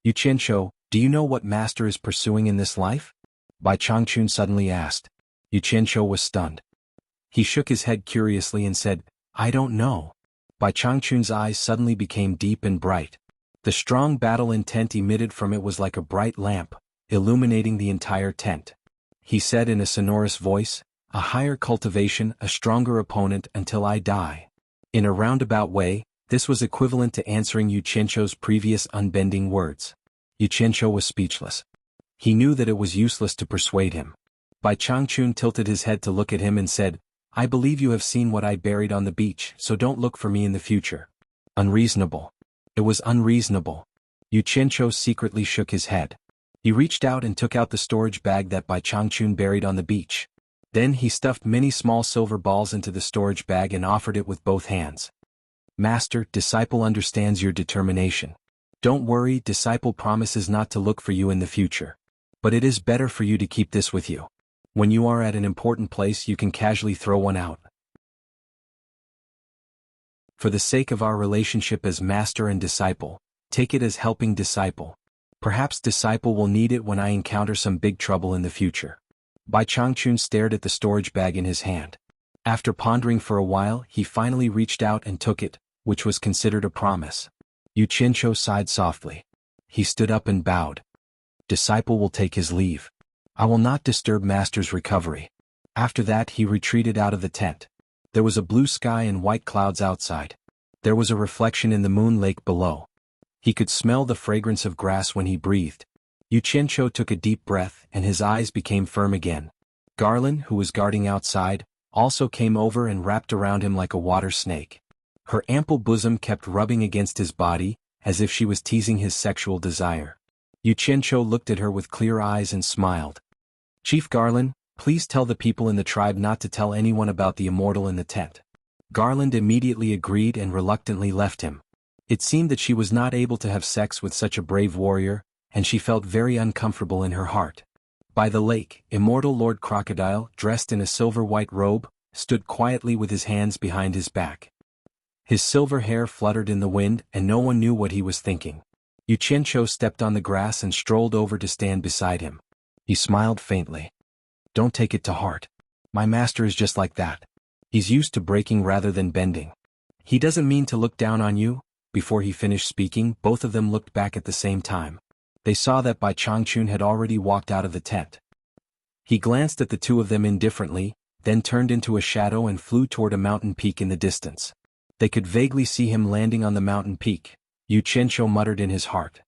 "Yu Qianqiu, do you know what Master is pursuing in this life?" Bai Changchun suddenly asked. Yu Qianqiu was stunned. He shook his head curiously and said, "I don't know." Bai Changchun's eyes suddenly became deep and bright. The strong battle intent emitted from it was like a bright lamp, illuminating the entire tent. He said in a sonorous voice, "A higher cultivation, a stronger opponent until I die." In a roundabout way, this was equivalent to answering Yu Qianqiu's previous unbending words. Yu Qianqiu was speechless. He knew that it was useless to persuade him. Bai Changchun tilted his head to look at him and said, "I believe you have seen what I buried on the beach, so don't look for me in the future." Unreasonable. It was unreasonable. Yu Qianqiu secretly shook his head. He reached out and took out the storage bag that Bai Changchun buried on the beach. Then he stuffed many small silver balls into the storage bag and offered it with both hands. Master, disciple understands your determination. Don't worry, disciple promises not to look for you in the future. But it is better for you to keep this with you. When you are at an important place, you can casually throw one out. For the sake of our relationship as master and disciple, take it as helping disciple. Perhaps disciple will need it when I encounter some big trouble in the future. Bai Changchun stared at the storage bag in his hand. After pondering for a while, he finally reached out and took it, which was considered a promise. Yu Qianqiu sighed softly. He stood up and bowed. Disciple will take his leave. I will not disturb master's recovery. After that he retreated out of the tent. There was a blue sky and white clouds outside. There was a reflection in the moon lake below. He could smell the fragrance of grass when he breathed. Yu Qianqiu took a deep breath and his eyes became firm again. Garland, who was guarding outside, also came over and wrapped around him like a water snake. Her ample bosom kept rubbing against his body, as if she was teasing his sexual desire. Yu Qianqiu looked at her with clear eyes and smiled. Chief Garland, please tell the people in the tribe not to tell anyone about the immortal in the tent. Garland immediately agreed and reluctantly left him. It seemed that she was not able to have sex with such a brave warrior, and she felt very uncomfortable in her heart. By the lake, immortal Lord Crocodile, dressed in a silver-white robe, stood quietly with his hands behind his back. His silver hair fluttered in the wind and no one knew what he was thinking. Yu Qianqiu stepped on the grass and strolled over to stand beside him. He smiled faintly. Don't take it to heart. My master is just like that. He's used to breaking rather than bending. He doesn't mean to look down on you. Before he finished speaking, both of them looked back at the same time. They saw that Bai Changchun had already walked out of the tent. He glanced at the two of them indifferently, then turned into a shadow and flew toward a mountain peak in the distance. They could vaguely see him landing on the mountain peak. Yu Qianqiu muttered in his heart.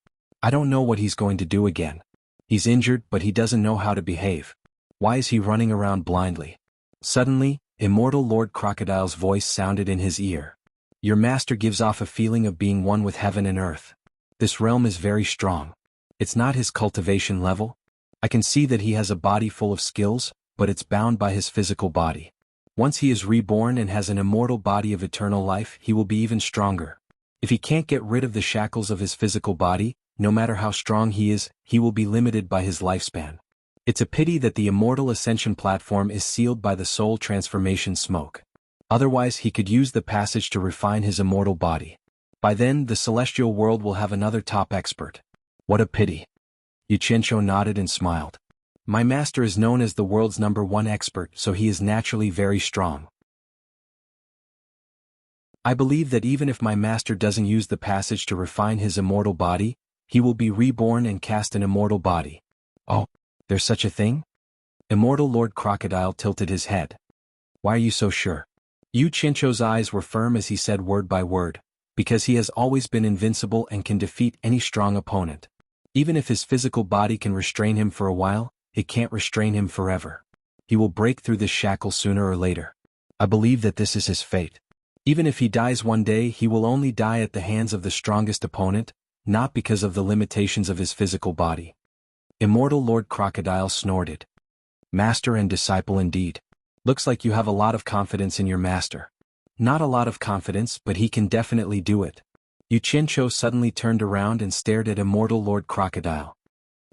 I don't know what he's going to do again. He's injured, but he doesn't know how to behave. Why is he running around blindly? Suddenly, immortal Lord Crocodile's voice sounded in his ear. Your master gives off a feeling of being one with heaven and earth. This realm is very strong. It's not his cultivation level. I can see that he has a body full of skills, but it's bound by his physical body. Once he is reborn and has an immortal body of eternal life, he will be even stronger. If he can't get rid of the shackles of his physical body, no matter how strong he is, he will be limited by his lifespan. It's a pity that the immortal ascension platform is sealed by the soul transformation smoke. Otherwise he could use the passage to refine his immortal body. By then, the celestial world will have another top expert. What a pity. Yu Qianqiu nodded and smiled. My master is known as the world's #1 expert, so he is naturally very strong. I believe that even if my master doesn't use the passage to refine his immortal body, he will be reborn and cast an immortal body. Oh, there's such a thing? Immortal Lord Crocodile tilted his head. Why are you so sure? Yu Qianqiu's eyes were firm as he said word by word, because he has always been invincible and can defeat any strong opponent. Even if his physical body can restrain him for a while, it can't restrain him forever. He will break through this shackle sooner or later. I believe that this is his fate. Even if he dies one day, he will only die at the hands of the strongest opponent, not because of the limitations of his physical body. Immortal Lord Crocodile snorted. Master and disciple indeed. Looks like you have a lot of confidence in your master. Not a lot of confidence, but he can definitely do it. Yu Qianqiu suddenly turned around and stared at immortal Lord Crocodile.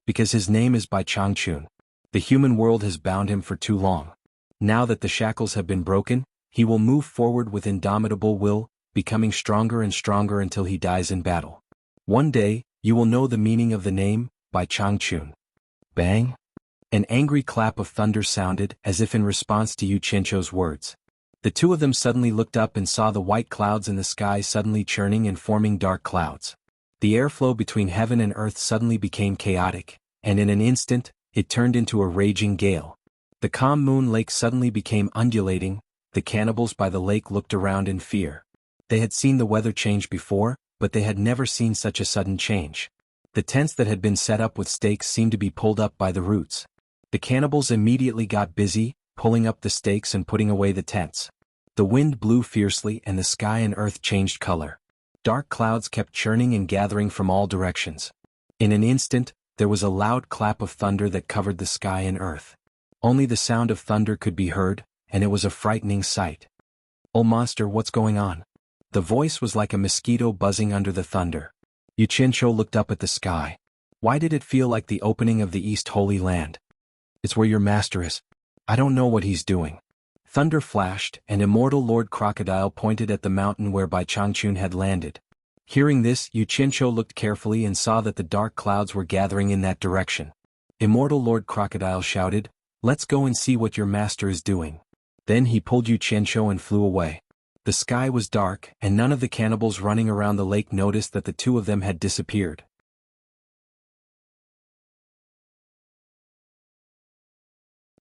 Because his name is Bai Changchun. The human world has bound him for too long. Now that the shackles have been broken, he will move forward with indomitable will, becoming stronger and stronger until he dies in battle. One day, you will know the meaning of the name, Bai Changchun. Bang! An angry clap of thunder sounded, as if in response to Yu Qianqiu's words. The two of them suddenly looked up and saw the white clouds in the sky suddenly churning and forming dark clouds. The airflow between heaven and earth suddenly became chaotic, and in an instant, it turned into a raging gale. The calm moon lake suddenly became undulating. The cannibals by the lake looked around in fear. They had seen the weather change before, but they had never seen such a sudden change. The tents that had been set up with stakes seemed to be pulled up by the roots. The cannibals immediately got busy, pulling up the stakes and putting away the tents. The wind blew fiercely and the sky and earth changed color. Dark clouds kept churning and gathering from all directions. In an instant, there was a loud clap of thunder that covered the sky and earth. Only the sound of thunder could be heard, and it was a frightening sight. "Oh monster, what's going on?" The voice was like a mosquito buzzing under the thunder. Yuchincho looked up at the sky. Why did it feel like the opening of the East Holy Land? "It's where your master is. I don't know what he's doing." Thunder flashed, and immortal Lord Crocodile pointed at the mountain where Bai Changchun had landed. Hearing this, Yuchincho looked carefully and saw that the dark clouds were gathering in that direction. Immortal Lord Crocodile shouted, "Let's go and see what your master is doing." Then he pulled Yuchincho and flew away. The sky was dark, and none of the cannibals running around the lake noticed that the two of them had disappeared.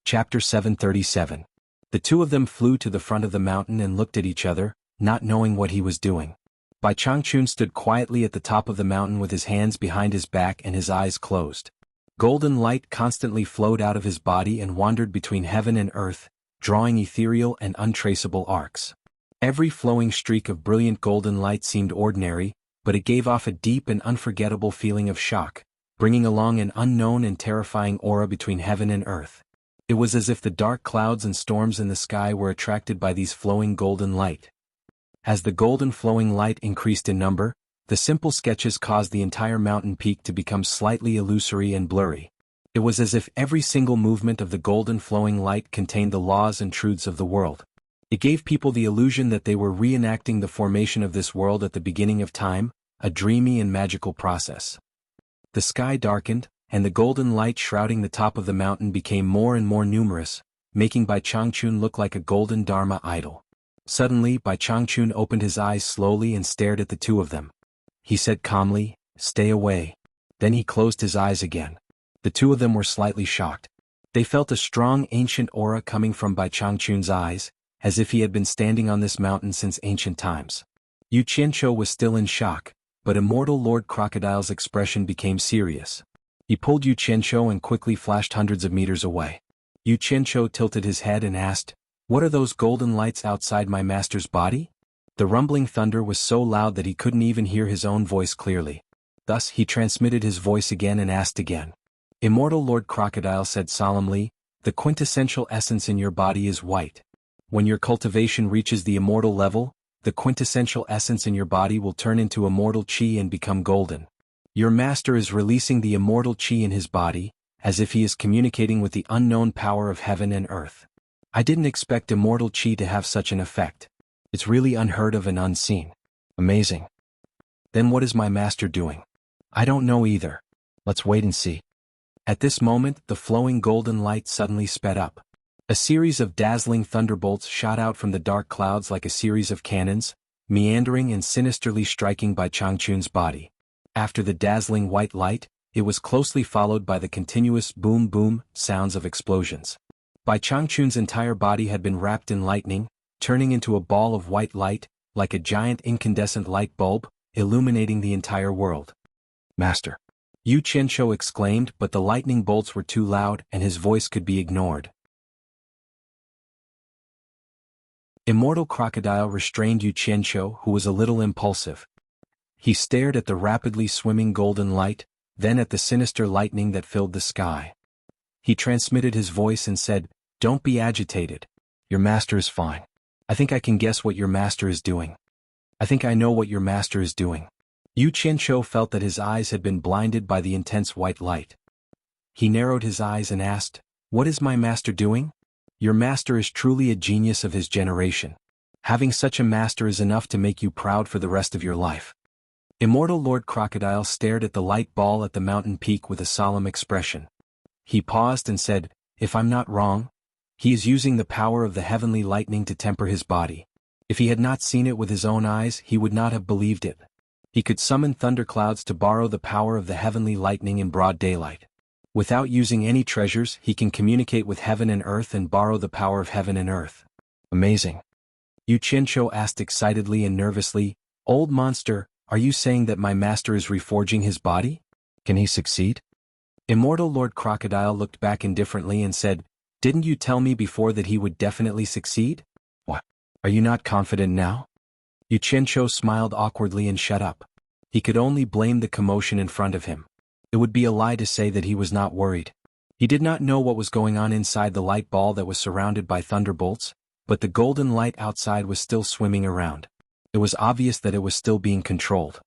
Chapter 737. The two of them flew to the front of the mountain and looked at each other, not knowing what he was doing. Bai Changchun stood quietly at the top of the mountain with his hands behind his back and his eyes closed. Golden light constantly flowed out of his body and wandered between heaven and earth, drawing ethereal and untraceable arcs. Every flowing streak of brilliant golden light seemed ordinary, but it gave off a deep and unforgettable feeling of shock, bringing along an unknown and terrifying aura between heaven and earth. It was as if the dark clouds and storms in the sky were attracted by these flowing golden light. As the golden flowing light increased in number, the simple sketches caused the entire mountain peak to become slightly illusory and blurry. It was as if every single movement of the golden flowing light contained the laws and truths of the world. It gave people the illusion that they were reenacting the formation of this world at the beginning of time, a dreamy and magical process. The sky darkened, and the golden light shrouding the top of the mountain became more and more numerous, making Bai Changchun look like a golden Dharma idol. Suddenly, Bai Changchun opened his eyes slowly and stared at the two of them. He said calmly, "Stay away." Then he closed his eyes again. The two of them were slightly shocked. They felt a strong ancient aura coming from Bai Changchun's eyes, as if he had been standing on this mountain since ancient times. Yuchincho was still in shock, but immortal Lord Crocodile's expression became serious. He pulled Yuchincho and quickly flashed hundreds of meters away. Yuchincho tilted his head and asked, "What are those golden lights outside my master's body?" The rumbling thunder was so loud that he couldn't even hear his own voice clearly. Thus he transmitted his voice again and asked again. Immortal Lord Crocodile said solemnly, "The quintessential essence in your body is white. When your cultivation reaches the immortal level, the quintessential essence in your body will turn into immortal chi and become golden. Your master is releasing the immortal chi in his body, as if he is communicating with the unknown power of heaven and earth. I didn't expect immortal chi to have such an effect. It's really unheard of and unseen. Amazing. Then what is my master doing? I don't know either. Let's wait and see." At this moment, the flowing golden light suddenly sped up. A series of dazzling thunderbolts shot out from the dark clouds like a series of cannons, meandering and sinisterly striking Bai Changchun's body. After the dazzling white light, it was closely followed by the continuous boom-boom sounds of explosions. Bai Changchun's entire body had been wrapped in lightning, turning into a ball of white light, like a giant incandescent light bulb, illuminating the entire world. "Master!" Yuchincho exclaimed, but the lightning bolts were too loud and his voice could be ignored. Immortal Crocodile restrained Yuchincho, who was a little impulsive. He stared at the rapidly swimming golden light, then at the sinister lightning that filled the sky. He transmitted his voice and said, "Don't be agitated. Your master is fine. I think I can guess what your master is doing. I think I know what your master is doing." Yuchincho felt that his eyes had been blinded by the intense white light. He narrowed his eyes and asked, "What is my master doing?" "Your master is truly a genius of his generation. Having such a master is enough to make you proud for the rest of your life." Immortal Lord Crocodile stared at the light ball at the mountain peak with a solemn expression. He paused and said, "If I'm not wrong, he is using the power of the heavenly lightning to temper his body. If he had not seen it with his own eyes, he would not have believed it. He could summon thunderclouds to borrow the power of the heavenly lightning in broad daylight. Without using any treasures, he can communicate with heaven and earth and borrow the power of heaven and earth. Amazing." Yuchincho asked excitedly and nervously, "Old monster, are you saying that my master is reforging his body? Can he succeed?" Immortal Lord Crocodile looked back indifferently and said, "Didn't you tell me before that he would definitely succeed? What? Are you not confident now?" Yuchincho smiled awkwardly and shut up. He could only blame the commotion in front of him. It would be a lie to say that he was not worried. He did not know what was going on inside the light ball that was surrounded by thunderbolts, but the golden light outside was still swimming around. It was obvious that it was still being controlled.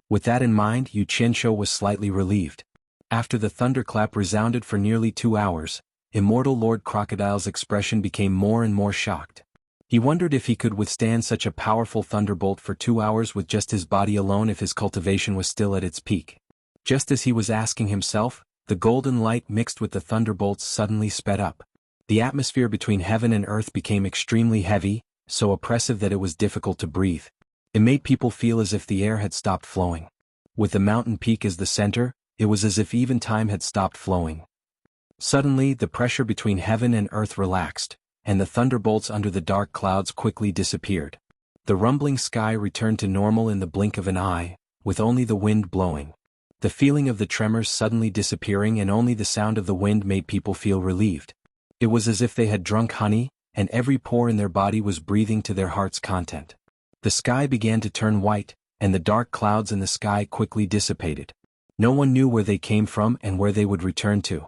With that in mind, Yu Qianqiu was slightly relieved. After the thunderclap resounded for nearly 2 hours, Immortal Lord Crocodile's expression became more and more shocked. He wondered if he could withstand such a powerful thunderbolt for 2 hours with just his body alone if his cultivation was still at its peak. Just as he was asking himself, the golden light mixed with the thunderbolts suddenly sped up. The atmosphere between heaven and earth became extremely heavy, so oppressive that it was difficult to breathe. It made people feel as if the air had stopped flowing. With the mountain peak as the center, it was as if even time had stopped flowing. Suddenly, the pressure between heaven and earth relaxed, and the thunderbolts under the dark clouds quickly disappeared. The rumbling sky returned to normal in the blink of an eye, with only the wind blowing. The feeling of the tremors suddenly disappearing and only the sound of the wind made people feel relieved. It was as if they had drunk honey, and every pore in their body was breathing to their heart's content. The sky began to turn white, and the dark clouds in the sky quickly dissipated. No one knew where they came from and where they would return to.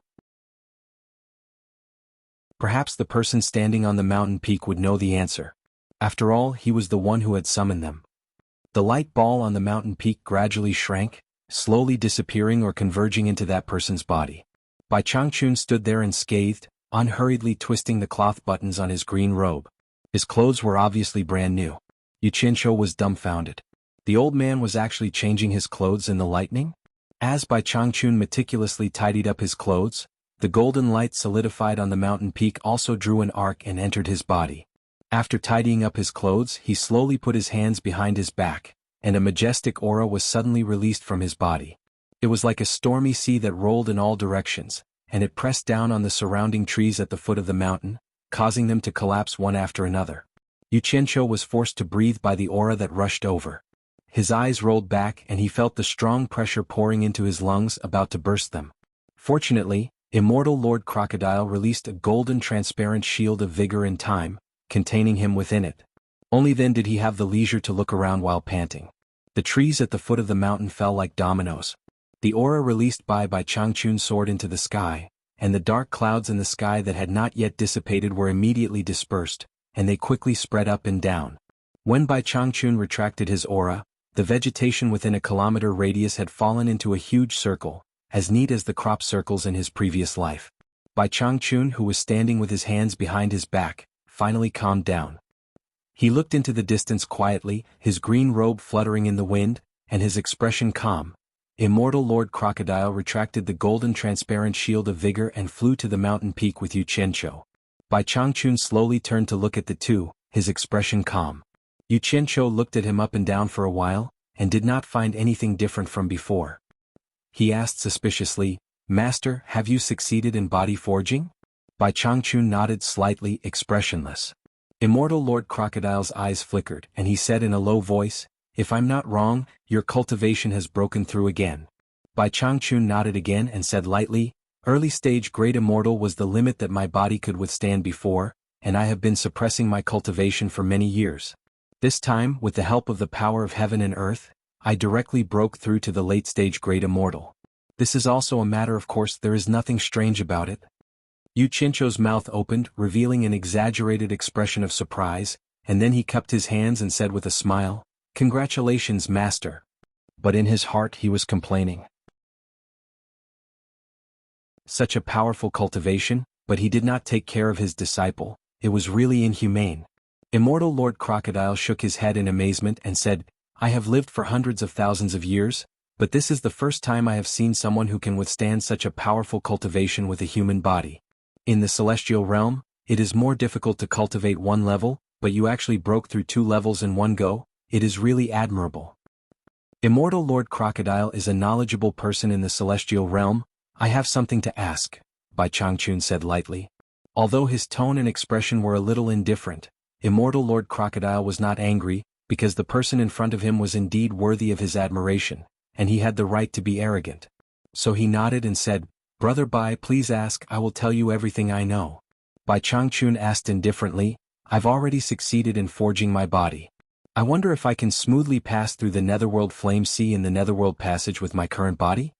Perhaps the person standing on the mountain peak would know the answer. After all, he was the one who had summoned them. The light ball on the mountain peak gradually shrank, slowly disappearing or converging into that person's body. Bai Changchun stood there unscathed, unhurriedly twisting the cloth buttons on his green robe. His clothes were obviously brand new. Yu Qianqiu was dumbfounded. The old man was actually changing his clothes in the lightning? As Bai Changchun meticulously tidied up his clothes, the golden light solidified on the mountain peak also drew an arc and entered his body. After tidying up his clothes, he slowly put his hands behind his back, and a majestic aura was suddenly released from his body. It was like a stormy sea that rolled in all directions, and it pressed down on the surrounding trees at the foot of the mountain, causing them to collapse one after another. Yu Qianqiu was forced to breathe by the aura that rushed over. His eyes rolled back and he felt the strong pressure pouring into his lungs about to burst them. Fortunately, Immortal Lord Crocodile released a golden transparent shield of vigor and time, containing him within it. Only then did he have the leisure to look around while panting. The trees at the foot of the mountain fell like dominoes. The aura released by Changchun soared into the sky, and the dark clouds in the sky that had not yet dissipated were immediately dispersed, and they quickly spread up and down. When Bai Changchun retracted his aura, the vegetation within a kilometer radius had fallen into a huge circle, as neat as the crop circles in his previous life. Bai Changchun, who was standing with his hands behind his back, finally calmed down. He looked into the distance quietly, his green robe fluttering in the wind, and his expression calm. Immortal Lord Crocodile retracted the golden transparent shield of vigor and flew to the mountain peak with Yu Qianqiu. Bai Changchun slowly turned to look at the two, his expression calm. Yu Qianqiu looked at him up and down for a while, and did not find anything different from before. He asked suspiciously, "Master, have you succeeded in body forging?" Bai Changchun nodded slightly, expressionless. Immortal Lord Crocodile's eyes flickered, and he said in a low voice, "If I'm not wrong, your cultivation has broken through again." Bai Changchun nodded again and said lightly, "Early stage Great Immortal was the limit that my body could withstand before, and I have been suppressing my cultivation for many years. This time, with the help of the power of heaven and earth, I directly broke through to the late stage Great Immortal. This is also a matter of course, there is nothing strange about it." Yu Qianqiu's mouth opened, revealing an exaggerated expression of surprise, and then he cupped his hands and said with a smile, "Congratulations, Master." But in his heart he was complaining. Such a powerful cultivation, but he did not take care of his disciple. It was really inhumane. Immortal Lord Crocodile shook his head in amazement and said, "I have lived for hundreds of thousands of years, but this is the first time I have seen someone who can withstand such a powerful cultivation with a human body. In the celestial realm, it is more difficult to cultivate one level, but you actually broke through 2 levels in one go. It is really admirable." Immortal Lord Crocodile is a knowledgeable person in the celestial realm. "I have something to ask," Bai Changchun said lightly. Although his tone and expression were a little indifferent, Immortal Lord Crocodile was not angry, because the person in front of him was indeed worthy of his admiration, and he had the right to be arrogant. So he nodded and said, "Brother Bai, please ask, I will tell you everything I know." Bai Changchun asked indifferently, "I've already succeeded in forging my body. I wonder if I can smoothly pass through the netherworld flame sea in the netherworld passage with my current body?"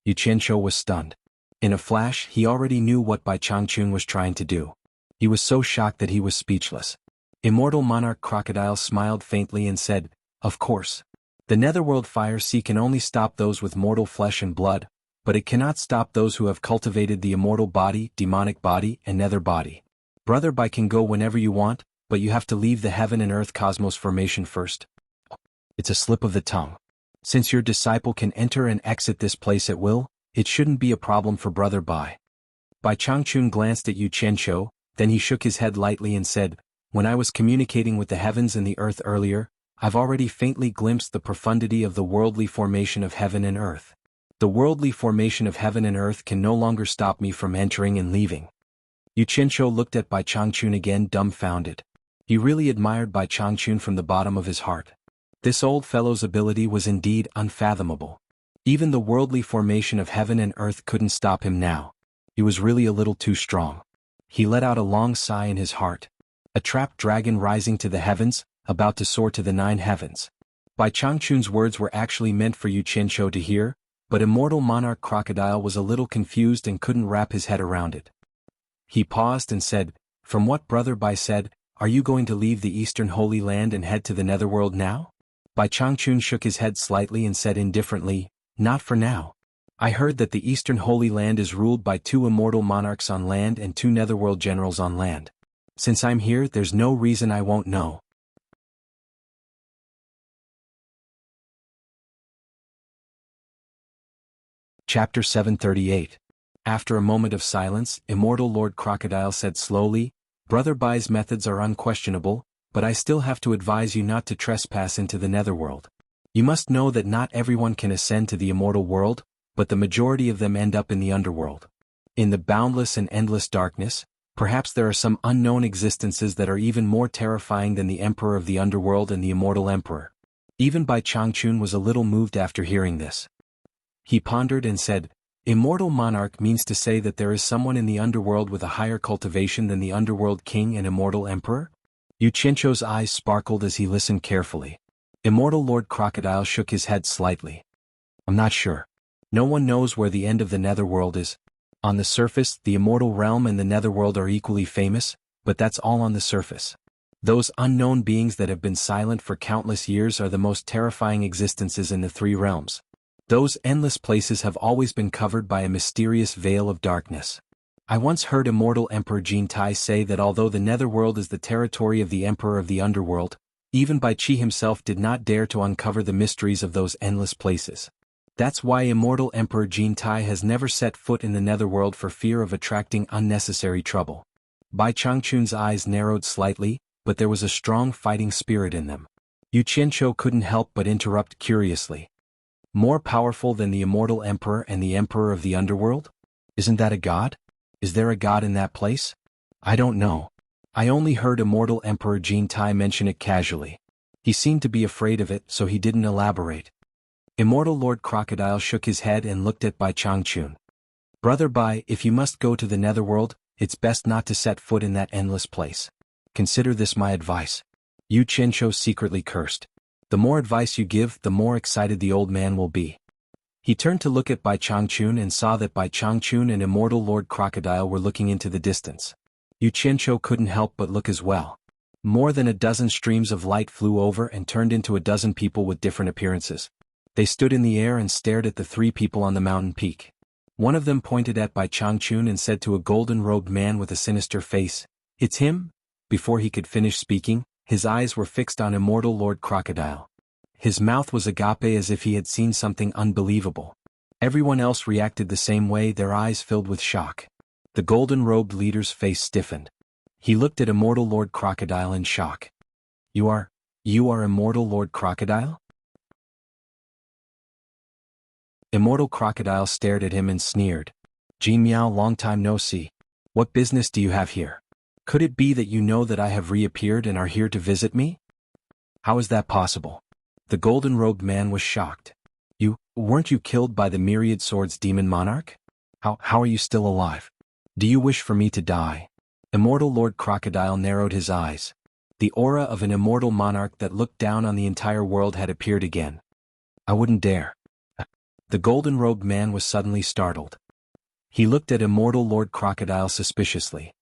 Yu Qianqiu was stunned. In a flash, he already knew what Bai Changchun was trying to do. He was so shocked that he was speechless. Immortal Monarch Crocodile smiled faintly and said, "Of course. The netherworld fire sea can only stop those with mortal flesh and blood, but it cannot stop those who have cultivated the immortal body, demonic body, and nether body. Brother Bai can go whenever you want, but you have to leave the heaven and earth cosmos formation first." It's a slip of the tongue. Since your disciple can enter and exit this place at will, it shouldn't be a problem for Brother Bai. Bai Changchun glanced at Yu Qianqiu, then he shook his head lightly and said, "When I was communicating with the heavens and the earth earlier, I've already faintly glimpsed the profundity of the worldly formation of heaven and earth. The worldly formation of heaven and earth can no longer stop me from entering and leaving." Yu Qianqiu looked at Bai Changchun again, dumbfounded. He really admired Bai Changchun from the bottom of his heart. This old fellow's ability was indeed unfathomable. Even the worldly formation of heaven and earth couldn't stop him now. He was really a little too strong. He let out a long sigh in his heart. A trapped dragon rising to the heavens, about to soar to the 9 heavens. Bai Changchun's words were actually meant for Yu Qianqiu to hear, but Immortal Monarch Crocodile was a little confused and couldn't wrap his head around it. He paused and said, "From what Brother Bai said, are you going to leave the Eastern Holy Land and head to the Netherworld now?" Bai Changchun shook his head slightly and said indifferently, "Not for now. I heard that the Eastern Holy Land is ruled by 2 immortal monarchs on land and 2 Netherworld generals on land. Since I'm here, there's no reason I won't know." Chapter 738. After a moment of silence, Immortal Lord Crocodile said slowly, "Brother Bai's methods are unquestionable, but I still have to advise you not to trespass into the netherworld. You must know that not everyone can ascend to the immortal world, but the majority of them end up in the underworld. In the boundless and endless darkness, perhaps there are some unknown existences that are even more terrifying than the Emperor of the Underworld and the Immortal Emperor." Even Bai Changchun was a little moved after hearing this. He pondered and said, "Immortal Monarch means to say that there is someone in the underworld with a higher cultivation than the Underworld King and Immortal Emperor?" Yu Qianqiu's eyes sparkled as he listened carefully. Immortal Lord Crocodile shook his head slightly. "I'm not sure. No one knows where the end of the netherworld is. On the surface, the immortal realm and the netherworld are equally famous, but that's all on the surface. Those unknown beings that have been silent for countless years are the most terrifying existences in the 3 realms. Those endless places have always been covered by a mysterious veil of darkness. I once heard Immortal Emperor Jin Tai say that although the netherworld is the territory of the Emperor of the Underworld, even Bai Qi himself did not dare to uncover the mysteries of those endless places. That's why Immortal Emperor Jin Tai has never set foot in the netherworld for fear of attracting unnecessary trouble." Bai Changchun's eyes narrowed slightly, but there was a strong fighting spirit in them. Yu Qianqiu couldn't help but interrupt curiously. "More powerful than the Immortal Emperor and the Emperor of the Underworld? Isn't that a god? Is there a god in that place?" "I don't know. I only heard Immortal Emperor Jin Tai mention it casually. He seemed to be afraid of it, so he didn't elaborate." Immortal Lord Crocodile shook his head and looked at Bai Changchun. "Brother Bai, if you must go to the netherworld, it's best not to set foot in that endless place. Consider this my advice." Yu Qianqiu secretly cursed. The more advice you give, the more excited the old man will be. He turned to look at Bai Changchun and saw that Bai Changchun and Immortal Lord Crocodile were looking into the distance. Yu Qianqiu couldn't help but look as well. More than a dozen streams of light flew over and turned into a dozen people with different appearances. They stood in the air and stared at the 3 people on the mountain peak. One of them pointed at Bai Changchun and said to a golden-robed man with a sinister face, "It's him?" Before he could finish speaking, his eyes were fixed on Immortal Lord Crocodile. His mouth was agape as if he had seen something unbelievable. Everyone else reacted the same way, their eyes filled with shock. The golden-robed leader's face stiffened. He looked at Immortal Lord Crocodile in shock. You are Immortal Lord Crocodile?" Immortal Crocodile stared at him and sneered. "Jin Miao, long time no see. What business do you have here? Could it be that you know that I have reappeared and are here to visit me?" "How is that possible?" The golden-robed man was shocked. Weren't you killed by the myriad swords demon monarch? How are you still alive? Do you wish for me to die?" Immortal Lord Crocodile narrowed his eyes. The aura of an immortal monarch that looked down on the entire world had appeared again. "I wouldn't dare." The golden-robed man was suddenly startled. He looked at Immortal Lord Crocodile suspiciously.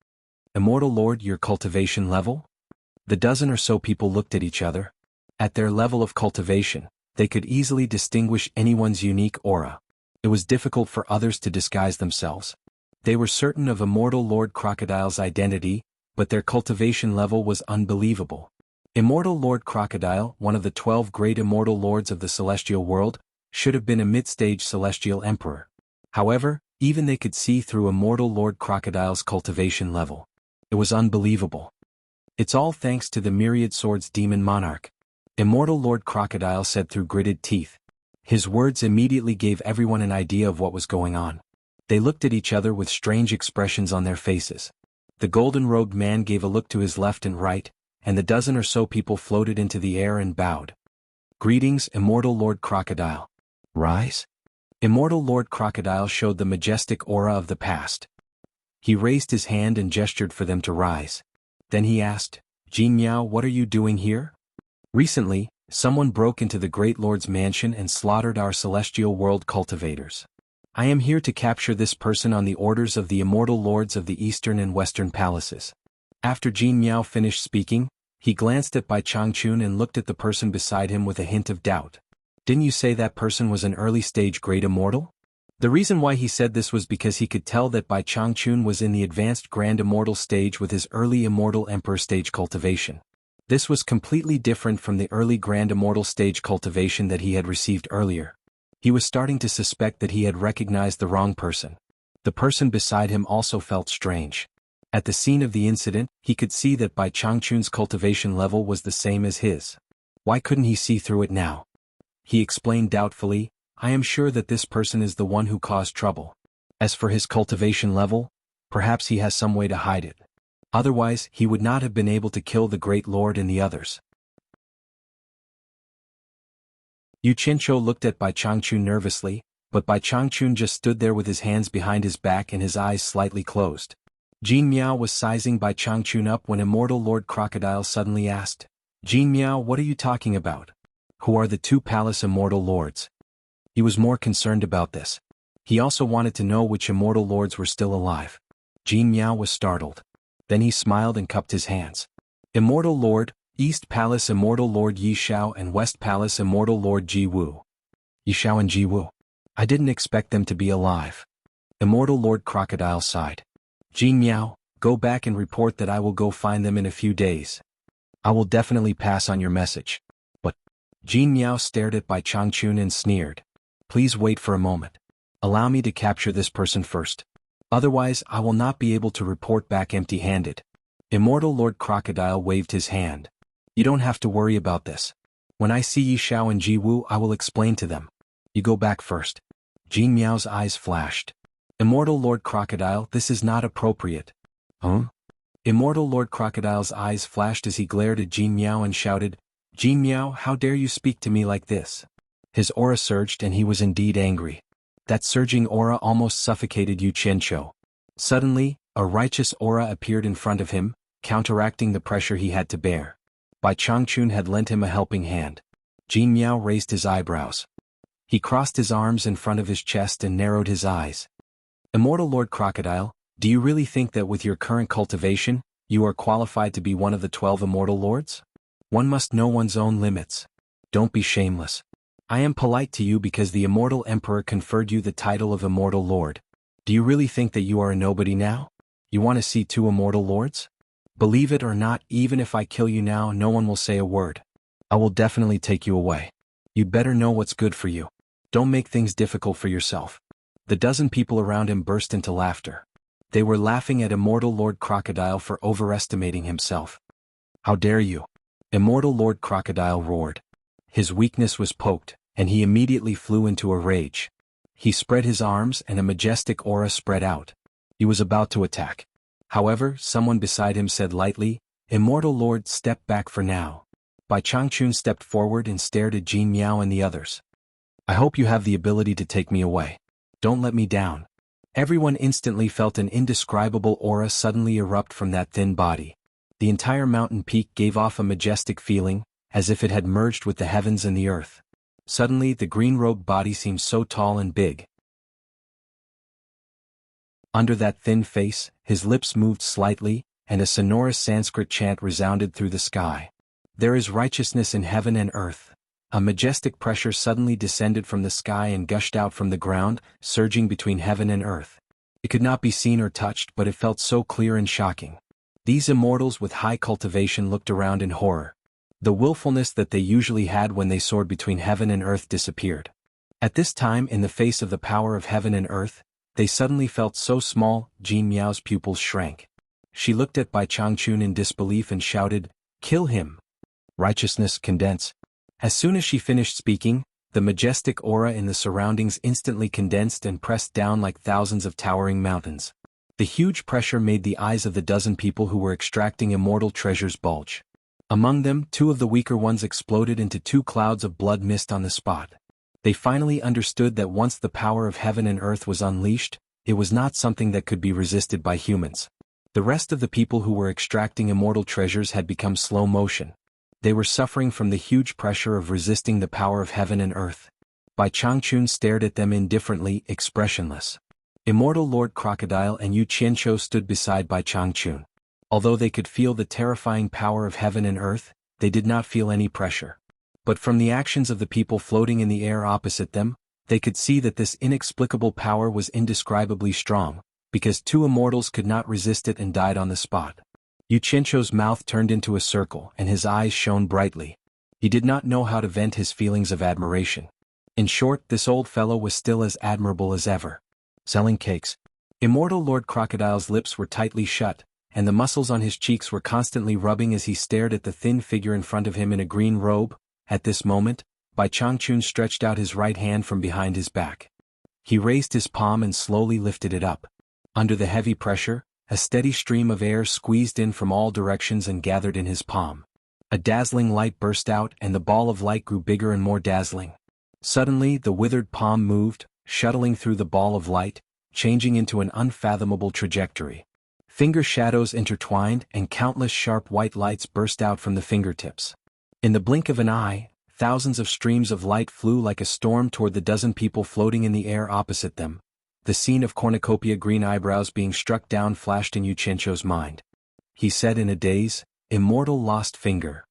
Immortal Lord, your cultivation level? The dozen or so people looked at each other. At their level of cultivation, they could easily distinguish anyone's unique aura. It was difficult for others to disguise themselves. They were certain of Immortal Lord Crocodile's identity, but their cultivation level was unbelievable. Immortal Lord Crocodile, one of the 12 great immortal lords of the celestial world, should have been a mid-stage celestial emperor. However, even they could see through Immortal Lord Crocodile's cultivation level. It was unbelievable. It's all thanks to the Myriad Swords Demon Monarch, Immortal Lord Crocodile said through gritted teeth. His words immediately gave everyone an idea of what was going on. They looked at each other with strange expressions on their faces. The golden-robed man gave a look to his left and right, and the dozen or so people floated into the air and bowed. Greetings, Immortal Lord Crocodile. Rise? Immortal Lord Crocodile showed the majestic aura of the past. He raised his hand and gestured for them to rise. Then he asked, Jin Miao, what are you doing here? Recently, someone broke into the Great Lord's mansion and slaughtered our celestial world cultivators. I am here to capture this person on the orders of the immortal lords of the eastern and western palaces. After Jin Miao finished speaking, he glanced at Bai Changchun and looked at the person beside him with a hint of doubt. Didn't you say that person was an early-stage great immortal? The reason why he said this was because he could tell that Bai Changchun was in the advanced grand immortal stage with his early immortal emperor stage cultivation. This was completely different from the early grand immortal stage cultivation that he had received earlier. He was starting to suspect that he had recognized the wrong person. The person beside him also felt strange. At the scene of the incident, he could see that Bai Changchun's cultivation level was the same as his. Why couldn't he see through it now? He explained doubtfully, I am sure that this person is the one who caused trouble. As for his cultivation level, perhaps he has some way to hide it. Otherwise, he would not have been able to kill the Great Lord and the others. Yu Qianqiu looked at Bai Changchun nervously, but Bai Changchun just stood there with his hands behind his back and his eyes slightly closed. Jin Miao was sizing Bai Changchun up when Immortal Lord Crocodile suddenly asked, Jin Miao, what are you talking about? Who are the two palace immortal lords? He was more concerned about this. He also wanted to know which immortal lords were still alive. Jin Miao was startled. Then he smiled and cupped his hands. Immortal Lord, East Palace Immortal Lord Yi Shao and West Palace Immortal Lord Ji Wu. Yi Shao and Ji Wu. I didn't expect them to be alive. Immortal Lord Crocodile sighed. Jin Miao, go back and report that I will go find them in a few days. I will definitely pass on your message. But Jin Miao stared at Bai Changchun and sneered. Please wait for a moment. Allow me to capture this person first. Otherwise, I will not be able to report back empty-handed. Immortal Lord Crocodile waved his hand. You don't have to worry about this. When I see Yi Shao and Ji Wu, I will explain to them. You go back first. Jin Miao's eyes flashed. Immortal Lord Crocodile, this is not appropriate. Huh? Immortal Lord Crocodile's eyes flashed as he glared at Jin Miao and shouted, Jin Miao, how dare you speak to me like this? His aura surged and he was indeed angry. That surging aura almost suffocated Yu Qianqiu. Suddenly, a righteous aura appeared in front of him, counteracting the pressure he had to bear. Bai Changchun had lent him a helping hand. Jin Miao raised his eyebrows. He crossed his arms in front of his chest and narrowed his eyes. Immortal Lord Crocodile, do you really think that with your current cultivation, you are qualified to be one of the 12 immortal lords? One must know one's own limits. Don't be shameless. I am polite to you because the immortal emperor conferred you the title of immortal lord. Do you really think that you are a nobody now? You want to see 2 immortal lords? Believe it or not, even if I kill you now, no one will say a word. I will definitely take you away. You'd better know what's good for you. Don't make things difficult for yourself. The dozen people around him burst into laughter. They were laughing at Immortal Lord Crocodile for overestimating himself. How dare you? Immortal Lord Crocodile roared. His weakness was poked, and he immediately flew into a rage. He spread his arms and a majestic aura spread out. He was about to attack. However, someone beside him said lightly, Immortal Lord, step back for now. Bai Changchun stepped forward and stared at Jin Miao and the others. I hope you have the ability to take me away. Don't let me down. Everyone instantly felt an indescribable aura suddenly erupt from that thin body. The entire mountain peak gave off a majestic feeling, as if it had merged with the heavens and the earth. Suddenly the green-robed body seemed so tall and big. Under that thin face, his lips moved slightly, and a sonorous Sanskrit chant resounded through the sky. There is righteousness in heaven and earth. A majestic pressure suddenly descended from the sky and gushed out from the ground, surging between heaven and earth. It could not be seen or touched, but it felt so clear and shocking. These immortals with high cultivation looked around in horror. The willfulness that they usually had when they soared between heaven and earth disappeared. At this time, in the face of the power of heaven and earth, they suddenly felt so small. Jean Miao's pupils shrank. She looked at Bai Changchun in disbelief and shouted, "Kill him!" Righteousness, condense. As soon as she finished speaking, the majestic aura in the surroundings instantly condensed and pressed down like thousands of towering mountains. The huge pressure made the eyes of the dozen people who were extracting immortal treasures bulge. Among them, 2 of the weaker ones exploded into 2 clouds of blood mist on the spot. They finally understood that once the power of heaven and earth was unleashed, it was not something that could be resisted by humans. The rest of the people who were extracting immortal treasures had become slow motion. They were suffering from the huge pressure of resisting the power of heaven and earth. Bai Changchun stared at them indifferently, expressionless. Immortal Lord Crocodile and Yu Qianqiu stood beside Bai Changchun. Although they could feel the terrifying power of heaven and earth, they did not feel any pressure. But from the actions of the people floating in the air opposite them, they could see that this inexplicable power was indescribably strong, because 2 immortals could not resist it and died on the spot. Yu Qianqiu's mouth turned into a circle and his eyes shone brightly. He did not know how to vent his feelings of admiration. In short, this old fellow was still as admirable as ever. Selling cakes. Immortal Lord Crocodile's lips were tightly shut, and the muscles on his cheeks were constantly rubbing as he stared at the thin figure in front of him in a green robe. At this moment, Bai Changchun stretched out his right hand from behind his back. He raised his palm and slowly lifted it up. Under the heavy pressure, a steady stream of air squeezed in from all directions and gathered in his palm. A dazzling light burst out and the ball of light grew bigger and more dazzling. Suddenly the withered palm moved, shuttling through the ball of light, changing into an unfathomable trajectory. Finger shadows intertwined and countless sharp white lights burst out from the fingertips. In the blink of an eye, thousands of streams of light flew like a storm toward the dozen people floating in the air opposite them. The scene of cornucopia green eyebrows being struck down flashed in Yu Qianqiu's mind. He said in a daze, "Immortal lost finger."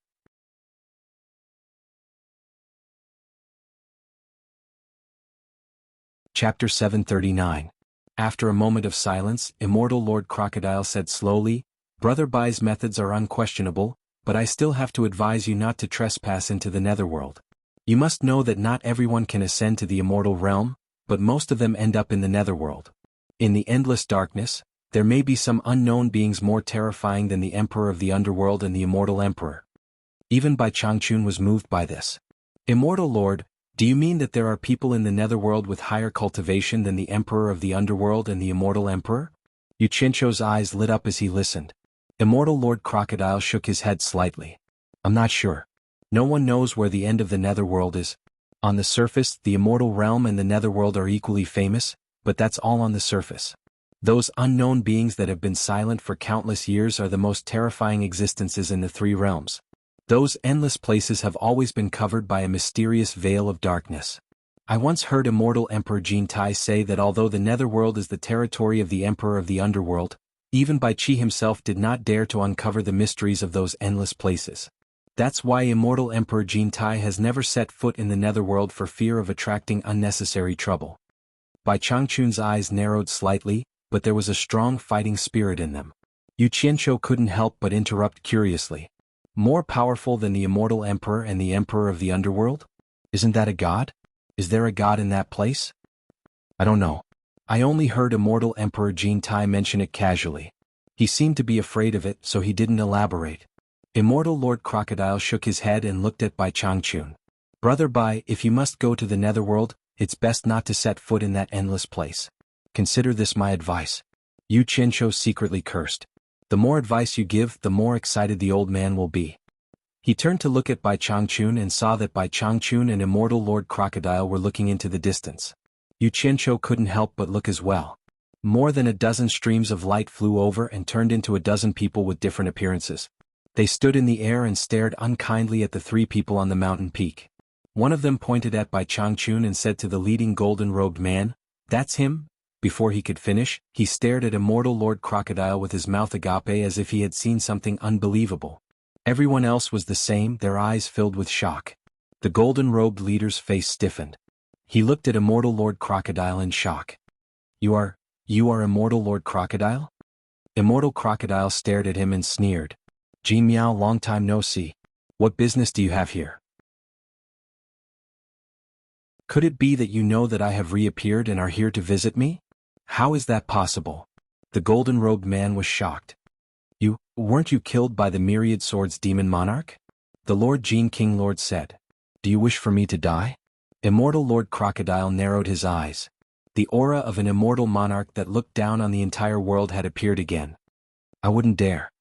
Chapter 739. After a moment of silence, Immortal Lord Crocodile said slowly, "Brother Bai's methods are unquestionable, but I still have to advise you not to trespass into the netherworld. You must know that not everyone can ascend to the immortal realm, but most of them end up in the netherworld. In the endless darkness, there may be some unknown beings more terrifying than the Emperor of the Underworld and the Immortal Emperor." Even Bai Changchun was moved by this. "Immortal Lord, do you mean that there are people in the netherworld with higher cultivation than the Emperor of the Underworld and the Immortal Emperor?" Yu Qianqiu's eyes lit up as he listened. Immortal Lord Crocodile shook his head slightly. "I'm not sure. No one knows where the end of the netherworld is. On the surface, the immortal realm and the netherworld are equally famous, but that's all on the surface. Those unknown beings that have been silent for countless years are the most terrifying existences in the 3 realms. Those endless places have always been covered by a mysterious veil of darkness. I once heard Immortal Emperor Jin Tai say that although the netherworld is the territory of the Emperor of the Underworld, even Bai Qi himself did not dare to uncover the mysteries of those endless places. That's why Immortal Emperor Jin Tai has never set foot in the netherworld for fear of attracting unnecessary trouble." Bai Changchun's eyes narrowed slightly, but there was a strong fighting spirit in them. Yu Qianqiu couldn't help but interrupt curiously. "More powerful than the Immortal Emperor and the Emperor of the Underworld? Isn't that a god? Is there a god in that place?" "I don't know. I only heard Immortal Emperor Jin Tai mention it casually. He seemed to be afraid of it, so he didn't elaborate." Immortal Lord Crocodile shook his head and looked at Bai Changchun. "Brother Bai, if you must go to the netherworld, it's best not to set foot in that endless place. Consider this my advice." Yu Qianqiu secretly cursed. The more advice you give, the more excited the old man will be. He turned to look at Bai Changchun and saw that Bai Changchun and Immortal Lord Crocodile were looking into the distance. Yu Qianqiu couldn't help but look as well. More than a dozen streams of light flew over and turned into a dozen people with different appearances. They stood in the air and stared unkindly at the 3 people on the mountain peak. One of them pointed at Bai Changchun and said to the leading golden-robed man, "That's him?" Before he could finish, he stared at immortal Lord Crocodile with his mouth agape as if he had seen something unbelievable. Everyone else was the same, their eyes filled with shock. The golden-robed leader's face stiffened. He looked at immortal Lord Crocodile in shock. You are immortal Lord Crocodile?" Immortal Crocodile stared at him and sneered. "Jin Miao, long time no see. What business do you have here? Could it be that you know that I have reappeared and are here to visit me? How is that possible?" The golden-robed man was shocked. Weren't you killed by the myriad swords demon monarch?" The Lord Jin King Lord said. "Do you wish for me to die?" Immortal Lord Crocodile narrowed his eyes. The aura of an immortal monarch that looked down on the entire world had appeared again. "I wouldn't dare."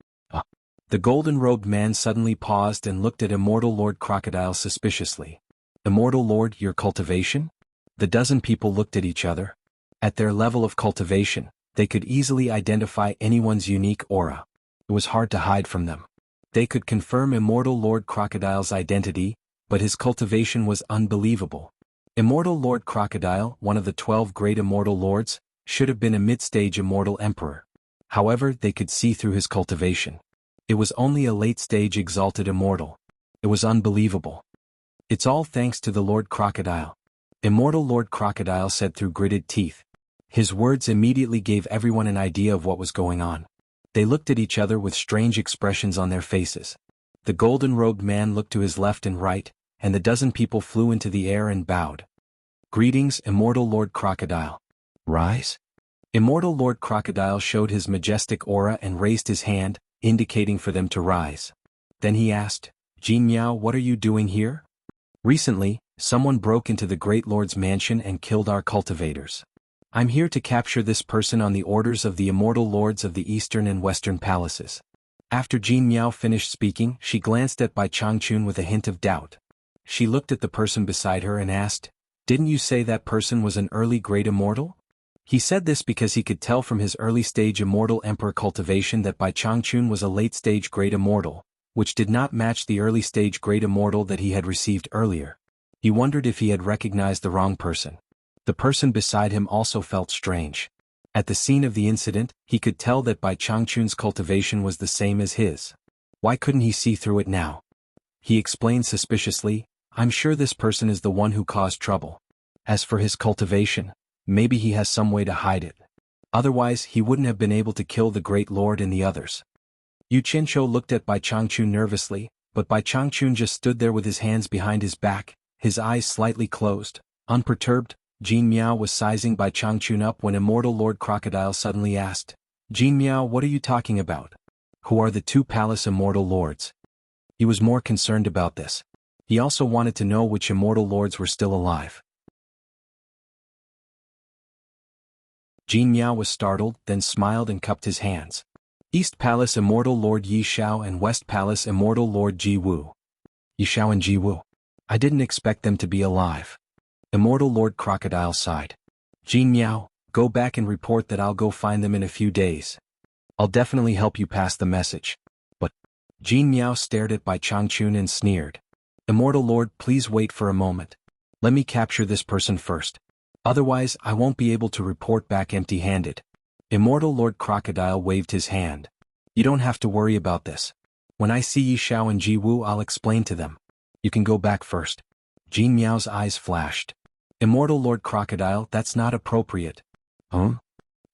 The golden-robed man suddenly paused and looked at immortal Lord Crocodile suspiciously. "Immortal Lord, your cultivation?" The dozen people looked at each other. At their level of cultivation, they could easily identify anyone's unique aura. It was hard to hide from them. They could confirm immortal Lord Crocodile's identity, but his cultivation was unbelievable. Immortal Lord Crocodile, one of the 12 great immortal lords, should have been a mid-stage immortal emperor. However, they could see through his cultivation. It was only a late-stage exalted immortal. It was unbelievable. "It's all thanks to the Lord Crocodile," immortal Lord Crocodile said through gritted teeth. His words immediately gave everyone an idea of what was going on. They looked at each other with strange expressions on their faces. The golden-robed man looked to his left and right, and the dozen people flew into the air and bowed. "Greetings, immortal Lord Crocodile. Rise?" Immortal Lord Crocodile showed his majestic aura and raised his hand, indicating for them to rise. Then he asked, "Jin Miao, what are you doing here?" "Recently, someone broke into the Great Lord's mansion and killed our cultivators. I'm here to capture this person on the orders of the immortal lords of the eastern and western palaces." After Jin Miao finished speaking, she glanced at Bai Changchun with a hint of doubt. She looked at the person beside her and asked, "Didn't you say that person was an early great immortal?" He said this because he could tell from his early-stage immortal emperor cultivation that Bai Changchun was a late-stage great immortal, which did not match the early-stage great immortal that he had received earlier. He wondered if he had recognized the wrong person. The person beside him also felt strange. At the scene of the incident, he could tell that Bai Changchun's cultivation was the same as his. Why couldn't he see through it now? He explained suspiciously, "I'm sure this person is the one who caused trouble. As for his cultivation, maybe he has some way to hide it. Otherwise, he wouldn't have been able to kill the Great Lord and the others." Yu Qianqiu looked at Bai Changchun nervously, but Bai Changchun just stood there with his hands behind his back, his eyes slightly closed, unperturbed. Jin Miao was sizing Bai Changchun up when immortal Lord Crocodile suddenly asked, "Jin Miao, what are you talking about? Who are the 2 palace immortal lords?" He was more concerned about this. He also wanted to know which immortal lords were still alive. Jin Miao was startled, then smiled and cupped his hands. "East Palace Immortal Lord Yi Shao and West Palace Immortal Lord Ji Wu." "Yi Shao and Ji Wu. I didn't expect them to be alive." Immortal Lord Crocodile sighed. "Jin Miao, go back and report that I'll go find them in a few days. I'll definitely help you pass the message." But Jin Miao stared at Bai Changchun and sneered. "Immortal Lord, please wait for a moment. Let me capture this person first. Otherwise, I won't be able to report back empty-handed." Immortal Lord Crocodile waved his hand. "You don't have to worry about this. When I see Yi Shao and Ji Wu, I'll explain to them. You can go back first." Jin Miao's eyes flashed. "Immortal Lord Crocodile, that's not appropriate." "Huh?"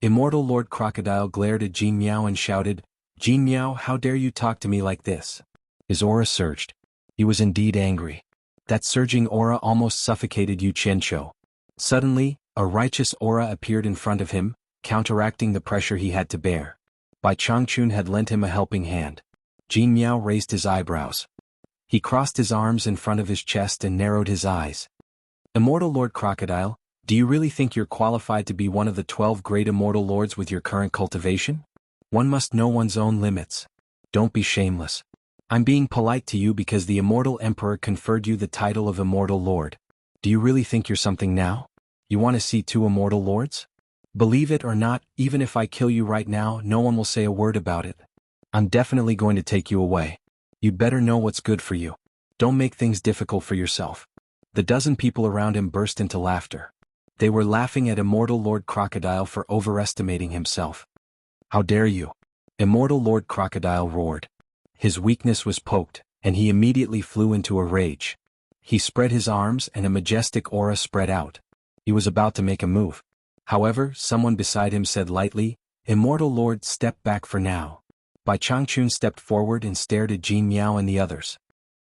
Immortal Lord Crocodile glared at Jin Miao and shouted, "Jin Miao, how dare you talk to me like this?" His aura surged. He was indeed angry. That surging aura almost suffocated Yu Qianqiu. Suddenly, a righteous aura appeared in front of him, counteracting the pressure he had to bear. Bai Changchun had lent him a helping hand. Jin Miao raised his eyebrows. He crossed his arms in front of his chest and narrowed his eyes. "Immortal Lord Crocodile, do you really think you're qualified to be one of the 12 great immortal lords with your current cultivation? One must know one's own limits. Don't be shameless. I'm being polite to you because the immortal emperor conferred you the title of immortal lord. Do you really think you're something now? You want to see 2 immortal lords? Believe it or not, even if I kill you right now, no one will say a word about it. I'm definitely going to take you away. You'd better know what's good for you. Don't make things difficult for yourself." The dozen people around him burst into laughter. They were laughing at Immortal Lord Crocodile for overestimating himself. "How dare you?" Immortal Lord Crocodile roared. His weakness was poked, and he immediately flew into a rage. He spread his arms and a majestic aura spread out. He was about to make a move. However, someone beside him said lightly, "Immortal Lord, step back for now." Bai Changchun stepped forward and stared at Jin Miao and the others.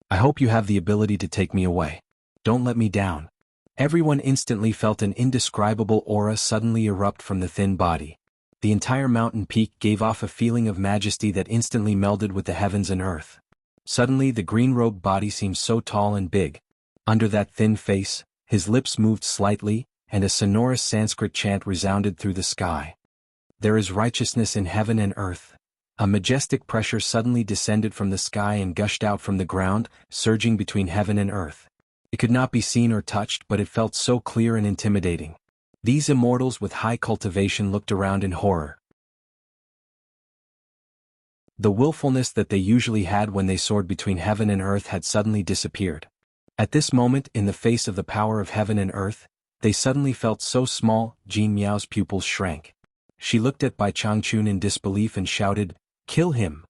"I hope you have the ability to take me away. Don't let me down." Everyone instantly felt an indescribable aura suddenly erupt from the thin body. The entire mountain peak gave off a feeling of majesty that instantly melded with the heavens and earth. Suddenly the green-robed body seemed so tall and big. Under that thin face, his lips moved slightly, and a sonorous Sanskrit chant resounded through the sky. "There is righteousness in heaven and earth." A majestic pressure suddenly descended from the sky and gushed out from the ground, surging between heaven and earth. It could not be seen or touched, but it felt so clear and intimidating. These immortals with high cultivation looked around in horror. The willfulness that they usually had when they soared between heaven and earth had suddenly disappeared. At this moment, in the face of the power of heaven and earth, they suddenly felt so small. Jin Miao's pupils shrank. She looked at Bai Changchun in disbelief and shouted, "Kill him!"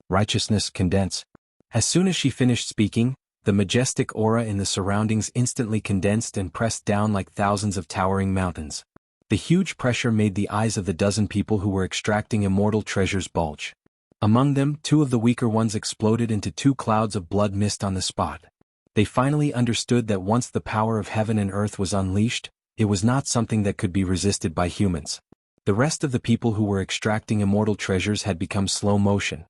Righteousness, condense. As soon as she finished speaking, the majestic aura in the surroundings instantly condensed and pressed down like thousands of towering mountains. The huge pressure made the eyes of the dozen people who were extracting immortal treasures bulge. Among them, two of the weaker ones exploded into two clouds of blood mist on the spot. They finally understood that once the power of heaven and earth was unleashed, it was not something that could be resisted by humans. The rest of the people who were extracting immortal treasures had become slow motion.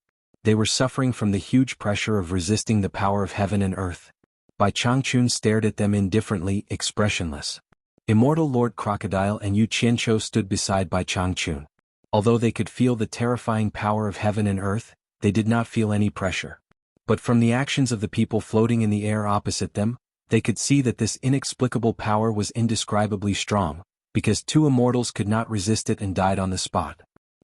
They were suffering from the huge pressure of resisting the power of heaven and earth. Bai Changchun stared at them indifferently, expressionless. Immortal Lord Crocodile and Yu Qianqiu stood beside Bai Changchun. Although they could feel the terrifying power of heaven and earth, they did not feel any pressure. But from the actions of the people floating in the air opposite them, they could see that this inexplicable power was indescribably strong, because two immortals could not resist it and died on the spot.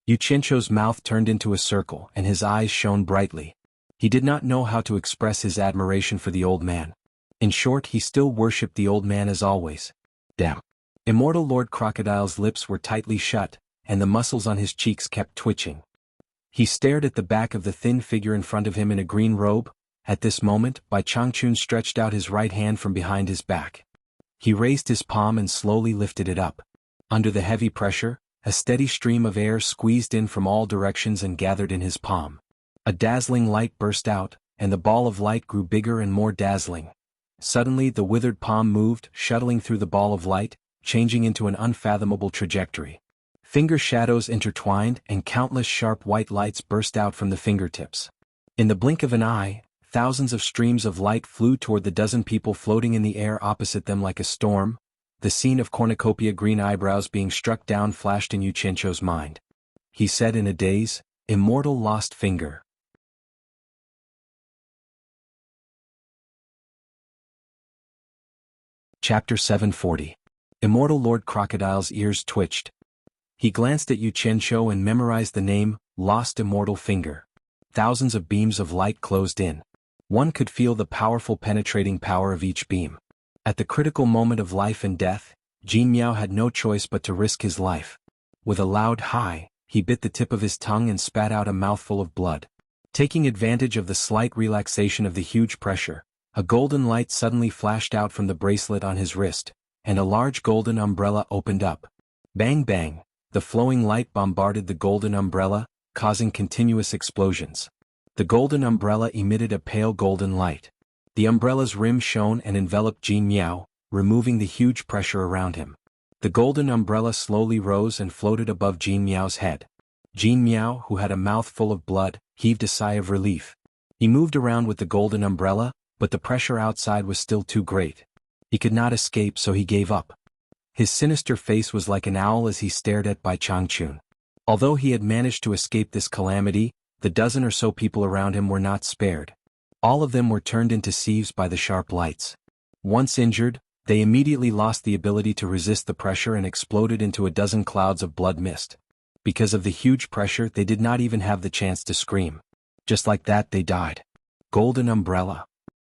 Yu Qianqiu's mouth turned into a circle and his eyes shone brightly. He did not know how to express his admiration for the old man. In short, he still worshipped the old man as always. Damn. Immortal Lord Crocodile's lips were tightly shut, and the muscles on his cheeks kept twitching. He stared at the back of the thin figure in front of him in a green robe. At this moment, Bai Changchun stretched out his right hand from behind his back. He raised his palm and slowly lifted it up. Under the heavy pressure, a steady stream of air squeezed in from all directions and gathered in his palm. A dazzling light burst out, and the ball of light grew bigger and more dazzling. Suddenly the withered palm moved, shuttling through the ball of light, changing into an unfathomable trajectory. Finger shadows intertwined and countless sharp white lights burst out from the fingertips. In the blink of an eye, thousands of streams of light flew toward the dozen people floating in the air opposite them like a storm. The scene of cornucopia green eyebrows being struck down flashed in Yu Qianqiu's mind. He said in a daze, "Immortal lost finger." Chapter 740. Immortal Lord Crocodile's ears twitched. He glanced at Yu Qianqiu and memorized the name, Lost Immortal Finger. Thousands of beams of light closed in. One could feel the powerful penetrating power of each beam. At the critical moment of life and death, Jin Miao had no choice but to risk his life. With a loud "hi," he bit the tip of his tongue and spat out a mouthful of blood. Taking advantage of the slight relaxation of the huge pressure, a golden light suddenly flashed out from the bracelet on his wrist, and a large golden umbrella opened up. Bang bang, the flowing light bombarded the golden umbrella, causing continuous explosions. The golden umbrella emitted a pale golden light. The umbrella's rim shone and enveloped Jin Miao, removing the huge pressure around him. The golden umbrella slowly rose and floated above Jin Miao's head. Jin Miao, who had a mouth full of blood, heaved a sigh of relief. He moved around with the golden umbrella, but the pressure outside was still too great. He could not escape, so he gave up. His sinister face was like an owl as he stared at Bai Changchun. Although he had managed to escape this calamity, the dozen or so people around him were not spared. All of them were turned into sieves by the sharp lights. Once injured, they immediately lost the ability to resist the pressure and exploded into a dozen clouds of blood mist. Because of the huge pressure, they did not even have the chance to scream. Just like that, they died. Golden umbrella.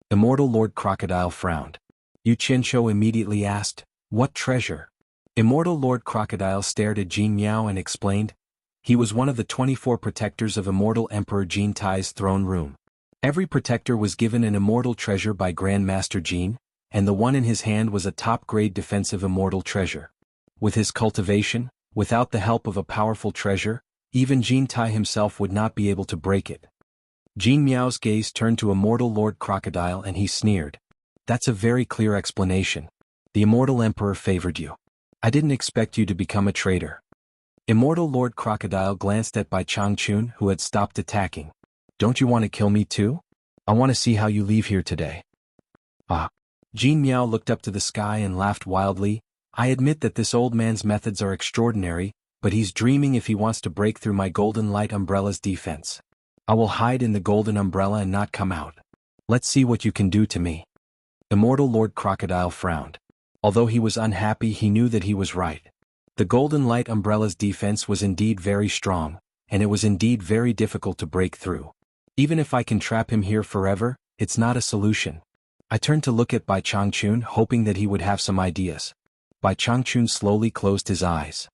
Immortal Lord Crocodile frowned. Yu Qianqiu immediately asked, "What treasure?" Immortal Lord Crocodile stared at Jin Miao and explained, "He was one of the 24 protectors of Immortal Emperor Jin Tai's throne room. Every protector was given an immortal treasure by Grand Master Jin, and the one in his hand was a top-grade defensive immortal treasure. With his cultivation, without the help of a powerful treasure, even Jin Tai himself would not be able to break it." Jin Miao's gaze turned to Immortal Lord Crocodile and he sneered, "That's a very clear explanation. The Immortal Emperor favored you. I didn't expect you to become a traitor." Immortal Lord Crocodile glanced at Bai Changchun, who had stopped attacking. "Don't you want to kill me too? I want to see how you leave here today." "Ah." Jin Miao looked up to the sky and laughed wildly. "I admit that this old man's methods are extraordinary, but he's dreaming if he wants to break through my golden light umbrella's defense. I will hide in the golden umbrella and not come out. Let's see what you can do to me." Immortal Lord Crocodile frowned. Although he was unhappy, he knew that he was right. The golden light umbrella's defense was indeed very strong, and it was indeed very difficult to break through. Even if I can trap him here forever, it's not a solution. I turned to look at Bai Changchun, hoping that he would have some ideas. Bai Changchun slowly closed his eyes.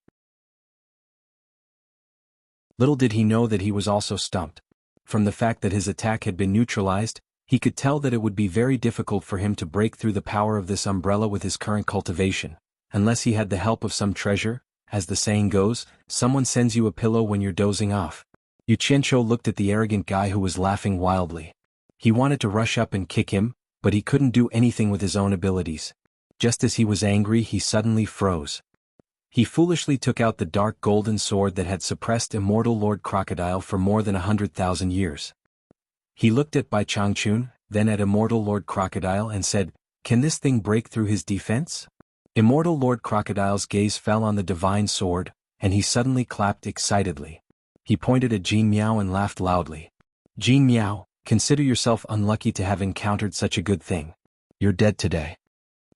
Little did he know that he was also stumped. From the fact that his attack had been neutralized, he could tell that it would be very difficult for him to break through the power of this umbrella with his current cultivation, unless he had the help of some treasure. As the saying goes, someone sends you a pillow when you're dozing off. Yu Qianqiu looked at the arrogant guy who was laughing wildly. He wanted to rush up and kick him, but he couldn't do anything with his own abilities. Just as he was angry, he suddenly froze. He foolishly took out the dark golden sword that had suppressed Immortal Lord Crocodile for more than 100,000 years. He looked at Bai Changchun, then at Immortal Lord Crocodile and said, "Can this thing break through his defense?" Immortal Lord Crocodile's gaze fell on the divine sword, and he suddenly clapped excitedly. He pointed at Jin Miao and laughed loudly. "Jin Miao, consider yourself unlucky to have encountered such a good thing. You're dead today."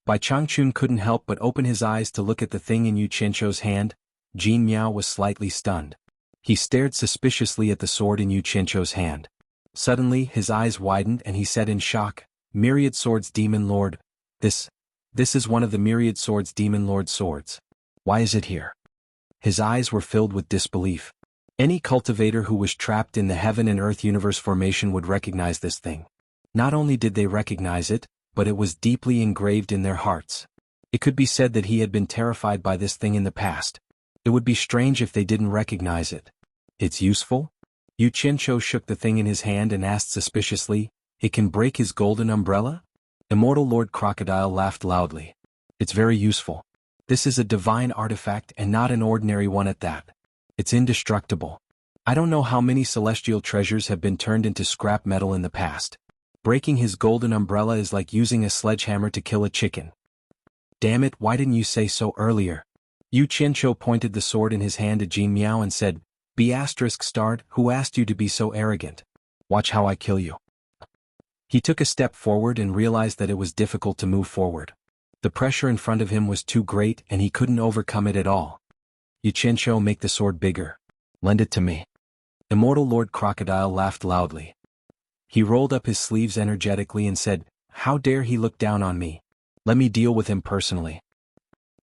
Bai Changchun couldn't help but open his eyes to look at the thing in Yu Qianqiu's hand. Jin Miao was slightly stunned. He stared suspiciously at the sword in Yu Qianqiu's hand. Suddenly, his eyes widened and he said in shock, "Myriad Swords Demon Lord, this is one of the Myriad Swords Demon Lord swords. Why is it here?" His eyes were filled with disbelief. Any cultivator who was trapped in the heaven and earth universe formation would recognize this thing. Not only did they recognize it, but it was deeply engraved in their hearts. It could be said that he had been terrified by this thing in the past. It would be strange if they didn't recognize it. "It's useful?" Yu Qianqiu shook the thing in his hand and asked suspiciously, "It can break his golden umbrella?" Immortal Lord Crocodile laughed loudly. "It's very useful. This is a divine artifact and not an ordinary one at that. It's indestructible. I don't know how many celestial treasures have been turned into scrap metal in the past. Breaking his golden umbrella is like using a sledgehammer to kill a chicken." "Damn it, why didn't you say so earlier?" Yu Qianqiu pointed the sword in his hand at Jin Miao and said, "****, who asked you to be so arrogant? Watch how I kill you." He took a step forward and realized that it was difficult to move forward. The pressure in front of him was too great and he couldn't overcome it at all. "Yu Qianqiu, make the sword bigger. Lend it to me." Immortal Lord Crocodile laughed loudly. He rolled up his sleeves energetically and said, "How dare he look down on me? Let me deal with him personally."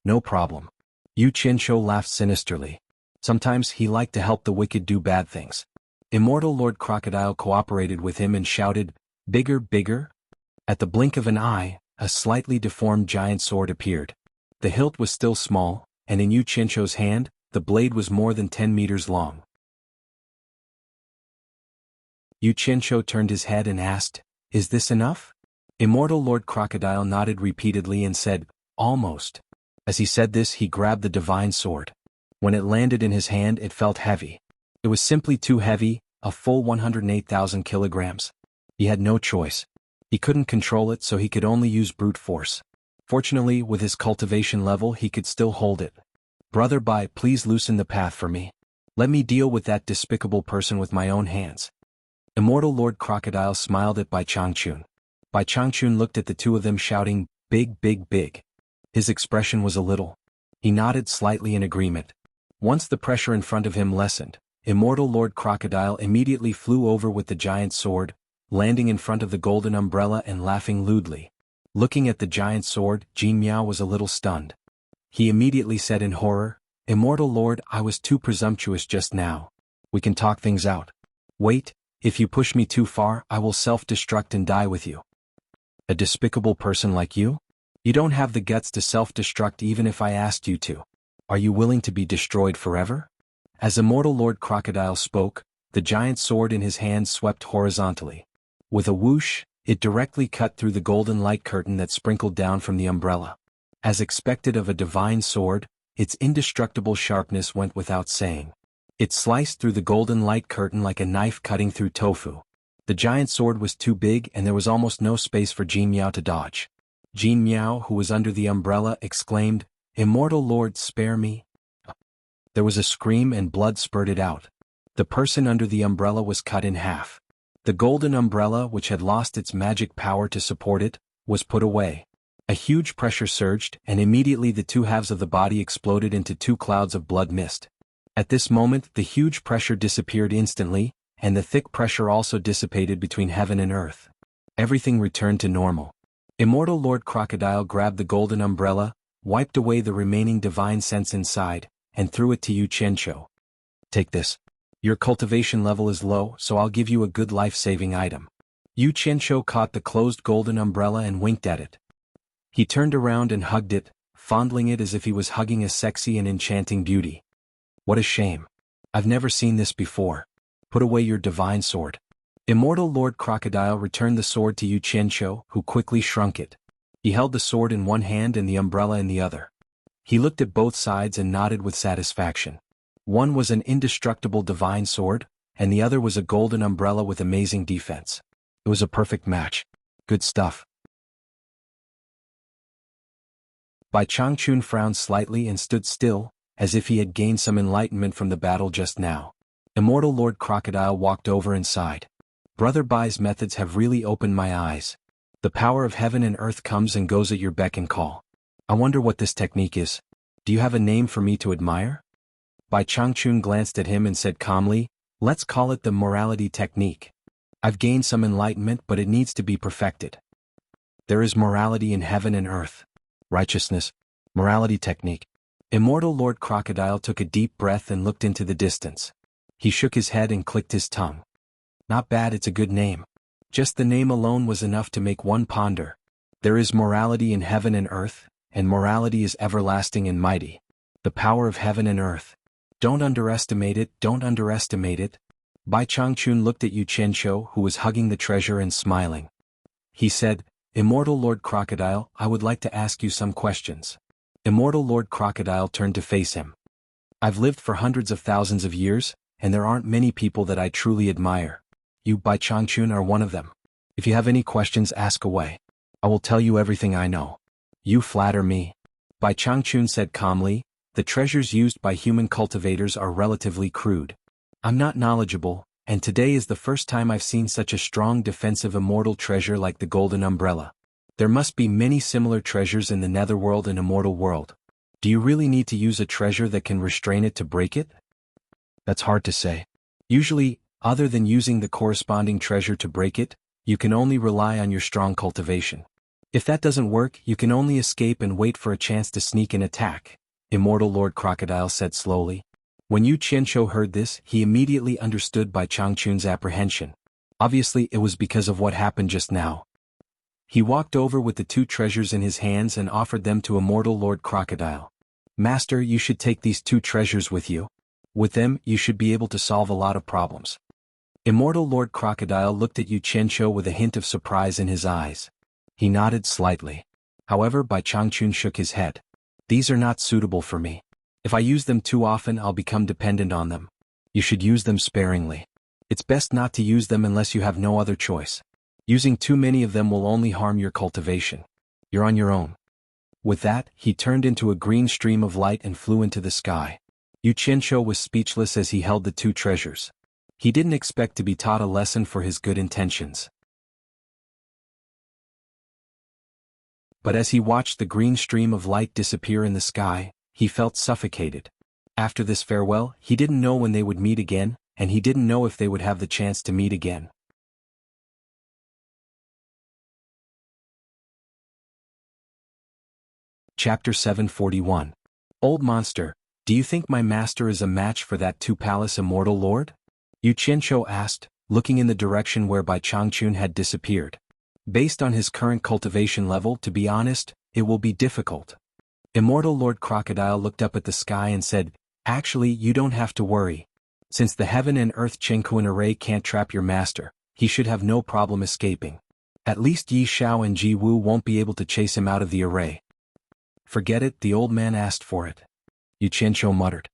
"No problem." Yu Qianqiu laughed sinisterly. Sometimes he liked to help the wicked do bad things. Immortal Lord Crocodile cooperated with him and shouted, "Bigger, bigger?" At the blink of an eye, a slightly deformed giant sword appeared. The hilt was still small, and in Yu Qianqiu's hand, the blade was more than 10 meters long. Yu Qianqiu turned his head and asked, "Is this enough?" Immortal Lord Crocodile nodded repeatedly and said, "Almost." As he said this, he grabbed the divine sword. When it landed in his hand, it felt heavy. It was simply too heavy, a full 108,000 kilograms. He had no choice. He couldn't control it, so he could only use brute force. Fortunately, with his cultivation level, he could still hold it. "Brother Bai, please loosen the path for me. Let me deal with that despicable person with my own hands." Immortal Lord Crocodile smiled at Bai Changchun. Bai Changchun looked at the two of them shouting, "Big, big, big." His expression was a little. He nodded slightly in agreement. Once the pressure in front of him lessened, Immortal Lord Crocodile immediately flew over with the giant sword, landing in front of the golden umbrella and laughing lewdly. Looking at the giant sword, Jin Miao was a little stunned. He immediately said in horror, "Immortal Lord, I was too presumptuous just now. We can talk things out. Wait, if you push me too far, I will self-destruct and die with you." A despicable person like you? You don't have the guts to self-destruct even if I asked you to. Are you willing to be destroyed forever? As Immortal Lord Crocodile spoke, the giant sword in his hand swept horizontally. With a whoosh, it directly cut through the golden light curtain that sprinkled down from the umbrella. As expected of a divine sword, its indestructible sharpness went without saying. It sliced through the golden light curtain like a knife cutting through tofu. The giant sword was too big and there was almost no space for Jin Miao to dodge. Jin Miao, who was under the umbrella, exclaimed, "Immortal Lord, spare me." There was a scream and blood spurted out. The person under the umbrella was cut in half. The golden umbrella, which had lost its magic power to support it, was put away. A huge pressure surged, and immediately the two halves of the body exploded into two clouds of blood mist. At this moment, the huge pressure disappeared instantly, and the thick pressure also dissipated between heaven and earth. Everything returned to normal. Immortal Lord Crocodile grabbed the golden umbrella, wiped away the remaining divine sense inside, and threw it to Yu Qianqiu. "Take this. Your cultivation level is low, so I'll give you a good life-saving item." Yu Qianqiu caught the closed golden umbrella and winked at it. He turned around and hugged it, fondling it as if he was hugging a sexy and enchanting beauty. "What a shame. I've never seen this before. Put away your divine sword." Immortal Lord Crocodile returned the sword to Yu Qianqiu, who quickly shrunk it. He held the sword in one hand and the umbrella in the other. He looked at both sides and nodded with satisfaction. One was an indestructible divine sword, and the other was a golden umbrella with amazing defense. It was a perfect match. Good stuff. Bai Changchun frowned slightly and stood still, as if he had gained some enlightenment from the battle just now. Immortal Lord Crocodile walked over and sighed. "Brother Bai's methods have really opened my eyes. The power of heaven and earth comes and goes at your beck and call. I wonder what this technique is. Do you have a name for me to admire?" Bai Changchun glanced at him and said calmly, "Let's call it the morality technique. I've gained some enlightenment, but it needs to be perfected. There is morality in heaven and earth. Righteousness, morality technique." Immortal Lord Crocodile took a deep breath and looked into the distance. He shook his head and clicked his tongue. "Not bad, it's a good name." Just the name alone was enough to make one ponder. There is morality in heaven and earth, and morality is everlasting and mighty. The power of heaven and earth. Don't underestimate it, don't underestimate it. Bai Changchun looked at Yu Qianqiu, who was hugging the treasure and smiling. He said, "Immortal Lord Crocodile, I would like to ask you some questions." Immortal Lord Crocodile turned to face him. "I've lived for hundreds of thousands of years, and there aren't many people that I truly admire. You, Bai Changchun, are one of them. If you have any questions, ask away. I will tell you everything I know." "You flatter me," Bai Changchun said calmly. "The treasures used by human cultivators are relatively crude. I'm not knowledgeable, and today is the first time I've seen such a strong defensive immortal treasure like the golden umbrella. There must be many similar treasures in the netherworld and immortal world. Do you really need to use a treasure that can restrain it to break it?" "That's hard to say. Usually, other than using the corresponding treasure to break it, you can only rely on your strong cultivation. If that doesn't work, you can only escape and wait for a chance to sneak and attack," Immortal Lord Crocodile said slowly. When Yu Qianqiu heard this, he immediately understood Bai Changchun's apprehension. Obviously, it was because of what happened just now. He walked over with the two treasures in his hands and offered them to Immortal Lord Crocodile. "Master, you should take these two treasures with you. With them, you should be able to solve a lot of problems." Immortal Lord Crocodile looked at Yu Qianqiu with a hint of surprise in his eyes. He nodded slightly. However, Bai Changchun shook his head. "These are not suitable for me. If I use them too often, I'll become dependent on them. You should use them sparingly. It's best not to use them unless you have no other choice. Using too many of them will only harm your cultivation. You're on your own." With that, he turned into a green stream of light and flew into the sky. Yu Qianqiu was speechless as he held the two treasures. He didn't expect to be taught a lesson for his good intentions. But as he watched the green stream of light disappear in the sky, he felt suffocated. After this farewell, he didn't know when they would meet again, and he didn't know if they would have the chance to meet again. Chapter 741. Old monster, do you think my master is a match for that two-palace immortal lord? Yu Qianqiu asked, looking in the direction whereby Changchun had disappeared. Based on his current cultivation level, to be honest, it will be difficult. Immortal Lord Crocodile looked up at the sky and said, actually, you don't have to worry. Since the heaven and earth Chengkuan array can't trap your master, he should have no problem escaping. At least Yi Xiao and Ji Wu won't be able to chase him out of the array. Forget it, the old man asked for it. Yu Qianqiu muttered.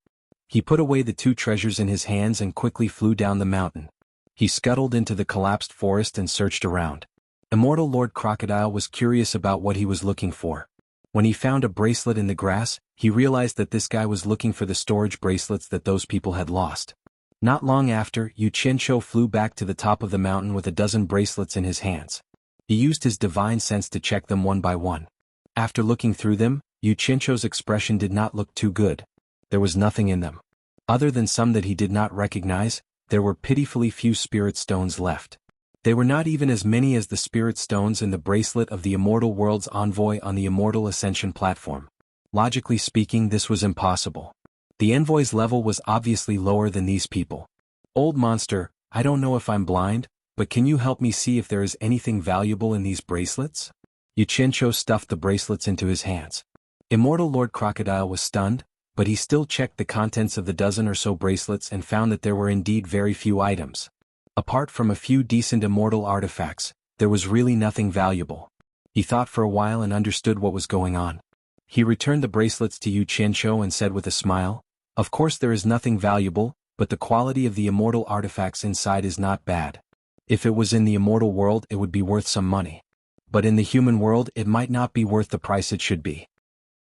He put away the two treasures in his hands and quickly flew down the mountain. He scuttled into the collapsed forest and searched around. Immortal Lord Crocodile was curious about what he was looking for. When he found a bracelet in the grass, he realized that this guy was looking for the storage bracelets that those people had lost. Not long after, Yu Qianqiu flew back to the top of the mountain with a dozen bracelets in his hands. He used his divine sense to check them one by one. After looking through them, Yu Qianqiu's expression did not look too good. There was nothing in them. Other than some that he did not recognize, there were pitifully few spirit stones left. They were not even as many as the spirit stones in the bracelet of the immortal world's envoy on the immortal ascension platform. Logically speaking, this was impossible. The envoy's level was obviously lower than these people. Old monster, I don't know if I'm blind, but can you help me see if there is anything valuable in these bracelets? Yu Qianqiu stuffed the bracelets into his hands. Immortal Lord Crocodile was stunned, but he still checked the contents of the dozen or so bracelets and found that there were indeed very few items. Apart from a few decent immortal artifacts, there was really nothing valuable. He thought for a while and understood what was going on. He returned the bracelets to Yu Qianqiu and said with a smile, of course there is nothing valuable, but the quality of the immortal artifacts inside is not bad. If it was in the immortal world, it would be worth some money. But in the human world, it might not be worth the price it should be.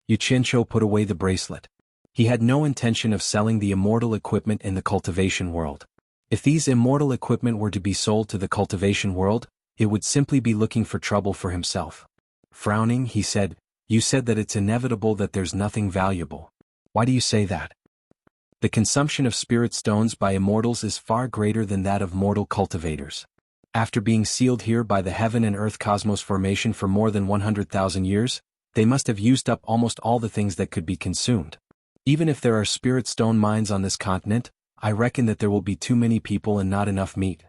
Yu Qianqiu put away the bracelet. He had no intention of selling the immortal equipment in the cultivation world. If these immortal equipment were to be sold to the cultivation world, it would simply be looking for trouble for himself. Frowning, he said, you said that it's inevitable that there's nothing valuable. Why do you say that? The consumption of spirit stones by immortals is far greater than that of mortal cultivators. After being sealed here by the heaven and earth cosmos formation for more than 100,000 years, they must have used up almost all the things that could be consumed. Even if there are spirit stone mines on this continent, I reckon that there will be too many people and not enough meat.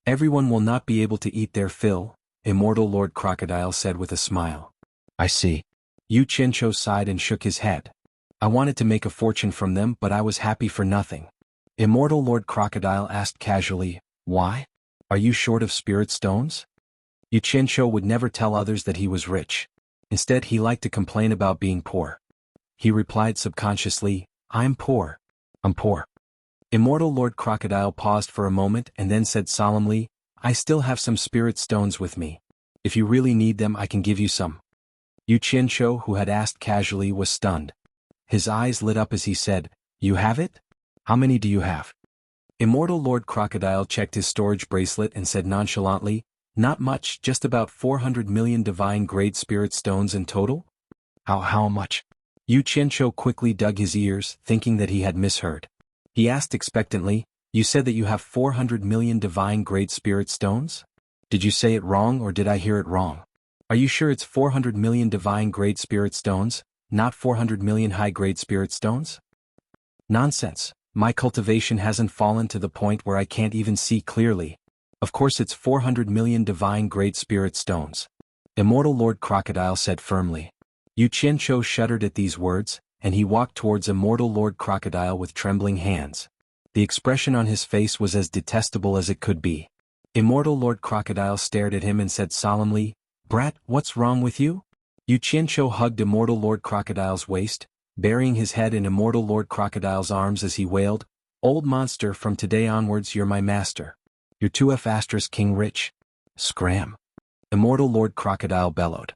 Everyone will not be able to eat their fill, Immortal Lord Crocodile said with a smile. I see. Yu Qianqiu sighed and shook his head. I wanted to make a fortune from them, but I was happy for nothing. Immortal Lord Crocodile asked casually, why? Are you short of spirit stones? Yu Qianqiu would never tell others that he was rich. Instead, he liked to complain about being poor. He replied subconsciously, I'm poor. I'm poor. Immortal Lord Crocodile paused for a moment and then said solemnly, I still have some spirit stones with me. If you really need them, I can give you some. Yu Qianqiu, who had asked casually, was stunned. His eyes lit up as he said, you have it? How many do you have? Immortal Lord Crocodile checked his storage bracelet and said nonchalantly, not much, just about 400 million divine-grade spirit stones in total? How much? Yu Qianqiu quickly dug his ears, thinking that he had misheard. He asked expectantly, you said that you have 400 million divine-grade spirit stones? Did you say it wrong or did I hear it wrong? Are you sure it's 400 million divine-grade spirit stones, not 400 million high-grade spirit stones? Nonsense, my cultivation hasn't fallen to the point where I can't even see clearly. Of course it's 400 million divine-grade spirit stones. Immortal Lord Crocodile said firmly. Yu Qianqiu shuddered at these words, and he walked towards Immortal Lord Crocodile with trembling hands. The expression on his face was as detestable as it could be. Immortal Lord Crocodile stared at him and said solemnly, Brat, what's wrong with you? Yu Qianqiu hugged Immortal Lord Crocodile's waist, burying his head in Immortal Lord Crocodile's arms as he wailed, Old monster, from today onwards you're my master. You're 2F** King Rich. Scram. Immortal Lord Crocodile bellowed.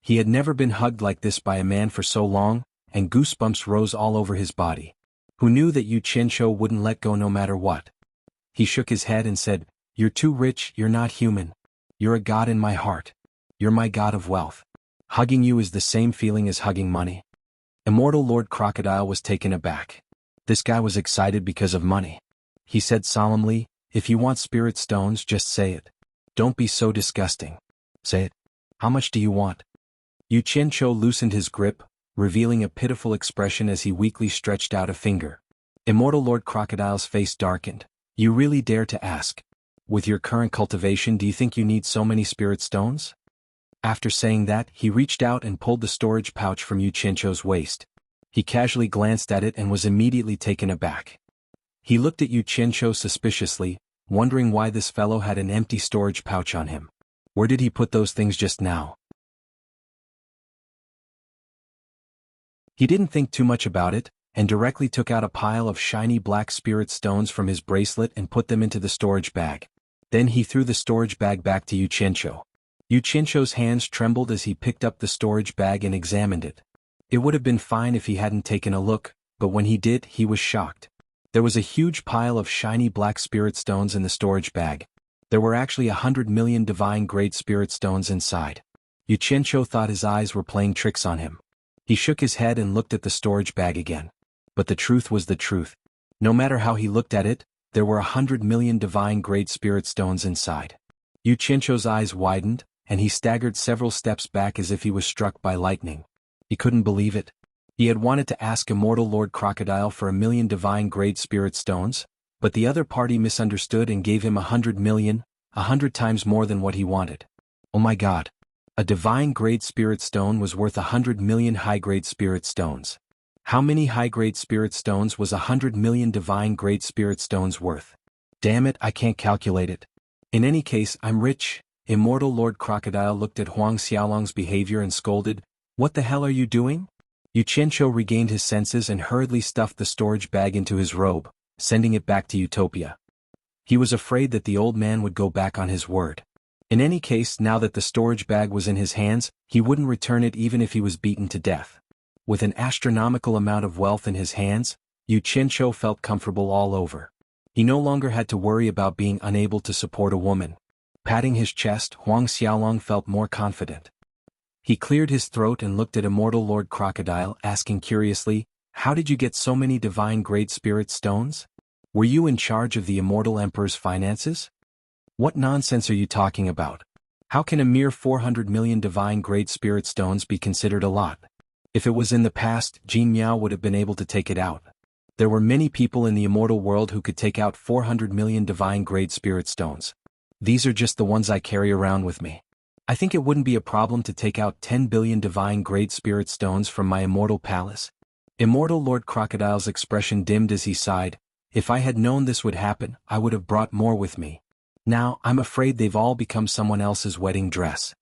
He had never been hugged like this by a man for so long, and goosebumps rose all over his body. Who knew that Yu Qianqiu wouldn't let go no matter what? He shook his head and said, You're too rich, you're not human. You're a god in my heart. You're my god of wealth. Hugging you is the same feeling as hugging money. Immortal Lord Crocodile was taken aback. This guy was excited because of money. He said solemnly, If you want spirit stones, just say it. Don't be so disgusting. Say it. How much do you want? Yu Qianqiu loosened his grip, revealing a pitiful expression as he weakly stretched out a finger. Immortal Lord Crocodile's face darkened. You really dare to ask? With your current cultivation, do you think you need so many spirit stones? After saying that, he reached out and pulled the storage pouch from Yu Qianqiu's waist. He casually glanced at it and was immediately taken aback. He looked at Yu Qianqiu suspiciously, wondering why this fellow had an empty storage pouch on him. Where did he put those things just now? He didn't think too much about it, and directly took out a pile of shiny black spirit stones from his bracelet and put them into the storage bag. Then he threw the storage bag back to Yu Qianqiu. Yu Qianqiu's hands trembled as he picked up the storage bag and examined it. It would have been fine if he hadn't taken a look, but when he did, he was shocked. There was a huge pile of shiny black spirit stones in the storage bag. There were actually 100 million divine-grade spirit stones inside. Yu Qianqiu thought his eyes were playing tricks on him. He shook his head and looked at the storage bag again. But the truth was the truth. No matter how he looked at it, there were 100 million divine-grade spirit stones inside. Yu Qianqiu's eyes widened, and he staggered several steps back as if he was struck by lightning. He couldn't believe it. He had wanted to ask Immortal Lord Crocodile for 1 million divine-grade spirit stones, but the other party misunderstood and gave him 100 million, 100 times more than what he wanted. Oh my God! A divine-grade spirit stone was worth 100 million high-grade spirit stones. How many high-grade spirit stones was 100 million divine-grade spirit stones worth? Damn it, I can't calculate it. In any case, I'm rich. Immortal Lord Crocodile looked at Huang Xiaolong's behavior and scolded, "What the hell are you doing?" Yu Qianqiu regained his senses and hurriedly stuffed the storage bag into his robe, sending it back to Utopia. He was afraid that the old man would go back on his word. In any case, now that the storage bag was in his hands, he wouldn't return it even if he was beaten to death. With an astronomical amount of wealth in his hands, Yu Qianqiu felt comfortable all over. He no longer had to worry about being unable to support a woman. Patting his chest, Huang Xiaolong felt more confident. He cleared his throat and looked at Immortal Lord Crocodile, asking curiously, "How did you get so many divine-grade spirit stones? Were you in charge of the Immortal Emperor's finances? What nonsense are you talking about? How can a mere 400 million divine-grade spirit stones be considered a lot? If it was in the past, Jin Miao would have been able to take it out. There were many people in the immortal world who could take out 400 million divine-grade spirit stones. These are just the ones I carry around with me. I think it wouldn't be a problem to take out 10 billion divine-grade spirit stones from my immortal palace." Immortal Lord Crocodile's expression dimmed as he sighed. "If I had known this would happen, I would have brought more with me. Now, I'm afraid they've all become someone else's wedding dress."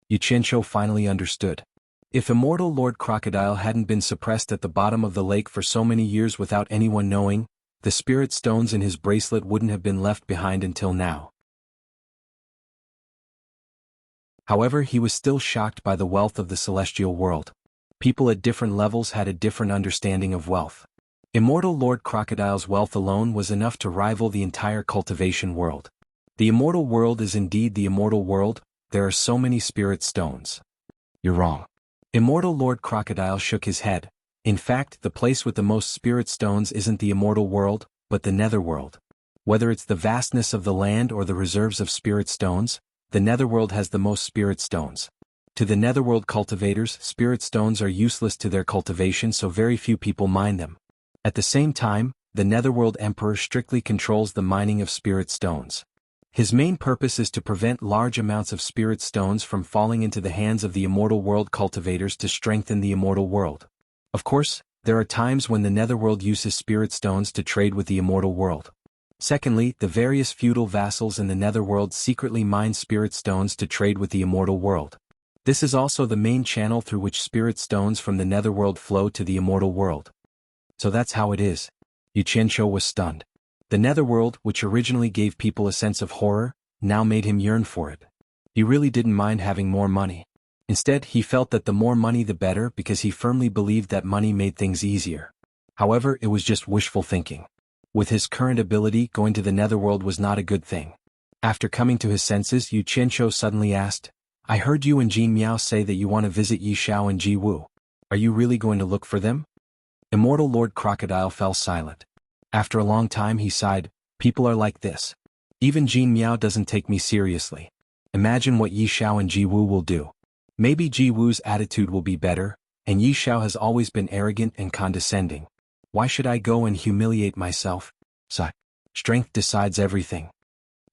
Yu Qianqiu finally understood. If Immortal Lord Crocodile hadn't been suppressed at the bottom of the lake for so many years without anyone knowing, the spirit stones in his bracelet wouldn't have been left behind until now. However, he was still shocked by the wealth of the celestial world. People at different levels had a different understanding of wealth. Immortal Lord Crocodile's wealth alone was enough to rival the entire cultivation world. The immortal world is indeed the immortal world. There are so many spirit stones. You're wrong. Immortal Lord Crocodile shook his head. In fact, the place with the most spirit stones isn't the immortal world, but the netherworld. Whether it's the vastness of the land or the reserves of spirit stones, the netherworld has the most spirit stones. To the netherworld cultivators, spirit stones are useless to their cultivation, so very few people mine them. At the same time, the netherworld emperor strictly controls the mining of spirit stones. His main purpose is to prevent large amounts of spirit stones from falling into the hands of the immortal world cultivators to strengthen the immortal world. Of course, there are times when the netherworld uses spirit stones to trade with the immortal world. Secondly, the various feudal vassals in the netherworld secretly mine spirit stones to trade with the immortal world. This is also the main channel through which spirit stones from the netherworld flow to the immortal world. So that's how it is. Yu Qianqiu was stunned. The netherworld, which originally gave people a sense of horror, now made him yearn for it. He really didn't mind having more money. Instead, he felt that the more money the better because he firmly believed that money made things easier. However, it was just wishful thinking. With his current ability, going to the netherworld was not a good thing. After coming to his senses, Yu Qianqiu suddenly asked, "I heard you and Jin Miao say that you want to visit Yi Xiao and Ji Wu. Are you really going to look for them?" Immortal Lord Crocodile fell silent. After a long time he sighed, "People are like this. Even Jin Miao doesn't take me seriously. Imagine what Yi Xiao and Ji Wu will do. Maybe Ji Wu's attitude will be better, and Yi Xiao has always been arrogant and condescending. Why should I go and humiliate myself? Strength decides everything.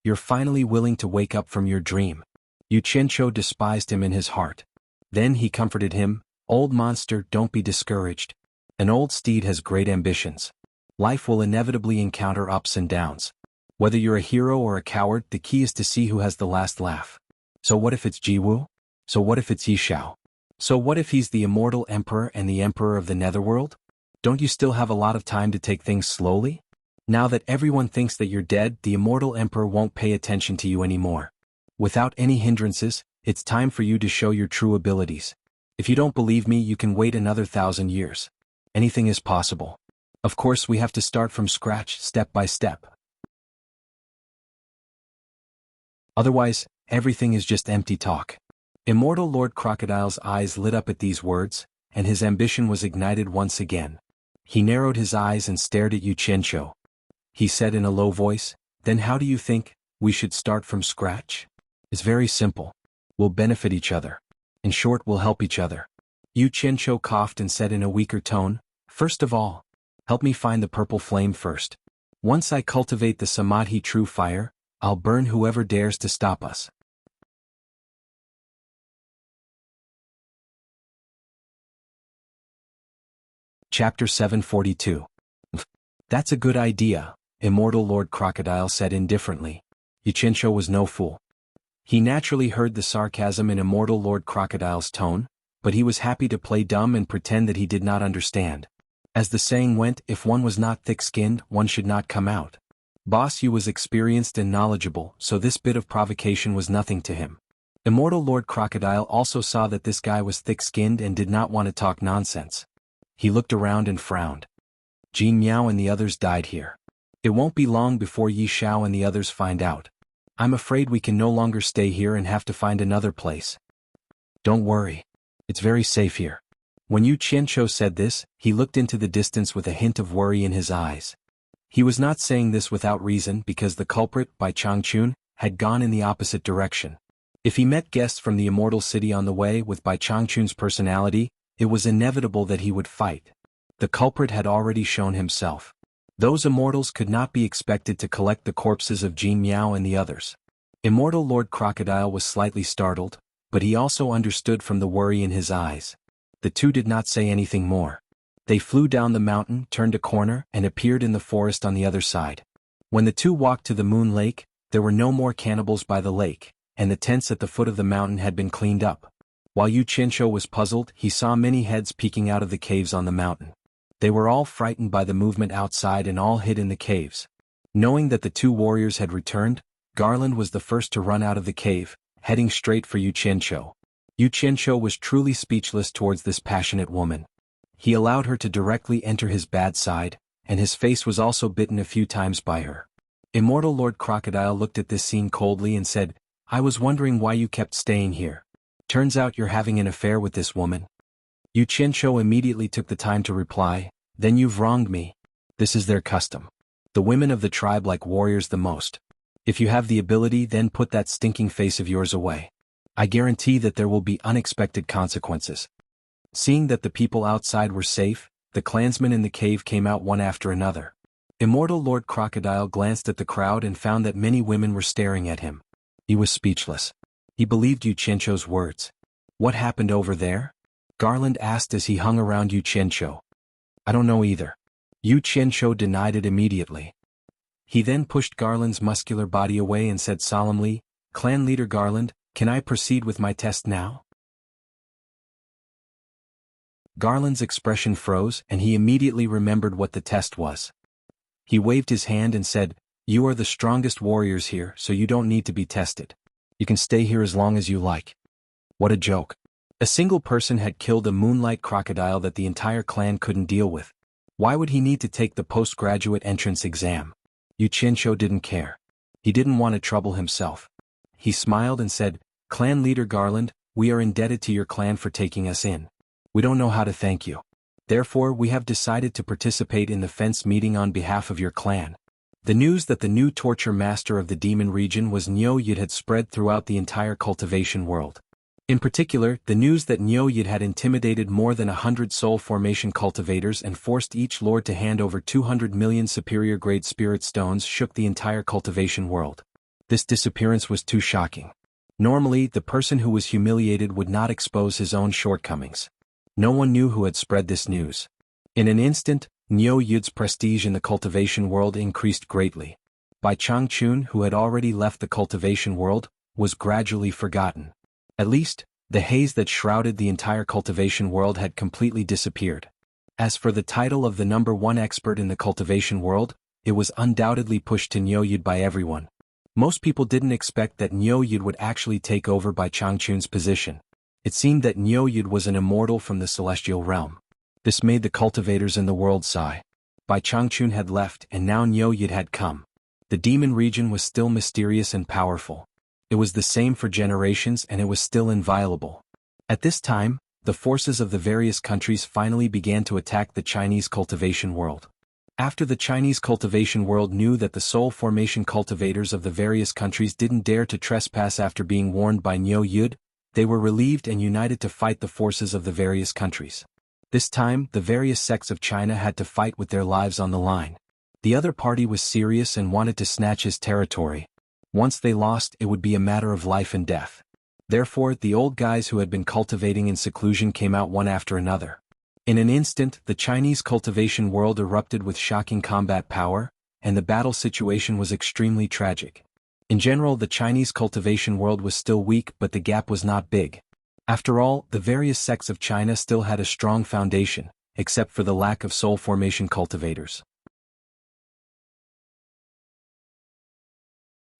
You're finally willing to wake up from your dream. Yu Qianqiu despised him in his heart. Then he comforted him, "Old monster, don't be discouraged. An old steed has great ambitions. Life will inevitably encounter ups and downs. Whether you're a hero or a coward, the key is to see who has the last laugh. So what if it's Ji Wu? So what if it's Yi Xiao? So what if he's the immortal emperor and the emperor of the netherworld? Don't you still have a lot of time to take things slowly? Now that everyone thinks that you're dead, the immortal emperor won't pay attention to you anymore. Without any hindrances, it's time for you to show your true abilities. If you don't believe me, you can wait another 1,000 years. Anything is possible. Of course, we have to start from scratch, step by step. Otherwise, everything is just empty talk." Immortal Lord Crocodile's eyes lit up at these words, and his ambition was ignited once again. He narrowed his eyes and stared at Yu Qianqiu. He said in a low voice, "Then how do you think we should start from scratch? It's very simple. We'll benefit each other. In short, we'll help each other." Yu Qianqiu coughed and said in a weaker tone, "First of all, help me find the purple flame first. Once I cultivate the Samadhi true fire, I'll burn whoever dares to stop us." Chapter 742. "That's a good idea," Immortal Lord Crocodile said indifferently. Yu Qianqiu was no fool. He naturally heard the sarcasm in Immortal Lord Crocodile's tone, but he was happy to play dumb and pretend that he did not understand. As the saying went, if one was not thick-skinned, one should not come out. Boss Yu was experienced and knowledgeable, so this bit of provocation was nothing to him. Immortal Lord Crocodile also saw that this guy was thick-skinned and did not want to talk nonsense. He looked around and frowned. Jin Miao and the others died here. It won't be long before Yi Xiao and the others find out. I'm afraid we can no longer stay here and have to find another place. Don't worry. It's very safe here. When Yu Qianqiu said this, he looked into the distance with a hint of worry in his eyes. He was not saying this without reason because the culprit, Bai Changchun, had gone in the opposite direction. If he met guests from the immortal city on the way with Bai Changchun's personality, it was inevitable that he would fight. The culprit had already shown himself. Those immortals could not be expected to collect the corpses of Jin Miao and the others. Immortal Lord Crocodile was slightly startled, but he also understood from the worry in his eyes. The two did not say anything more. They flew down the mountain, turned a corner, and appeared in the forest on the other side. When the two walked to the Moon Lake, there were no more cannibals by the lake, and the tents at the foot of the mountain had been cleaned up. While Yu Qianqiu was puzzled, he saw many heads peeking out of the caves on the mountain. They were all frightened by the movement outside and all hid in the caves. Knowing that the two warriors had returned, Garland was the first to run out of the cave, heading straight for Yu Qianqiu. Yu Qianqiu was truly speechless towards this passionate woman. He allowed her to directly enter his bad side, and his face was also bitten a few times by her. Immortal Lord Crocodile looked at this scene coldly and said, "I was wondering why you kept staying here. Turns out you're having an affair with this woman." Yu Qianqiu immediately took the time to reply, "Then you've wronged me. This is their custom. The women of the tribe like warriors the most. If you have the ability, then put that stinking face of yours away. I guarantee that there will be unexpected consequences." Seeing that the people outside were safe, the clansmen in the cave came out one after another. Immortal Lord Crocodile glanced at the crowd and found that many women were staring at him. He was speechless. He believed Yu Qianqiu's words. "What happened over there?" Garland asked as he hung around Yu Qianqiu. "I don't know either." Yu Qianqiu denied it immediately. He then pushed Garland's muscular body away and said solemnly, "Clan leader Garland, can I proceed with my test now?" Garland's expression froze and he immediately remembered what the test was. He waved his hand and said, "You are the strongest warriors here, so you don't need to be tested. You can stay here as long as you like." What a joke. A single person had killed a moonlight crocodile that the entire clan couldn't deal with. Why would he need to take the postgraduate entrance exam? Yu Qianqiu didn't care. He didn't want to trouble himself. He smiled and said, "Clan leader Garland, we are indebted to your clan for taking us in. We don't know how to thank you. Therefore, we have decided to participate in the fence meeting on behalf of your clan." The news that the new torture master of the demon region was Niu Yid had spread throughout the entire cultivation world. In particular, the news that Niu Yid had intimidated more than 100 soul formation cultivators and forced each lord to hand over 200 million superior-grade spirit stones shook the entire cultivation world. This disappearance was too shocking. Normally, the person who was humiliated would not expose his own shortcomings. No one knew who had spread this news. In an instant, Niu Yid's prestige in the cultivation world increased greatly. Bai Changchun, who had already left the cultivation world, was gradually forgotten. At least, the haze that shrouded the entire cultivation world had completely disappeared. As for the title of the #1 expert in the cultivation world, it was undoubtedly pushed to Niu Yid by everyone. Most people didn't expect that Niu Yid would actually take over Bai Changchun's position. It seemed that Niu Yid was an immortal from the celestial realm. This made the cultivators in the world sigh. Bai Changchun had left and now Niu Yid had come. The demon region was still mysterious and powerful. It was the same for generations and it was still inviolable. At this time, the forces of the various countries finally began to attack the Chinese cultivation world. After the Chinese cultivation world knew that the soul formation cultivators of the various countries didn't dare to trespass after being warned by Niu Yid, they were relieved and united to fight the forces of the various countries. This time, the various sects of China had to fight with their lives on the line. The other party was serious and wanted to snatch his territory. Once they lost, it would be a matter of life and death. Therefore, the old guys who had been cultivating in seclusion came out one after another. In an instant, the Chinese cultivation world erupted with shocking combat power, and the battle situation was extremely tragic. In general, the Chinese cultivation world was still weak, but the gap was not big. After all, the various sects of China still had a strong foundation, except for the lack of soul formation cultivators.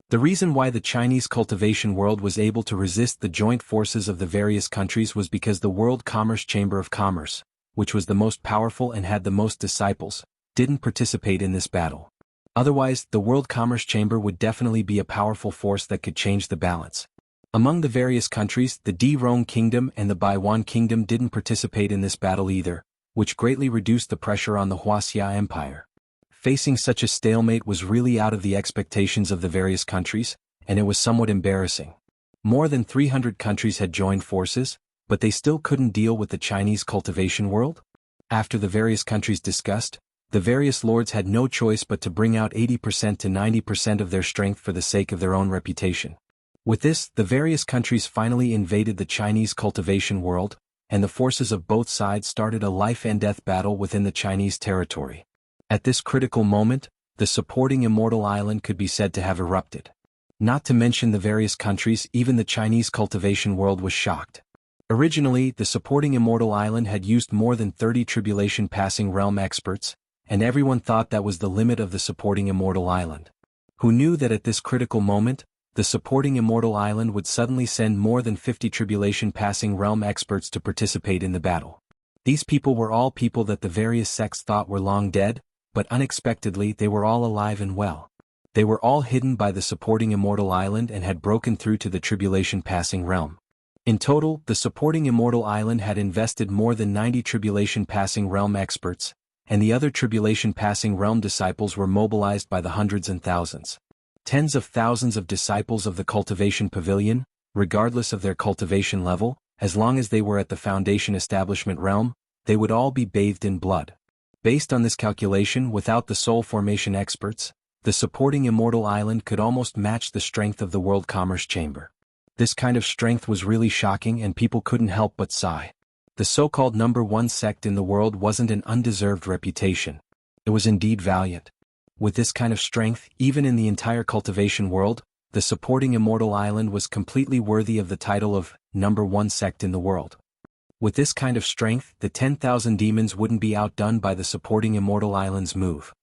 The reason why the Chinese cultivation world was able to resist the joint forces of the various countries was because the World Commerce Chamber of Commerce, which was the most powerful and had the most disciples, didn't participate in this battle. Otherwise, the World Commerce Chamber would definitely be a powerful force that could change the balance. Among the various countries, the Di-Rong Kingdom and the Baiwan Kingdom didn't participate in this battle either, which greatly reduced the pressure on the Wuxia Empire. Facing such a stalemate was really out of the expectations of the various countries, and it was somewhat embarrassing. More than 300 countries had joined forces, but they still couldn't deal with the Chinese cultivation world? After the various countries discussed, the various lords had no choice but to bring out 80% to 90% of their strength for the sake of their own reputation. With this, the various countries finally invaded the Chinese cultivation world, and the forces of both sides started a life-and-death battle within the Chinese territory. At this critical moment, the supporting immortal island could be said to have erupted. Not to mention the various countries, even the Chinese cultivation world was shocked. Originally, the supporting immortal island had used more than 30 tribulation passing realm experts, and everyone thought that was the limit of the supporting immortal island. Who knew that at this critical moment, the supporting immortal island would suddenly send more than 50 tribulation passing realm experts to participate in the battle. These people were all people that the various sects thought were long dead, but unexpectedly they were all alive and well. They were all hidden by the supporting immortal island and had broken through to the tribulation passing realm. In total, the supporting immortal island had invested more than 90 tribulation passing realm experts, and the other tribulation passing realm disciples were mobilized by the hundreds and thousands. Tens of thousands of disciples of the cultivation pavilion, regardless of their cultivation level, as long as they were at the foundation establishment realm, they would all be bathed in blood. Based on this calculation, without the soul formation experts, the supporting immortal island could almost match the strength of the World Commerce Chamber. This kind of strength was really shocking and people couldn't help but sigh. The so-called #1 sect in the world wasn't an undeserved reputation. It was indeed valiant. With this kind of strength, even in the entire cultivation world, the supporting immortal island was completely worthy of the title of #1 sect in the world. With this kind of strength, the 10,000 demons wouldn't be outdone by the supporting immortal island's move.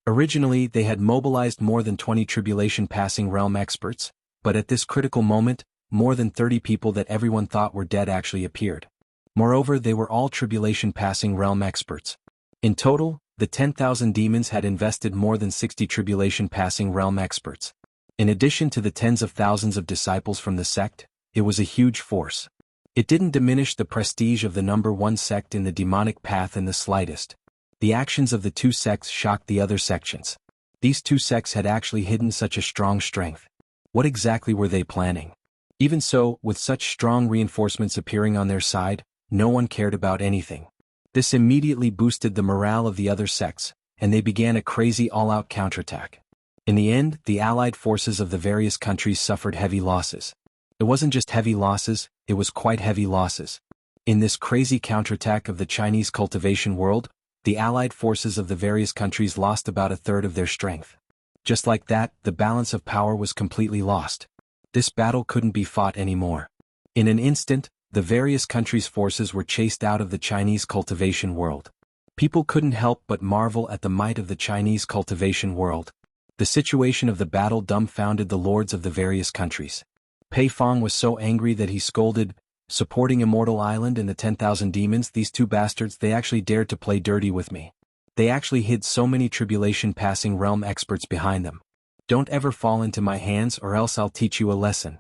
Originally, they had mobilized more than 20 tribulation passing realm experts, but at this critical moment, more than 30 people that everyone thought were dead actually appeared. Moreover, they were all tribulation passing realm experts. In total, the 10,000 demons had invested more than 60 tribulation passing realm experts. In addition to the tens of thousands of disciples from the sect, it was a huge force. It didn't diminish the prestige of the #1 sect in the demonic path in the slightest. The actions of the two sects shocked the other sections. These two sects had actually hidden such a strong strength. What exactly were they planning? Even so, with such strong reinforcements appearing on their side, no one cared about anything. This immediately boosted the morale of the other sects, and they began a crazy all-out counterattack. In the end, the allied forces of the various countries suffered heavy losses. It wasn't just heavy losses, it was quite heavy losses. In this crazy counterattack of the Chinese cultivation world, the allied forces of the various countries lost about a third of their strength. Just like that, the balance of power was completely lost. This battle couldn't be fought anymore. In an instant, the various countries' forces were chased out of the Chinese cultivation world. People couldn't help but marvel at the might of the Chinese cultivation world. The situation of the battle dumbfounded the lords of the various countries. Pei Fong was so angry that he scolded, "Supporting Immortal Island and the 10,000 demons, these two bastards, they actually dared to play dirty with me. They actually hid so many tribulation-passing realm experts behind them. Don't ever fall into my hands or else I'll teach you a lesson."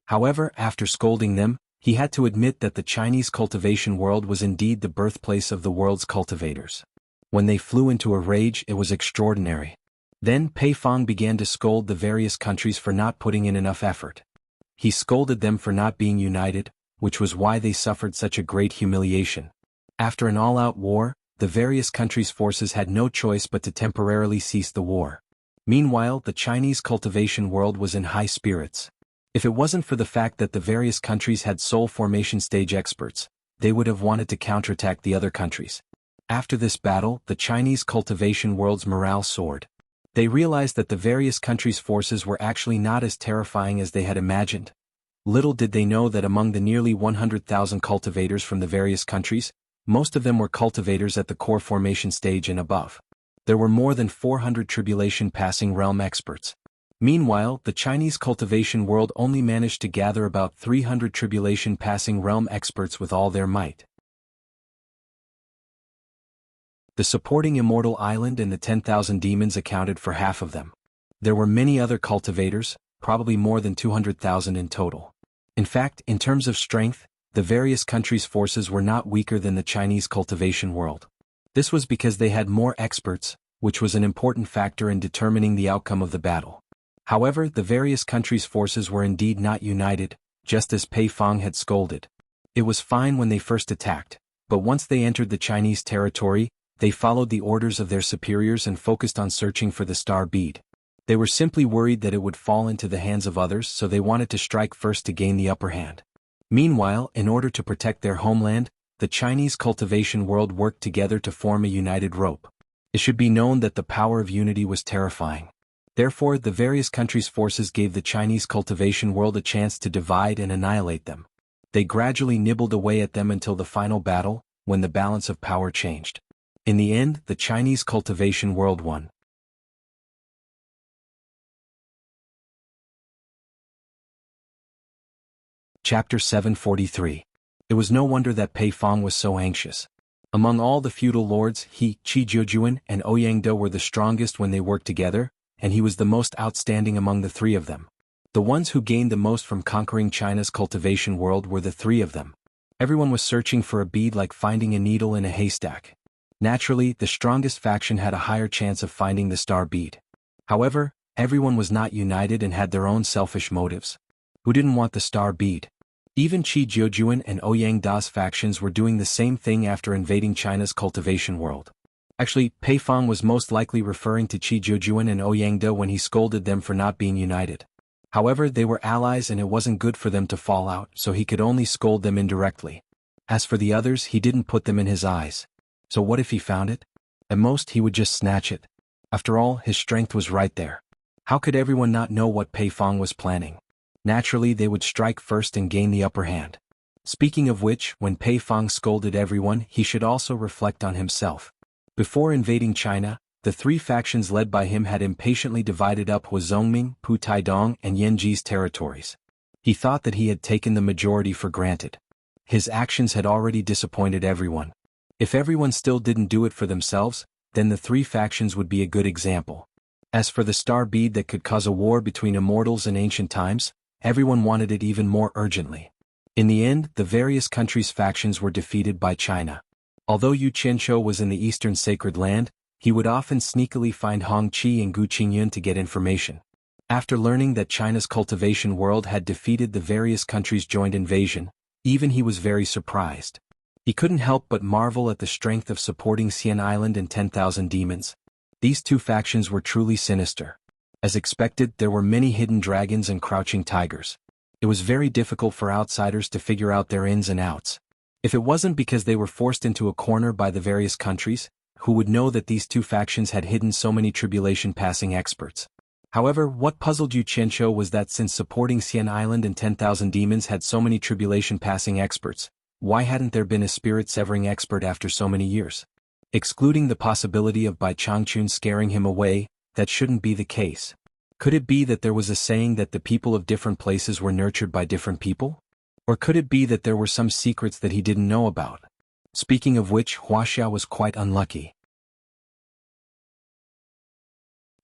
However, after scolding them, he had to admit that the Chinese cultivation world was indeed the birthplace of the world's cultivators. When they flew into a rage, it was extraordinary. Then Pei Fong began to scold the various countries for not putting in enough effort. He scolded them for not being united, which was why they suffered such a great humiliation. After an all-out war, the various countries' forces had no choice but to temporarily cease the war. Meanwhile, the Chinese cultivation world was in high spirits. If it wasn't for the fact that the various countries had soul formation stage experts, they would have wanted to counterattack the other countries. After this battle, the Chinese cultivation world's morale soared. They realized that the various countries' forces were actually not as terrifying as they had imagined. Little did they know that among the nearly 100,000 cultivators from the various countries, most of them were cultivators at the core formation stage and above. There were more than 400 tribulation-passing realm experts. Meanwhile, the Chinese cultivation world only managed to gather about 300 tribulation-passing realm experts with all their might. The supporting Immortal Island and the 10,000 demons accounted for half of them. There were many other cultivators, probably more than 200,000 in total. In fact, in terms of strength, the various countries' forces were not weaker than the Chinese cultivation world. This was because they had more experts, which was an important factor in determining the outcome of the battle. However, the various countries' forces were indeed not united, just as Pei Fong had scolded. It was fine when they first attacked, but once they entered the Chinese territory, they followed the orders of their superiors and focused on searching for the star bead. They were simply worried that it would fall into the hands of others, so they wanted to strike first to gain the upper hand. Meanwhile, in order to protect their homeland, the Chinese cultivation world worked together to form a united rope. It should be known that the power of unity was terrifying. Therefore, the various countries' forces gave the Chinese cultivation world a chance to divide and annihilate them. They gradually nibbled away at them until the final battle, when the balance of power changed. In the end, the Chinese cultivation world won. Chapter 743. It was no wonder that Pei Fong was so anxious. Among all the feudal lords, he, Qi Jiujuan, and Ouyangde were the strongest when they worked together, and he was the most outstanding among the three of them. The ones who gained the most from conquering China's cultivation world were the three of them. Everyone was searching for a bead like finding a needle in a haystack. Naturally, the strongest faction had a higher chance of finding the star bead. However, everyone was not united and had their own selfish motives. Who didn't want the star bead? Even Qi Jiujuan and Ouyangde's factions were doing the same thing after invading China's cultivation world. Actually, Pei Fong was most likely referring to Qi Jiujuan and Ouyangde when he scolded them for not being united. However, they were allies and it wasn't good for them to fall out, so he could only scold them indirectly. As for the others, he didn't put them in his eyes. So what if he found it? At most, he would just snatch it. After all, his strength was right there. How could everyone not know what Pei Fong was planning? Naturally, they would strike first and gain the upper hand. Speaking of which, when Pei Fong scolded everyone, he should also reflect on himself. Before invading China, the three factions led by him had impatiently divided up Huazongming, Pu Taidong, and Yanji's territories. He thought that he had taken the majority for granted. His actions had already disappointed everyone. If everyone still didn't do it for themselves, then the three factions would be a good example. As for the star bead that could cause a war between immortals in ancient times, everyone wanted it even more urgently. In the end, the various countries' factions were defeated by China. Although Yu Qianshou was in the eastern sacred land, he would often sneakily find Hong Qi and Gu Qingyun to get information. After learning that China's cultivation world had defeated the various countries' joint invasion, even he was very surprised. He couldn't help but marvel at the strength of supporting Xian Island and 10,000 demons. These two factions were truly sinister. As expected, there were many hidden dragons and crouching tigers. It was very difficult for outsiders to figure out their ins and outs. If it wasn't because they were forced into a corner by the various countries, who would know that these two factions had hidden so many tribulation-passing experts? However, what puzzled Yu Qianqiu was that since supporting Xian Island and 10,000 demons had so many tribulation-passing experts, why hadn't there been a spirit-severing expert after so many years? Excluding the possibility of Bai Changchun scaring him away, that shouldn't be the case. Could it be that there was a saying that the people of different places were nurtured by different people? Or could it be that there were some secrets that he didn't know about? Speaking of which, Huaxia was quite unlucky.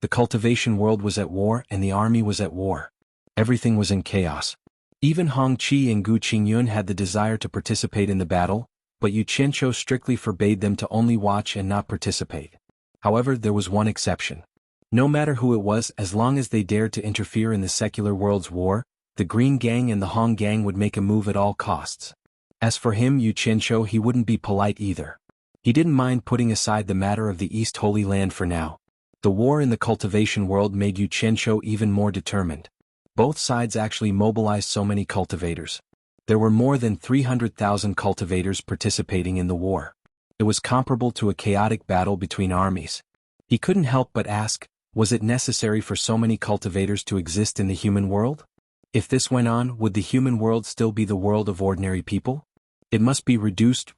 The cultivation world was at war and the army was at war. Everything was in chaos. Even Hong Qi and Gu Qingyun had the desire to participate in the battle, but Yu Qianqiu strictly forbade them to only watch and not participate. However, there was one exception. No matter who it was, as long as they dared to interfere in the secular world's war, the Green Gang and the Hong Gang would make a move at all costs. As for him, Yu Qianqiu, he wouldn't be polite either. He didn't mind putting aside the matter of the East Holy Land for now. The war in the cultivation world made Yu Qianqiu even more determined. Both sides actually mobilized so many cultivators. There were more than 300,000 cultivators participating in the war. It was comparable to a chaotic battle between armies. He couldn't help but ask, was it necessary for so many cultivators to exist in the human world? If this went on, would the human world still be the world of ordinary people? It must be reduced.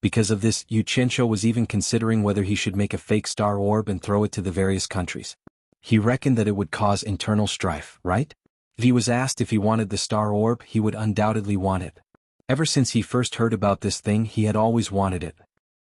Because of this, Yu Qianqiu was even considering whether he should make a fake star orb and throw it to the various countries. He reckoned that it would cause internal strife, right? If he was asked if he wanted the star orb, he would undoubtedly want it. Ever since he first heard about this thing, he had always wanted it.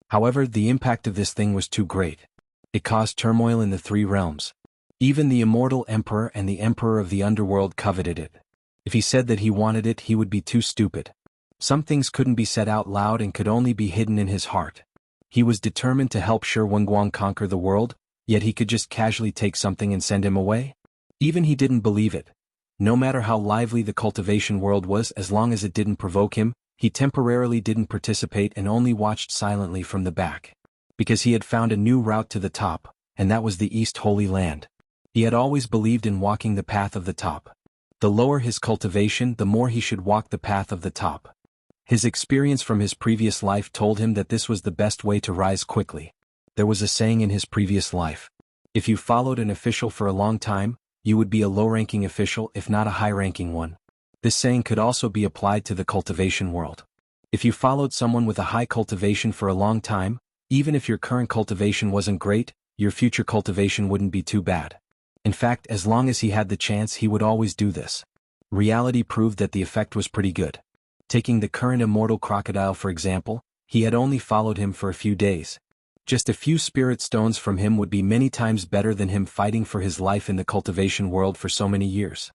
However, the impact of this thing was too great. It caused turmoil in the three realms. Even the immortal emperor and the emperor of the underworld coveted it. If he said that he wanted it, he would be too stupid. Some things couldn't be said out loud and could only be hidden in his heart. He was determined to help Shi Wenguang conquer the world, yet he could just casually take something and send him away? Even he didn't believe it. No matter how lively the cultivation world was, as long as it didn't provoke him, he temporarily didn't participate and only watched silently from the back. Because he had found a new route to the top, and that was the East Holy Land. He had always believed in walking the path of the top. The lower his cultivation, the more he should walk the path of the top. His experience from his previous life told him that this was the best way to rise quickly. There was a saying in his previous life. If you followed an official for a long time, you would be a low-ranking official if not a high-ranking one. This saying could also be applied to the cultivation world. If you followed someone with a high cultivation for a long time, even if your current cultivation wasn't great, your future cultivation wouldn't be too bad. In fact, as long as he had the chance, he would always do this. Reality proved that the effect was pretty good. Taking the current immortal crocodile for example, he had only followed him for a few days. Just a few spirit stones from him would be many times better than him fighting for his life in the cultivation world for so many years.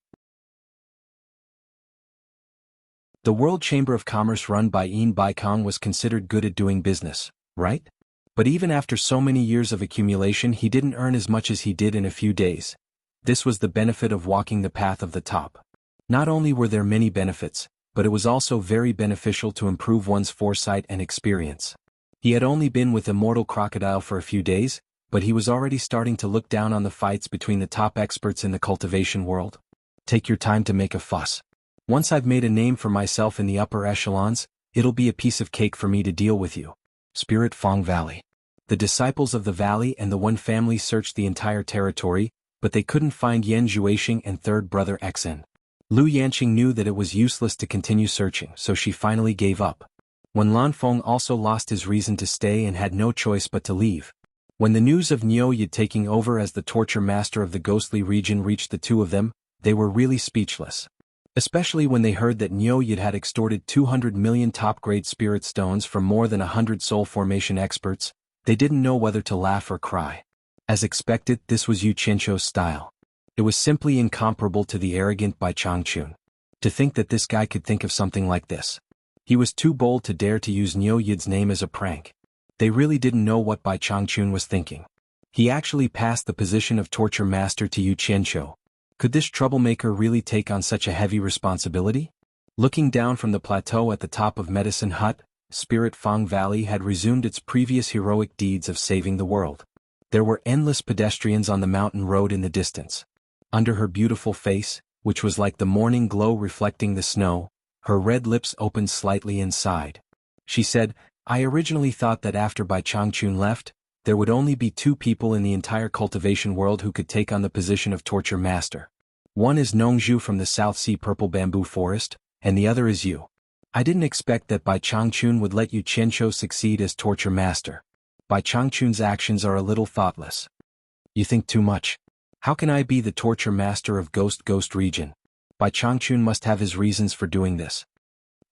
The World Chamber of Commerce run by Yin Baikong was considered good at doing business, right? But even after so many years of accumulation, he didn't earn as much as he did in a few days. This was the benefit of walking the path of the top. Not only were there many benefits, but it was also very beneficial to improve one's foresight and experience. He had only been with Immortal Crocodile for a few days, but he was already starting to look down on the fights between the top experts in the cultivation world. Take your time to make a fuss. Once I've made a name for myself in the upper echelons, it'll be a piece of cake for me to deal with you. Spirit Fong Valley. The disciples of the valley and the One family searched the entire territory, but they couldn't find Yan Zhuixing and third brother Xen. Lu Yanqing knew that it was useless to continue searching, so she finally gave up. When Lan Feng also lost his reason to stay and had no choice but to leave. When the news of Niu Yi taking over as the torture master of the ghostly region reached the two of them, they were really speechless. Especially when they heard that Niu Yi had extorted 200 million top-grade spirit stones from more than 100 soul formation experts, they didn't know whether to laugh or cry. As expected, this was Yu Qianqiu's style. It was simply incomparable to the arrogant Bai Changchun. To think that this guy could think of something like this. He was too bold to dare to use Niu Yi's name as a prank. They really didn't know what Bai Changchun was thinking. He actually passed the position of torture master to Yu Qianqiu. Could this troublemaker really take on such a heavy responsibility? Looking down from the plateau at the top of Medicine Hut, Spirit Fang Valley had resumed its previous heroic deeds of saving the world. There were endless pedestrians on the mountain road in the distance. Under her beautiful face, which was like the morning glow reflecting the snow, her red lips opened slightly and sighed. She said, I originally thought that after Bai Changchun left, there would only be 2 people in the entire cultivation world who could take on the position of torture master. One is Nongzhu from the South Sea Purple Bamboo Forest, and the other is you. I didn't expect that Bai Changchun would let Yu Qianqiu succeed as torture master. Bai Changchun's actions are a little thoughtless. You think too much. How can I be the torture master of Ghost region? Bai Changchun must have his reasons for doing this.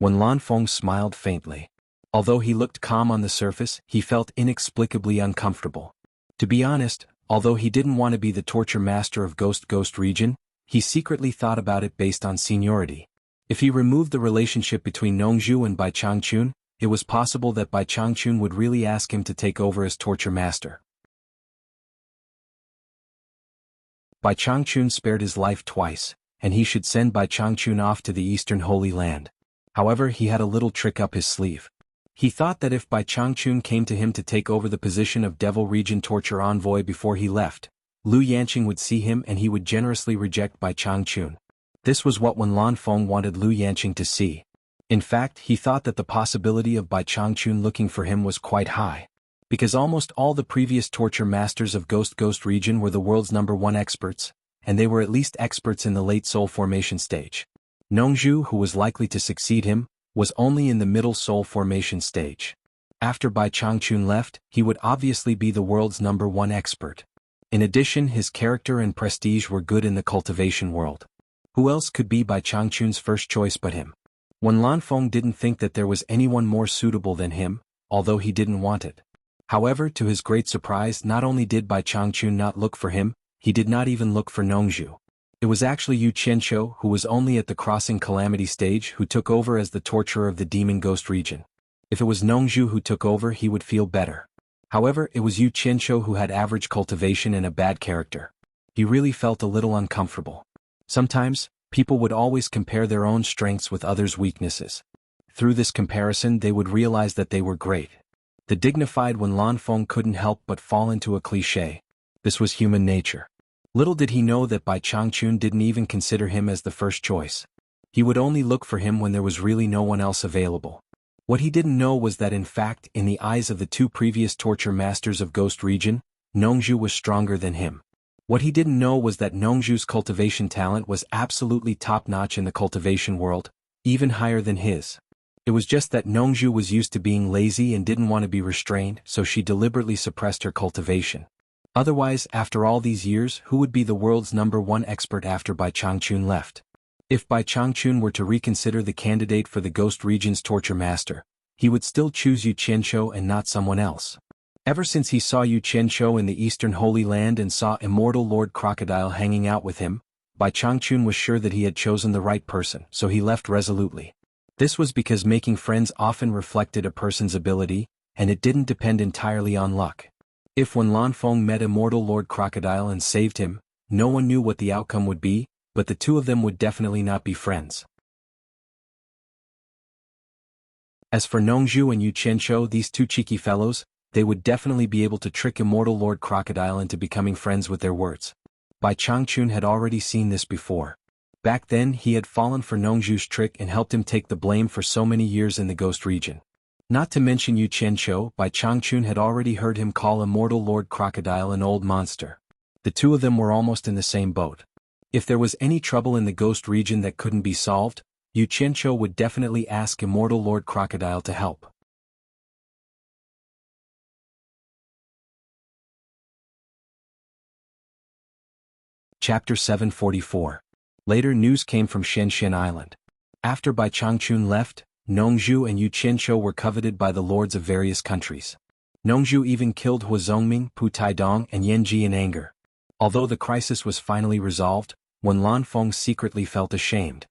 Wen Lanfeng smiled faintly. Although he looked calm on the surface, he felt inexplicably uncomfortable. To be honest, although he didn't want to be the torture master of Ghost region, he secretly thought about it based on seniority. If he removed the relationship between Nongzhu and Bai Changchun, it was possible that Bai Changchun would really ask him to take over as torture master. Bai Changchun spared his life twice, and he should send Bai Changchun off to the Eastern Holy Land. However, he had a little trick up his sleeve. He thought that if Bai Changchun came to him to take over the position of Devil Region Torture Envoy before he left, Lu Yanqing would see him and he would generously reject Bai Changchun. This was what Wen Lanfeng wanted Lu Yanqing to see. In fact, he thought that the possibility of Bai Changchun looking for him was quite high. Because almost all the previous torture masters of Ghost region were the world's #1 experts, and they were at least experts in the late soul formation stage. Nongzhu, who was likely to succeed him, was only in the middle soul formation stage. After Bai Changchun left, he would obviously be the world's #1 expert. In addition, his character and prestige were good in the cultivation world. Who else could be Bai Changchun's first choice but him? Wen Lanfeng didn't think that there was anyone more suitable than him, although he didn't want it. However, to his great surprise, not only did Bai Changchun not look for him, he did not even look for Nongzhu. It was actually Yu Qianqiu, who was only at the crossing calamity stage, who took over as the torturer of the demon ghost region. If it was Nongzhu who took over, he would feel better. However, it was Yu Qianqiu who had average cultivation and a bad character. He really felt a little uncomfortable. Sometimes, people would always compare their own strengths with others' weaknesses. Through this comparison, they would realize that they were great. The dignified Wen Lanfeng couldn't help but fall into a cliché. This was human nature. Little did he know that Bai Changchun didn't even consider him as the first choice. He would only look for him when there was really no one else available. What he didn't know was that in fact, in the eyes of the 2 previous torture masters of Ghost region, Nongzhu was stronger than him. What he didn't know was that Nongzhu's cultivation talent was absolutely top-notch in the cultivation world, even higher than his. It was just that Nongzhu was used to being lazy and didn't want to be restrained, so she deliberately suppressed her cultivation. Otherwise, after all these years, who would be the world's #1 expert after Bai Changchun left? If Bai Changchun were to reconsider the candidate for the Ghost region's torture master, he would still choose Yu Qianqiu and not someone else. Ever since he saw Yu Qianqiu in the Eastern Holy Land and saw Immortal Lord Crocodile hanging out with him, Bai Changchun was sure that he had chosen the right person, so he left resolutely. This was because making friends often reflected a person's ability, and it didn't depend entirely on luck. If Wen Lanfeng met Immortal Lord Crocodile and saved him, no one knew what the outcome would be, but the 2 of them would definitely not be friends. As for Nongzhu and Yu Qianqiu, these 2 cheeky fellows, they would definitely be able to trick Immortal Lord Crocodile into becoming friends with their words. Bai Changchun had already seen this before. Back then, he had fallen for Nongzhu's trick and helped him take the blame for so many years in the Ghost region. Not to mention Yu Qianqiu, Bai Changchun had already heard him call Immortal Lord Crocodile an old monster. The 2 of them were almost in the same boat. If there was any trouble in the Ghost region that couldn't be solved, Yu Qianqiu would definitely ask Immortal Lord Crocodile to help. Chapter 744. Later news came from Shenzhen Island. After Bai Changchun left, Nongzhu and Yu Qianqiu were coveted by the lords of various countries. Nongzhu even killed Hua Zongming, Pu Taidong and Yanji in anger. Although the crisis was finally resolved, Wen Lanfeng secretly felt ashamed.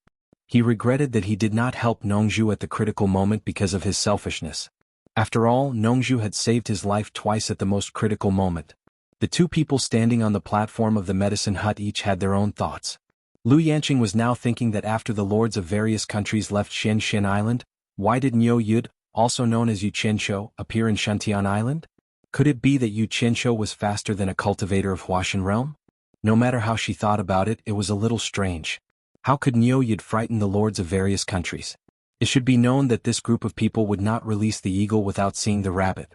He regretted that he did not help Nongzhu at the critical moment because of his selfishness. After all, Nongzhu had saved his life twice at the most critical moment. The two people standing on the platform of the medicine hut each had their own thoughts. Lu Yanqing was now thinking that after the lords of various countries left Xianxian Island, why did Niu Yud, also known as Yu Qianshou, appear in Shantian Island? Could it be that Yu Qianshou was faster than a cultivator of Huashan realm? No matter how she thought about it, it was a little strange. How could Niu Yud frighten the lords of various countries? It should be known that this group of people would not release the eagle without seeing the rabbit.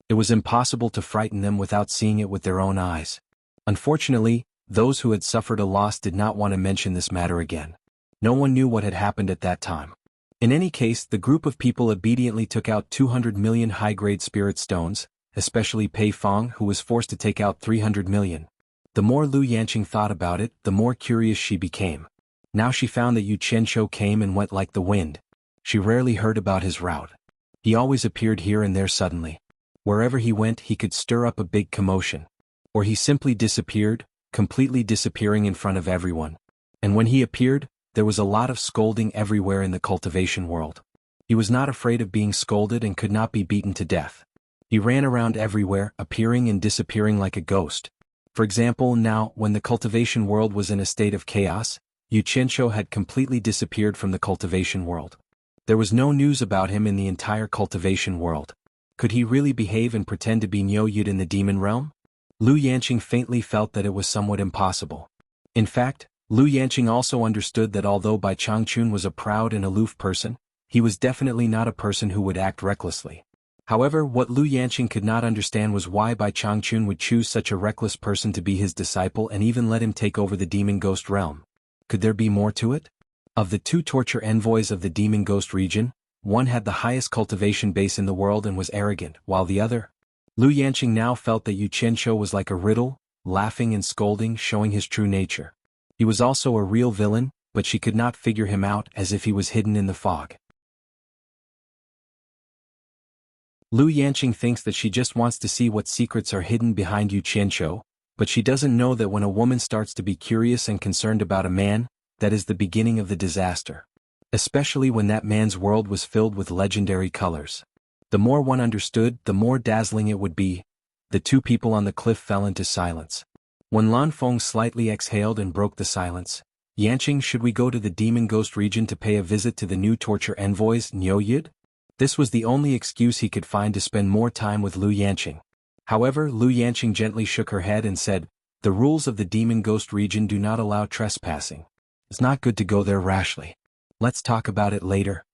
It was impossible to frighten them without seeing it with their own eyes. Unfortunately, those who had suffered a loss did not want to mention this matter again. No one knew what had happened at that time. In any case, the group of people obediently took out 200 million high-grade spirit stones, especially Pei Fong, who was forced to take out 300 million. The more Lu Yanqing thought about it, the more curious she became. Now she found that Yu Qianshou came and went like the wind. She rarely heard about his route. He always appeared here and there suddenly. Wherever he went, he could stir up a big commotion. Or he simply disappeared, completely disappearing in front of everyone. And when he appeared, there was a lot of scolding everywhere in the cultivation world. He was not afraid of being scolded and could not be beaten to death. He ran around everywhere, appearing and disappearing like a ghost. For example, now, when the cultivation world was in a state of chaos, Yu Qianshou had completely disappeared from the cultivation world. There was no news about him in the entire cultivation world. Could he really behave and pretend to be Niu Yud in the demon realm? Lu Yanqing faintly felt that it was somewhat impossible. In fact, Lu Yanqing also understood that although Bai Changchun was a proud and aloof person, he was definitely not a person who would act recklessly. However, what Lu Yanqing could not understand was why Bai Changchun would choose such a reckless person to be his disciple and even let him take over the demon ghost realm. Could there be more to it? Of the two torture envoys of the demon ghost region, one had the highest cultivation base in the world and was arrogant, while the other... Lu Yanqing now felt that Yu Qianshou was like a riddle, laughing and scolding, showing his true nature. He was also a real villain, but she could not figure him out, as if he was hidden in the fog. Lu Yanqing thinks that she just wants to see what secrets are hidden behind Yu Qianshou, but she doesn't know that when a woman starts to be curious and concerned about a man, that is the beginning of the disaster. Especially when that man's world was filled with legendary colors. The more one understood, the more dazzling it would be. The two people on the cliff fell into silence. When Lan Feng slightly exhaled and broke the silence, Yanqing, should we go to the demon ghost region to pay a visit to the new torture envoys, Niu Yud? This was the only excuse he could find to spend more time with Lu Yanqing. However, Lu Yanqing gently shook her head and said, "The rules of the demon ghost region do not allow trespassing. It's not good to go there rashly. Let's talk about it later."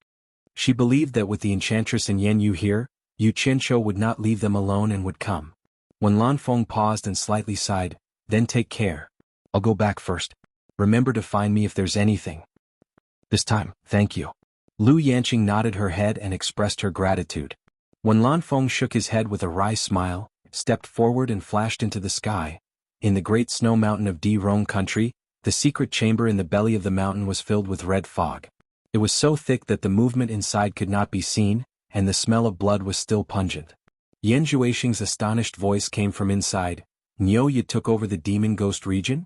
She believed that with the enchantress and Yan Yu here, Yu Qianshou would not leave them alone and would come. When Lan Feng paused and slightly sighed, "Then take care. I'll go back first. Remember to find me if there's anything." "This time, thank you." Lu Yanqing nodded her head and expressed her gratitude. When Lan Feng shook his head with a wry smile, stepped forward and flashed into the sky, in the great snow mountain of Di Rong country, the secret chamber in the belly of the mountain was filled with red fog. It was so thick that the movement inside could not be seen, and the smell of blood was still pungent. Yan Zhuixing's astonished voice came from inside. "Niu Yud took over the demon ghost region?"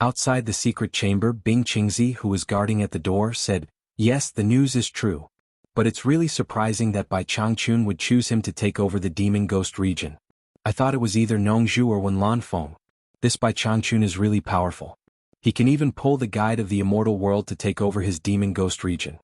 Outside the secret chamber, Bing Qingzi, who was guarding at the door, said, "Yes, the news is true. But it's really surprising that Bai Changchun would choose him to take over the demon ghost region. I thought it was either Nongzhu or Wen Lanfeng. This Bai Changchun is really powerful. He can even pull the guide of the immortal world to take over his demon ghost region."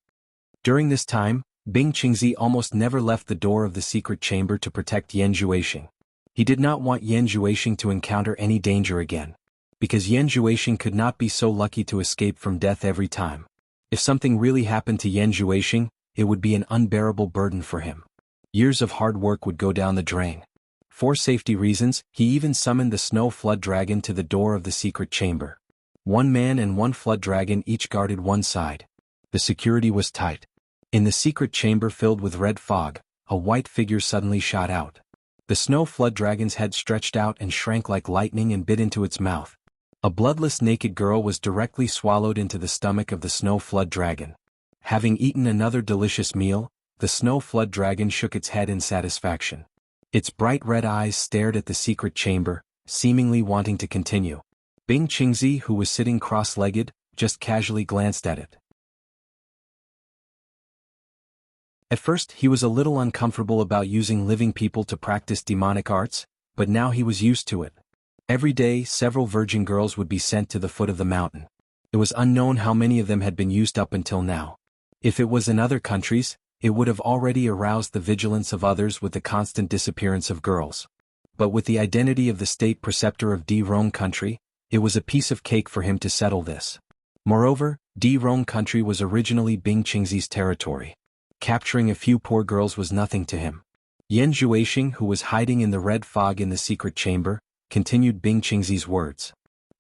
During this time, Bing Qingzi almost never left the door of the secret chamber to protect Yan Zhuixing. He did not want Yan Zhuixing to encounter any danger again. Because Yan Zhuixing could not be so lucky to escape from death every time. If something really happened to Yan Zhuixing, it would be an unbearable burden for him. Years of hard work would go down the drain. For safety reasons, he even summoned the snow flood dragon to the door of the secret chamber. One man and one flood dragon each guarded one side. The security was tight. In the secret chamber filled with red fog, a white figure suddenly shot out. The snow flood dragon's head stretched out and shrank like lightning and bit into its mouth. A bloodless naked girl was directly swallowed into the stomach of the snow flood dragon. Having eaten another delicious meal, the snow flood dragon shook its head in satisfaction. Its bright red eyes stared at the secret chamber, seemingly wanting to continue. Bing Qingzi, who was sitting cross-legged, just casually glanced at it. At first, he was a little uncomfortable about using living people to practice demonic arts, but now he was used to it. Every day, several virgin girls would be sent to the foot of the mountain. It was unknown how many of them had been used up until now. If it was in other countries, it would have already aroused the vigilance of others with the constant disappearance of girls. But with the identity of the state preceptor of Rome country, it was a piece of cake for him to settle this. Moreover, Rome country was originally Bing Qingzi's territory. Capturing a few poor girls was nothing to him. Yan Zhuixing, who was hiding in the red fog in the secret chamber, continued Bing Qingzi's words.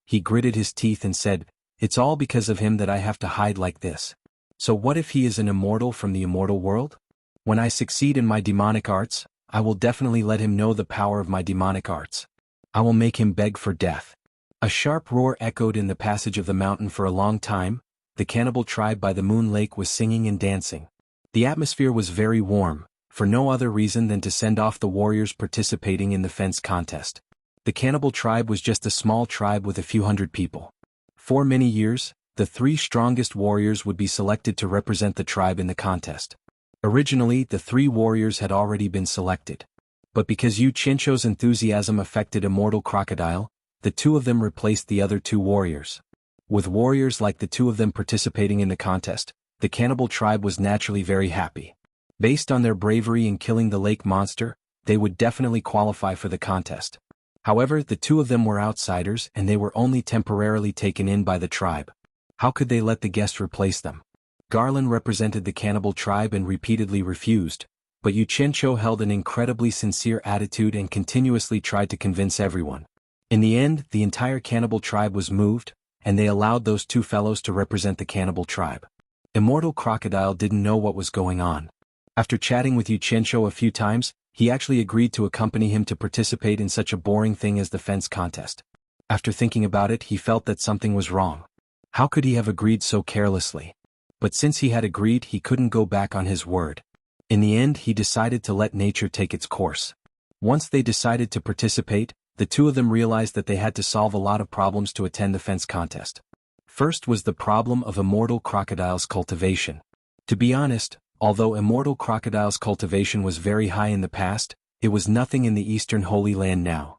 He gritted his teeth and said, "It's all because of him that I have to hide like this. So what if he is an immortal from the immortal world? When I succeed in my demonic arts, I will definitely let him know the power of my demonic arts. I will make him beg for death." A sharp roar echoed in the passage of the mountain for a long time. The cannibal tribe by the moon lake was singing and dancing. The atmosphere was very warm, for no other reason than to send off the warriors participating in the fence contest. The cannibal tribe was just a small tribe with a few hundred people. For many years, the 3 strongest warriors would be selected to represent the tribe in the contest. Originally, the 3 warriors had already been selected. But because Yu Qianshou's enthusiasm affected Immortal Crocodile, the 2 of them replaced the other 2 warriors. With warriors like the 2 of them participating in the contest, the cannibal tribe was naturally very happy. Based on their bravery in killing the lake monster, they would definitely qualify for the contest. However, the 2 of them were outsiders and they were only temporarily taken in by the tribe. How could they let the guest replace them? Garland represented the cannibal tribe and repeatedly refused, but Yu Qianshou held an incredibly sincere attitude and continuously tried to convince everyone. In the end, the entire cannibal tribe was moved, and they allowed those 2 fellows to represent the cannibal tribe. Immortal Crocodile didn't know what was going on. After chatting with Yu Qianshou a few times, he actually agreed to accompany him to participate in such a boring thing as the fence contest. After thinking about it, he felt that something was wrong. How could he have agreed so carelessly? But since he had agreed, he couldn't go back on his word. In the end, he decided to let nature take its course. Once they decided to participate, the 2 of them realized that they had to solve a lot of problems to attend the fence contest. First was the problem of Immortal Crocodile's cultivation. To be honest, although Immortal Crocodile's cultivation was very high in the past, it was nothing in the Eastern Holy Land now.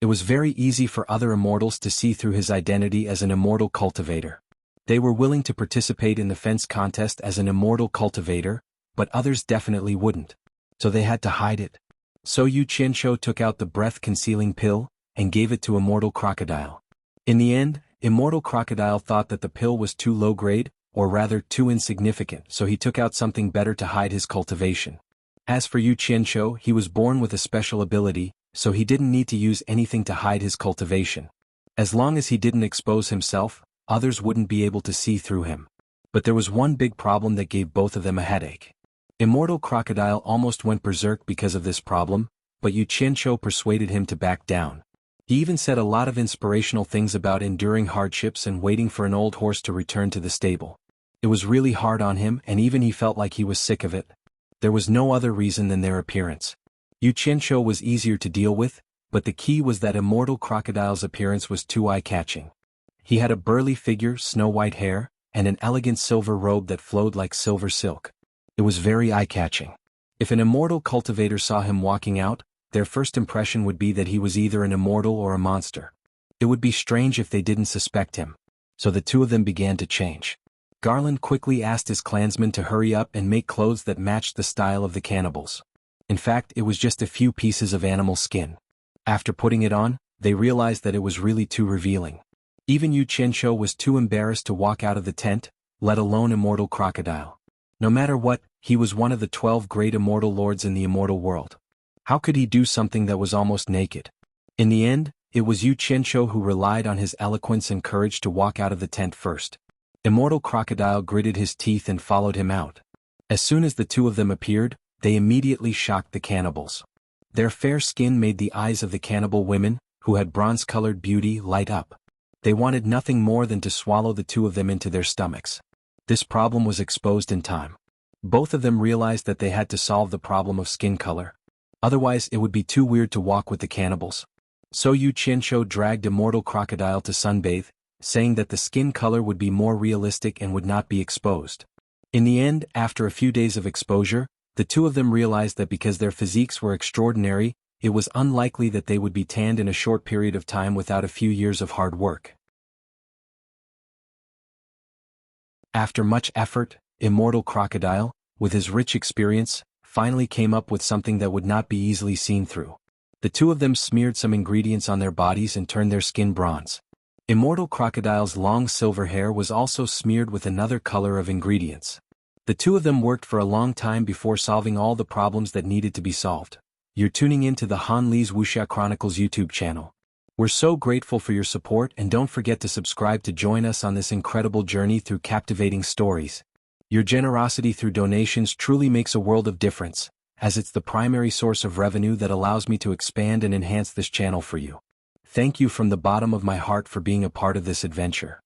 It was very easy for other immortals to see through his identity as an immortal cultivator. They were willing to participate in the fence contest as an immortal cultivator, but others definitely wouldn't. So they had to hide it. So Yu Qianshou took out the breath-concealing pill and gave it to Immortal Crocodile. In the end, Immortal Crocodile thought that the pill was too low-grade, or rather too insignificant, so he took out something better to hide his cultivation. As for Yu Qianshou, he was born with a special ability, so he didn't need to use anything to hide his cultivation. As long as he didn't expose himself, others wouldn't be able to see through him. But there was one big problem that gave both of them a headache. Immortal Crocodile almost went berserk because of this problem, but Yu Qianshou persuaded him to back down. He even said a lot of inspirational things about enduring hardships and waiting for an old horse to return to the stable. It was really hard on him and even he felt like he was sick of it. There was no other reason than their appearance. Yu Qianshou was easier to deal with, but the key was that Immortal Crocodile's appearance was too eye-catching. He had a burly figure, snow-white hair, and an elegant silver robe that flowed like silver silk. It was very eye-catching. If an immortal cultivator saw him walking out, their first impression would be that he was either an immortal or a monster. It would be strange if they didn't suspect him. So the 2 of them began to change. Garland quickly asked his clansmen to hurry up and make clothes that matched the style of the cannibals. In fact, it was just a few pieces of animal skin. After putting it on, they realized that it was really too revealing. Even Yu Qianshou was too embarrassed to walk out of the tent, let alone Immortal Crocodile. No matter what, he was one of the 12 great immortal lords in the immortal world. How could he do something that was almost naked? In the end, it was Yu Qianshou who relied on his eloquence and courage to walk out of the tent first. Immortal Crocodile gritted his teeth and followed him out. As soon as the 2 of them appeared, they immediately shocked the cannibals. Their fair skin made the eyes of the cannibal women, who had bronze-colored beauty, light up. They wanted nothing more than to swallow the 2 of them into their stomachs. This problem was exposed in time. Both of them realized that they had to solve the problem of skin color. Otherwise, it would be too weird to walk with the cannibals. So Yu Qianshou dragged Immortal Crocodile to sunbathe, saying that the skin color would be more realistic and would not be exposed. In the end, after a few days of exposure, The two of them realized that because their physiques were extraordinary, it was unlikely that they would be tanned in a short period of time without a few years of hard work. After much effort, Immortal Crocodile, with his rich experience, finally came up with something that would not be easily seen through. The two of them smeared some ingredients on their bodies and turned their skin bronze. Immortal Crocodile's long silver hair was also smeared with another color of ingredients. The two of them worked for a long time before solving all the problems that needed to be solved. You're tuning in to the Han Li's Wuxia Chronicles YouTube channel. We're so grateful for your support, and don't forget to subscribe to join us on this incredible journey through captivating stories. Your generosity through donations truly makes a world of difference, as it's the primary source of revenue that allows me to expand and enhance this channel for you. Thank you from the bottom of my heart for being a part of this adventure.